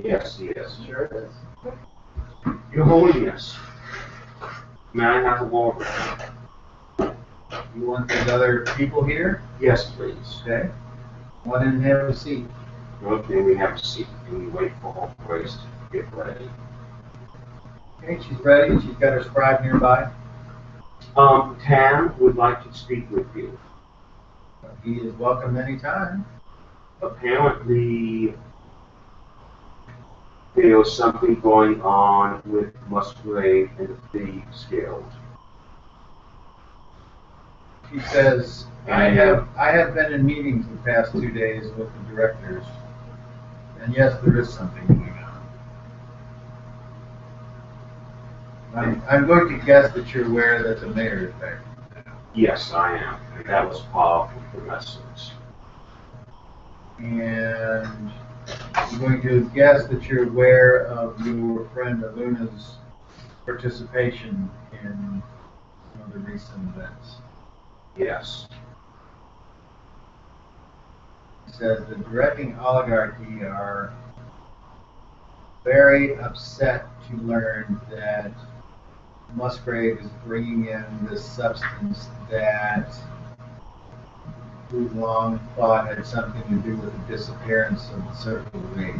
S2: Yes, yes.
S1: Sure it is.
S2: Your holiness. May I have a word?
S1: You want these other people here?
S2: Yes, please.
S1: Okay. One in have a seat.
S2: Okay, we have a seat and we wait for her grace to get ready.
S1: Okay, she's ready. She's got her scribe nearby.
S2: Tam would like to speak with you.
S1: He is welcome anytime.
S2: Apparently, there was something going on with Musgrave and the Thieves Guild.
S1: She says, I have been in meetings the past 2 days with the directors, and yes, there is something going on. I'm going to guess that you're aware that the mayor is back.
S2: Yes, I am. And that was part of the message.
S1: And I'm going to guess that you're aware of your friend Aluna's participation in some of the recent events.
S2: Yes.
S1: He says the directing oligarchy are very upset to learn that Musgrave is bringing in this substance that we long thought had something to do with the disappearance of the Circle of Eight.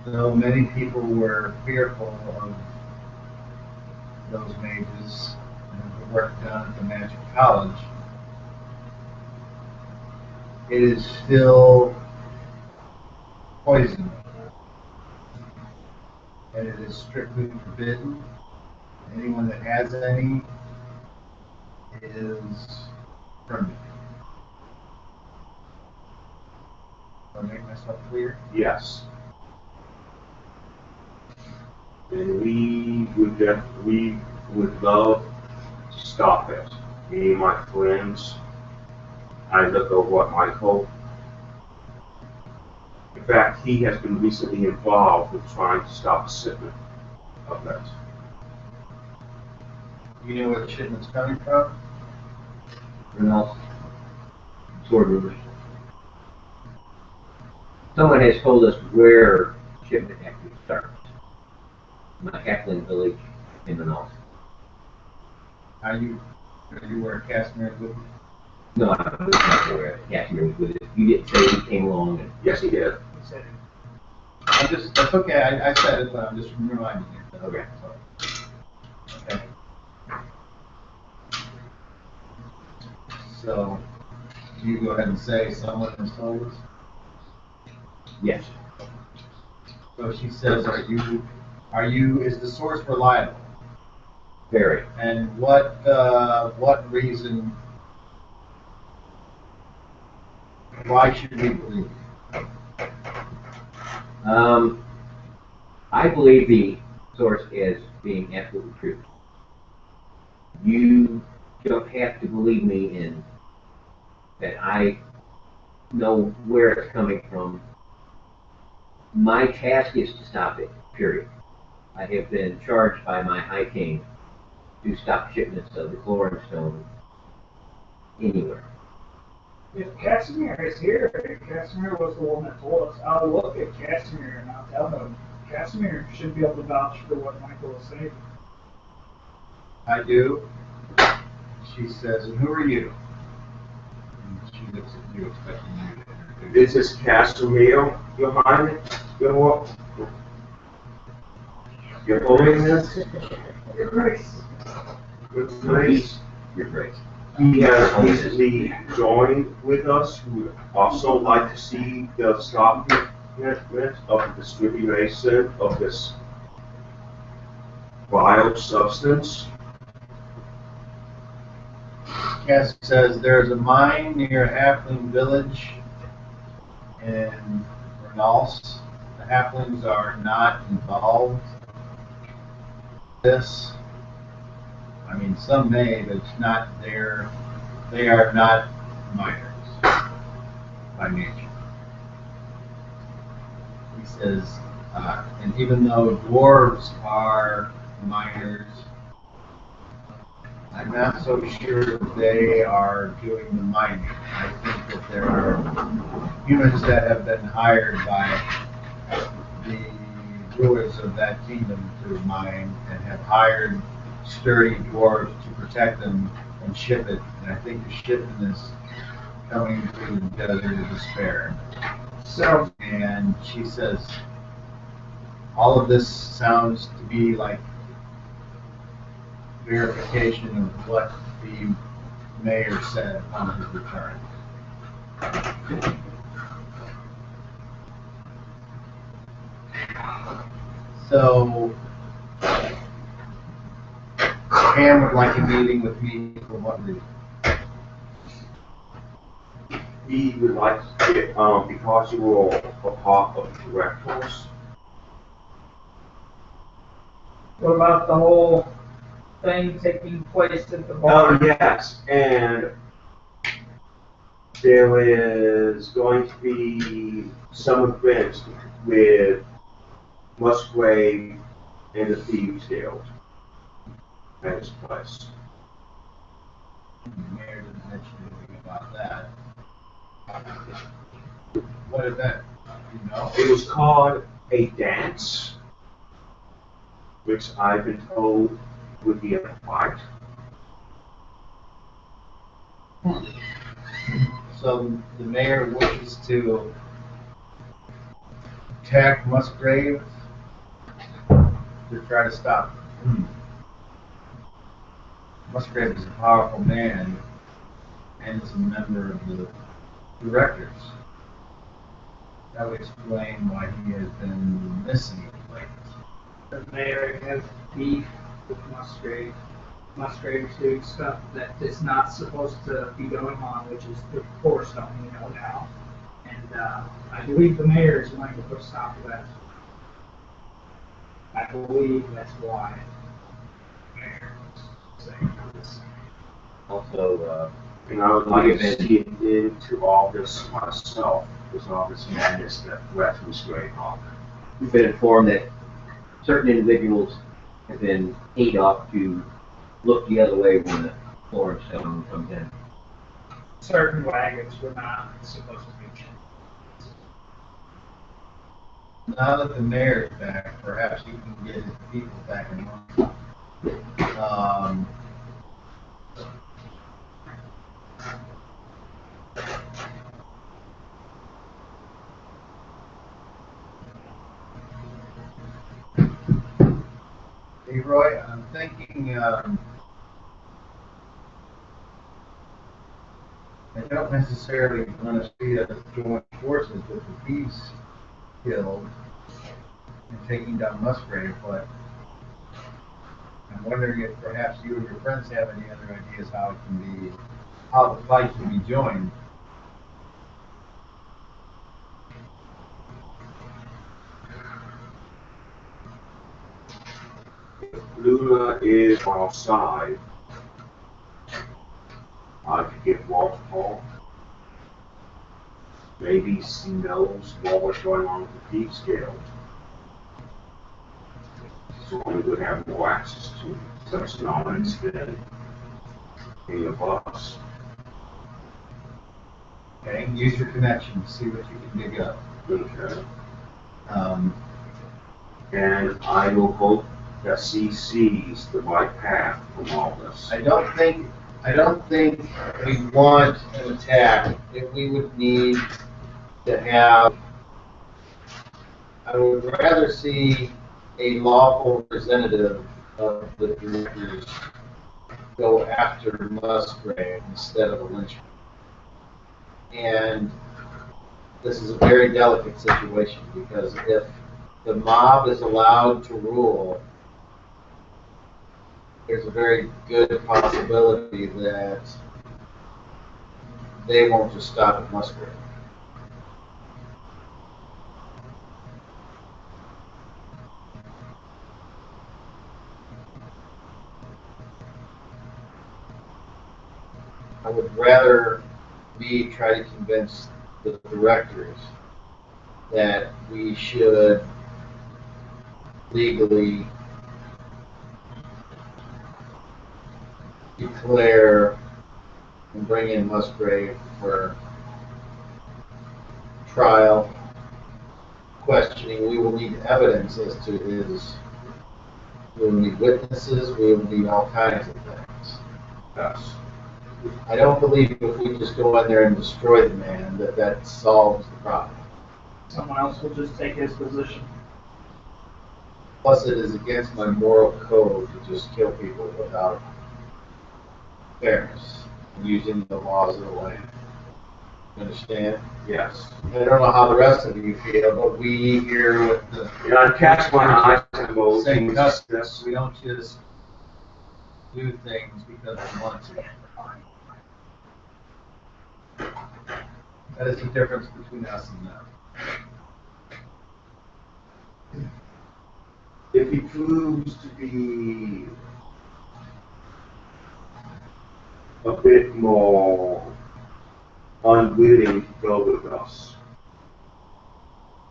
S1: Though many people were fearful of those mages and the work done at the Magic College, it is still poison. And it is strictly forbidden. Anyone that has any is permitted. Do I make myself clear?
S2: Yes. And we would love to stop it. Me and my friends, I look over at Michael. In fact, he has been recently involved with trying to stop the shipment of that.
S1: You know where the shipment's coming from?
S5: Reynolds, sword rumors. Someone has told us where shipment actually starts. My Halfling village in Reynolds.
S1: Are you where Casimir lived?
S5: No, I'm not aware. Casimir was with it. You didn't say he came along and
S2: Yes, he did.
S4: He said,
S1: That's okay, I said it, but I'm just reminding you.
S5: Okay.
S1: Okay. So, you go ahead and say someone has told us?
S5: yes,
S1: So she says, is the source reliable?
S5: very.
S1: And what reason, why should we believe?
S5: I believe the source is being absolutely true. You don't have to believe me in that I know where it's coming from. My task is to stop it, period. I have been charged by my High King to stop shipments of the chlorine stone anywhere.
S4: if Casimir is here, if Casimir was the one that told us, I'll look at Casimir and I'll tell him, Casimir should be able to vouch for what Michael is saying.
S1: I do. She says, and who are you? And she looks at you, expecting you to introduce.
S2: This is Casimir, Your Highness, Your Holiness,
S4: Your Grace.
S2: Your Grace.
S5: Your Grace.
S2: He has recently joined with us. We would also like to see the stopping of the distribution of this vile substance.
S1: Cass says there's a mine near Halfling village in Renals. The Halflings are not involved in this. I mean, some may, but it's not their. They are not miners by nature. He says, and even though dwarves are miners, I'm not so sure that they are doing the mining. I think that there are humans that have been hired by the rulers of that kingdom to mine and have hired sturdy dwarves to protect them and ship it. And I think the shipment is coming through the desert of despair.
S4: So,
S1: And she says, all of this sounds to be like verification of what the mayor said upon his return. So, Pam would like a meeting with me for what reason?
S2: He would like to get, because you were a part of the directors.
S4: what about the whole thing taking place at the bar?
S2: Yes, and there is going to be some events with Musgrave and the Thieves Guild at his place.
S1: The mayor didn't mention anything about that. What is that? You know?
S2: It was called a dance, which I've been told would be a fight.
S1: So the mayor wishes to attack Musgrave to try to stop him. Musgrave is a powerful man and is a member of the directors. That would explain why he has been missing lately.
S4: The mayor has beef with Musgrave. Musgrave's doing stuff that is not supposed to be going on, which is the core stuff we know now. And I believe the mayor is going to put a stop to that. I believe that's why the mayor is saying this.
S5: Also,
S2: And I would like to see it into all this myself, because all this madness that threatens Greyhawk.
S5: we've been informed that certain individuals have been paid off to look the other way when the floor of stone comes in.
S4: Certain wagons were not supposed to be changed.
S1: Now that the mayor's back, perhaps he can get his people back in line. Leroy, I'm thinking, I don't necessarily want to see us join forces with the Thieves Guild and taking down Musgrave, but I'm wondering if perhaps you and your friends have any other ideas how it can be, how the fight can be joined.
S2: Luna is outside. I could get Walt Hall. Maybe he knows more what's going on with the Thieves Guild. So we would have more access to such knowledge than any of us.
S1: Okay, use your connection, see what you can dig up.
S2: Okay.
S1: Um,
S2: And I will hope that she sees the right path from all this.
S1: I don't think we want an attack. If we would need to have, I would rather see a lawful representative of the directors go after Musgrave instead of a lynchman. And this is a very delicate situation because if the mob is allowed to rule, there's a very good possibility that they won't just stop at Musgrave. I would rather me try to convince the directors that we should legally declare and bring in Musgrave for trial, questioning. We will need evidence as to his, we will need witnesses, we will need all kinds of things.
S2: Yes.
S1: I don't believe if we just go in there and destroy the man, that solves the problem.
S4: Someone else will just take his position.
S1: Plus, it is against my moral code to just kill people without fairness, using the laws of the land. You understand?
S2: Yes.
S1: I don't know how the rest of you feel, but we here with the
S2: And I catch my eyes and go,
S1: same
S2: this.
S1: justice, we don't just do things because we want to. That is the difference between us and them.
S2: If he proves to be a bit more unwilling to go with us,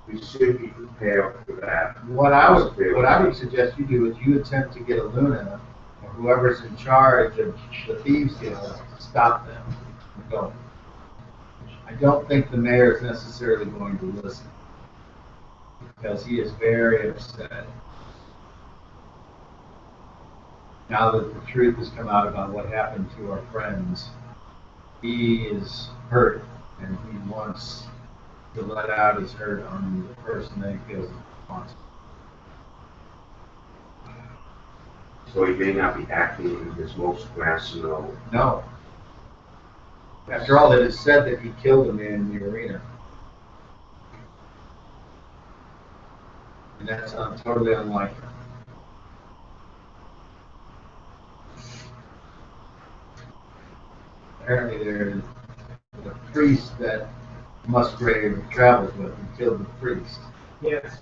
S2: we should be prepared for that.
S1: What I would suggest you do is you attempt to get a Luna or whoever's in charge of the Thieves Guild to stop them from going. I don't think the mayor is necessarily going to listen because he is very upset. Now that the truth has come out about what happened to our friends, he is hurt and he wants to let out his hurt on the person that he feels is responsible.
S2: So he may not be acting in his most rational.
S1: No. After all, it is said that he killed a man in the arena. And that sounds totally unlikely. apparently there's a priest that Musgrave travels with and killed the priest.
S4: Yes.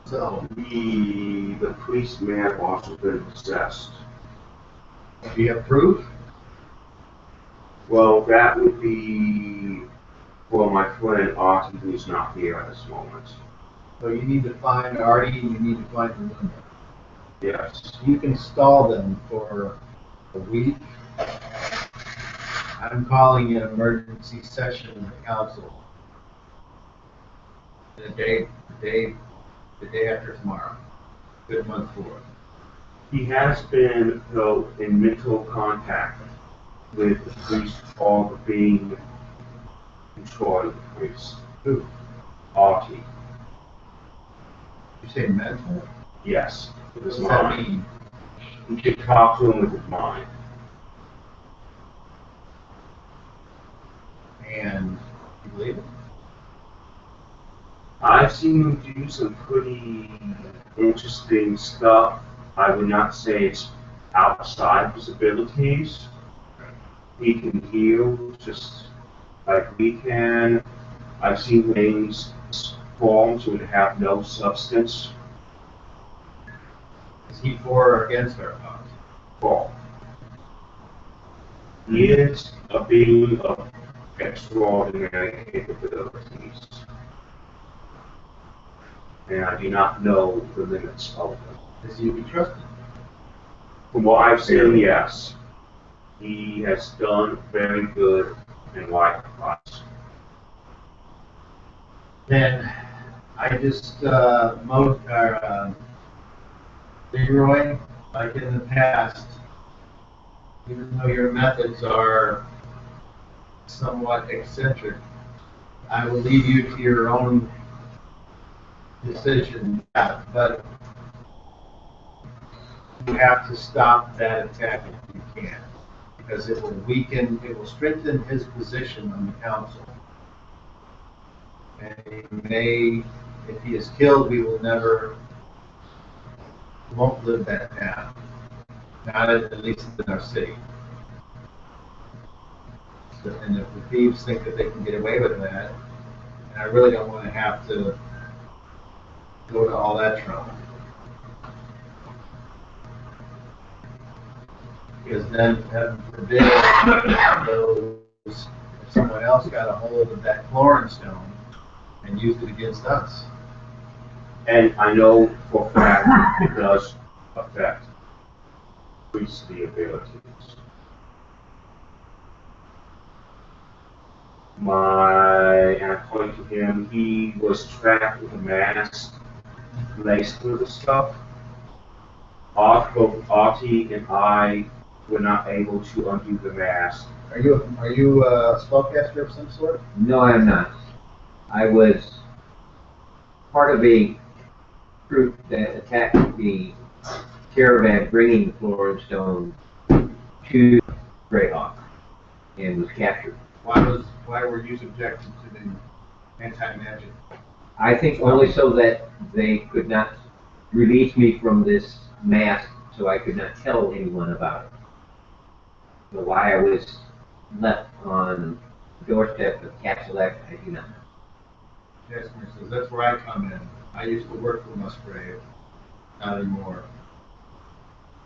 S1: So,
S2: The priest may have also been possessed.
S1: do you have proof?
S2: Well, that would be for my friend Artie, who's not here at this moment.
S1: So you need to find Artie and you need to find Linda.
S2: Yes.
S1: You can stall them for a week. I'm calling an emergency session of the council. The day after tomorrow. Good month for it.
S2: He has been, though, in mental contact with the priest or being controlled the priest.
S1: Who?
S2: Artie.
S1: You say mental?
S2: Yes. With
S1: What
S2: his
S1: does that
S2: mind.
S1: mean?
S2: He should talk to him with his mind.
S1: And you believe it?
S2: I've seen him do some pretty interesting stuff. I would not say it's outside his abilities. He can heal just like we can. I've seen things forms would have no substance.
S1: Is he for or against our cause?
S2: Fall. He is a being of extraordinary capabilities. And I do not know the limits of them.
S1: Is he to be trusted?
S2: From what I've seen, yes. He has done very good in life for us.
S1: Then I just Leroy, like in the past, even though your methods are somewhat eccentric, I will leave you to your own decision. Yeah, but you have to stop that attack if you can, because it will strengthen his position on the council. And if he is killed, we won't live that down. Not at least in our city. So, and if the thieves think that they can get away with that, and I really don't want to have to go to all that trouble. Because then, heaven forbid, if someone else got a hold of that Florin stone and used it against us.
S2: And I know for a fact it does affect priestly abilities. And according to him, he was trapped with a mask laced with the stuff. Both Artie and I were not able to undo the mask.
S1: Are you a spellcaster of some sort?
S5: No, I'm not. I was part of a group that attacked the caravan bringing the Florin stone to Greyhawk and was captured.
S1: Why were you subjected to the anti-magic?
S5: I think only so that they could not release me from this mask, so I could not tell anyone about it. So why I was left on the doorstep of Castle X, I do not know.
S1: Jasper says, that's where I come in. I used to work for Musgrave. Not anymore.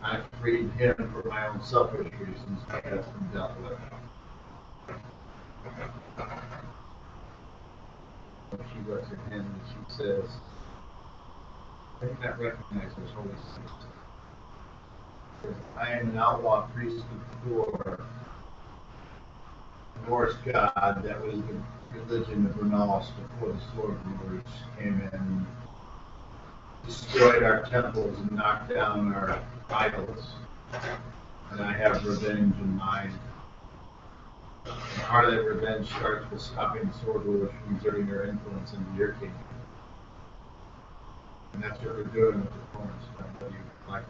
S1: I freed him for my own selfish reasons. That's been dealt with. She looks at him and she says, I do not recognize this holy saint. I am an outlaw priest of Thor, a Norse god that was the religion of Renalis before the sword rulers came in and destroyed our temples and knocked down our idols. And I have revenge in mind. And part of that revenge starts with stopping the sword rulers from exerting their influence into your kingdom. And that's what we're doing with the cornerstone, whether you like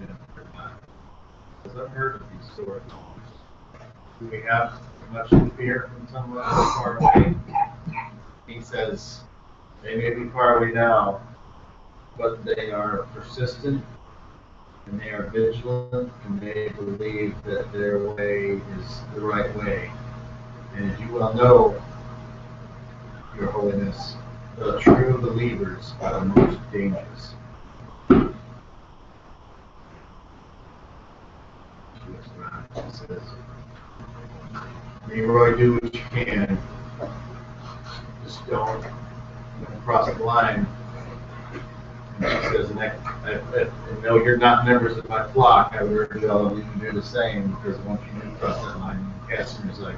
S1: it or not. Because I've heard of these sword rulers. Do we have much fear from someone far away? He says, they may be far away now, but they are persistent and they are vigilant and they believe that their way is the right way. And as you well know, Your Holiness, the true believers are the most dangerous. She looks around and says, Leroy, do what you can. Just don't cross the line. And she says, I know you're not members of my flock. I would urge all of you to do the same, because once you do cross that line, Casimir's like,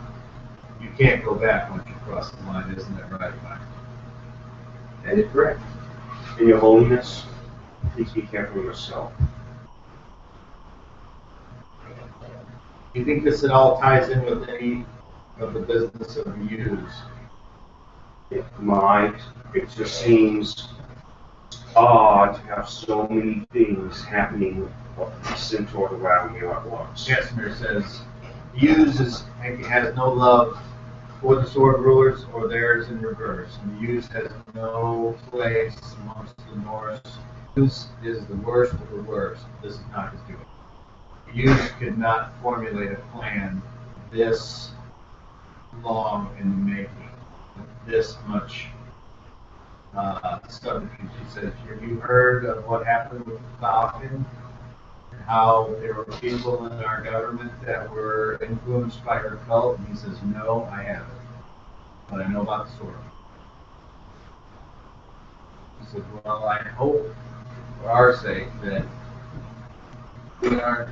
S1: you can't go back once you cross the line, isn't that right, Mike?
S5: That is correct.
S2: And Your Holiness, please be careful of yourself.
S1: Do you think this at all ties in with any of the business of the use?
S2: It might. It just seems odd to have so many things happening centered around here at once.
S1: Casimir says, Use has no love for the sword rulers or theirs in reverse. And the Use has no place amongst the Norse. Use is the worst of the worst. This is not his doing. The Use could not formulate a plan this long in the making, with this much subterfuge. He says, have you heard of what happened with the Falcon? How there were people in our government that were influenced by her cult? And he says, no, I haven't. But I know about the sword. He said, well, I hope, for our sake, that we aren't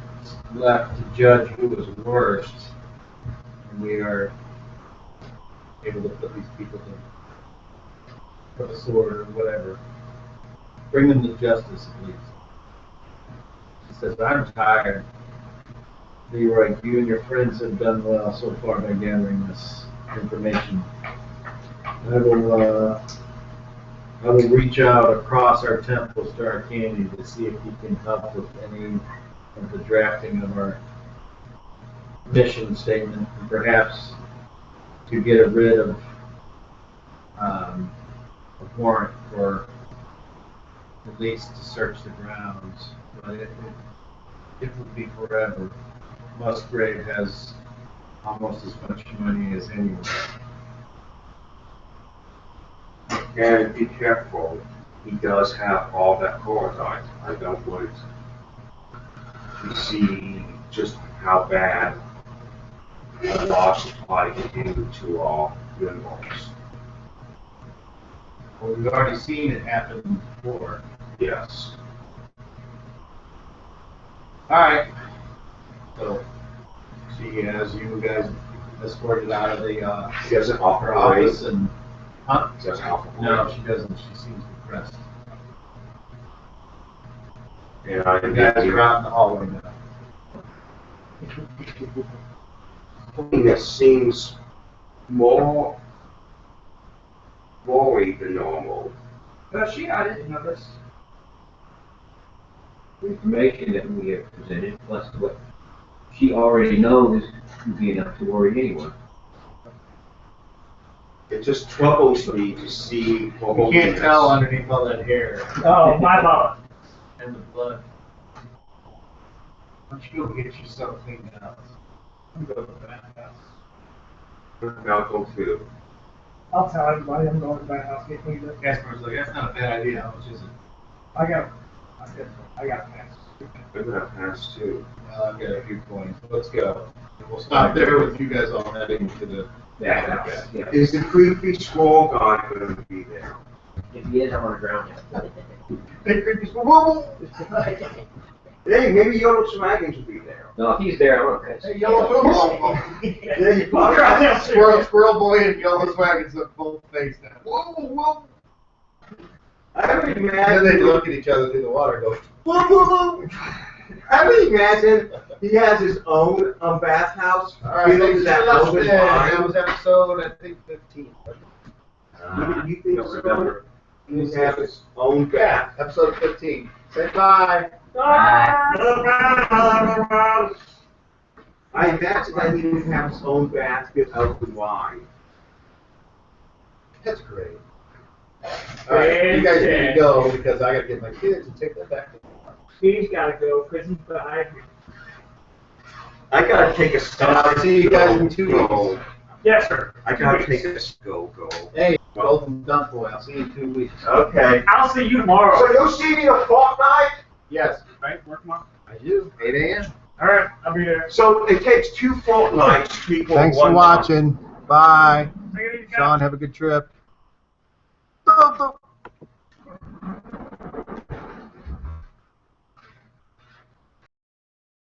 S1: left to judge who was worst, and we are able to put these people to the sword or whatever. Bring them to justice, at least. He says, I'm tired. Leroy, you and your friends have done well so far by gathering this information. I will reach out across our temples to our candy to see if he can help with any of the drafting of our mission statement, and perhaps to get rid of a warrant for at least to search the grounds. But it would be forever. Musgrave has almost as much money as anyone.
S2: And be careful. He does have all that chloride. I don't want to see just how bad a large supply can do to all minerals.
S1: Well, we've already seen it happen before.
S2: Yes.
S1: Alright. So, she has you guys escorted out of the
S2: She doesn't offer
S1: her
S2: a
S1: office
S2: raise.
S1: and... Huh?
S2: She doesn't offer a
S1: No,
S2: raise.
S1: she doesn't. She seems depressed.
S2: And I
S1: You guys are out in the hallway now.
S2: something that seems more worried than normal.
S4: I didn't know this.
S5: The information that we have presented, plus what she already knows, would be enough to worry anyone.
S2: It just troubles me to see what
S1: You can't tell underneath all that hair
S4: Oh, my fault.
S1: and the blood. Why don't you go get yourself cleaned out? Go to the bathhouse.
S2: Malcolm too.
S4: I'll tell everybody I'm going to the bathhouse, get cleaned up.
S1: Casper's like, that's not a bad idea. How much is it?
S4: I got a pass.
S2: I'm gonna pass too.
S1: Well, I've got a few coins. Let's go. And we'll stop there with you guys all heading to the
S5: Bathhouse, yeah.
S2: Is the creepy squall guy gonna be there?
S5: If he is, I want to drown him.
S1: Hey, creepy squirrel!
S2: Hey, maybe Yellow Swaggins will be there.
S5: No, if he's there, I want to piss.
S1: Hey, yellow squirrel!
S2: Yeah, you probably
S1: Squirrel boy and yellow swagons look both face down. Whoa, whoa!
S2: I would
S1: And then they
S2: imagine.
S1: look at each other through the water and go,
S2: Whoa, whoa, whoa. I would imagine he has his own bathhouse.
S1: alright,
S2: He
S1: thanks
S2: looks
S1: for
S2: at
S1: listening.
S2: open
S1: That
S2: wine.
S1: was episode, I think, 15.
S2: You think
S5: don't
S2: so?
S5: remember.
S2: He has his own bath.
S1: Episode 15. Say bye.
S2: I imagine that he would have his own bath with open wine.
S1: That's great. right, you guys need to go because I gotta get my kids and take them back to
S4: He's gotta go, because he's behind me.
S2: I gotta take a
S1: And I'll see you guys in 2 weeks.
S4: Yes, sir.
S2: I gotta take a go.
S1: Hey, Golden Dunk Boy, I'll see you in 2 weeks.
S2: Okay.
S4: I'll see you tomorrow.
S2: So you'll see me a fortnight?
S1: Yes,
S4: Right, work tomorrow?
S1: I do, 8 a.m.
S4: All right, I'll be there.
S2: So it takes 2 fortnights to equal
S3: Thanks for
S2: 1 month.
S3: watching. Bye.
S4: Take it easy, guys.
S3: Sean, have a good trip.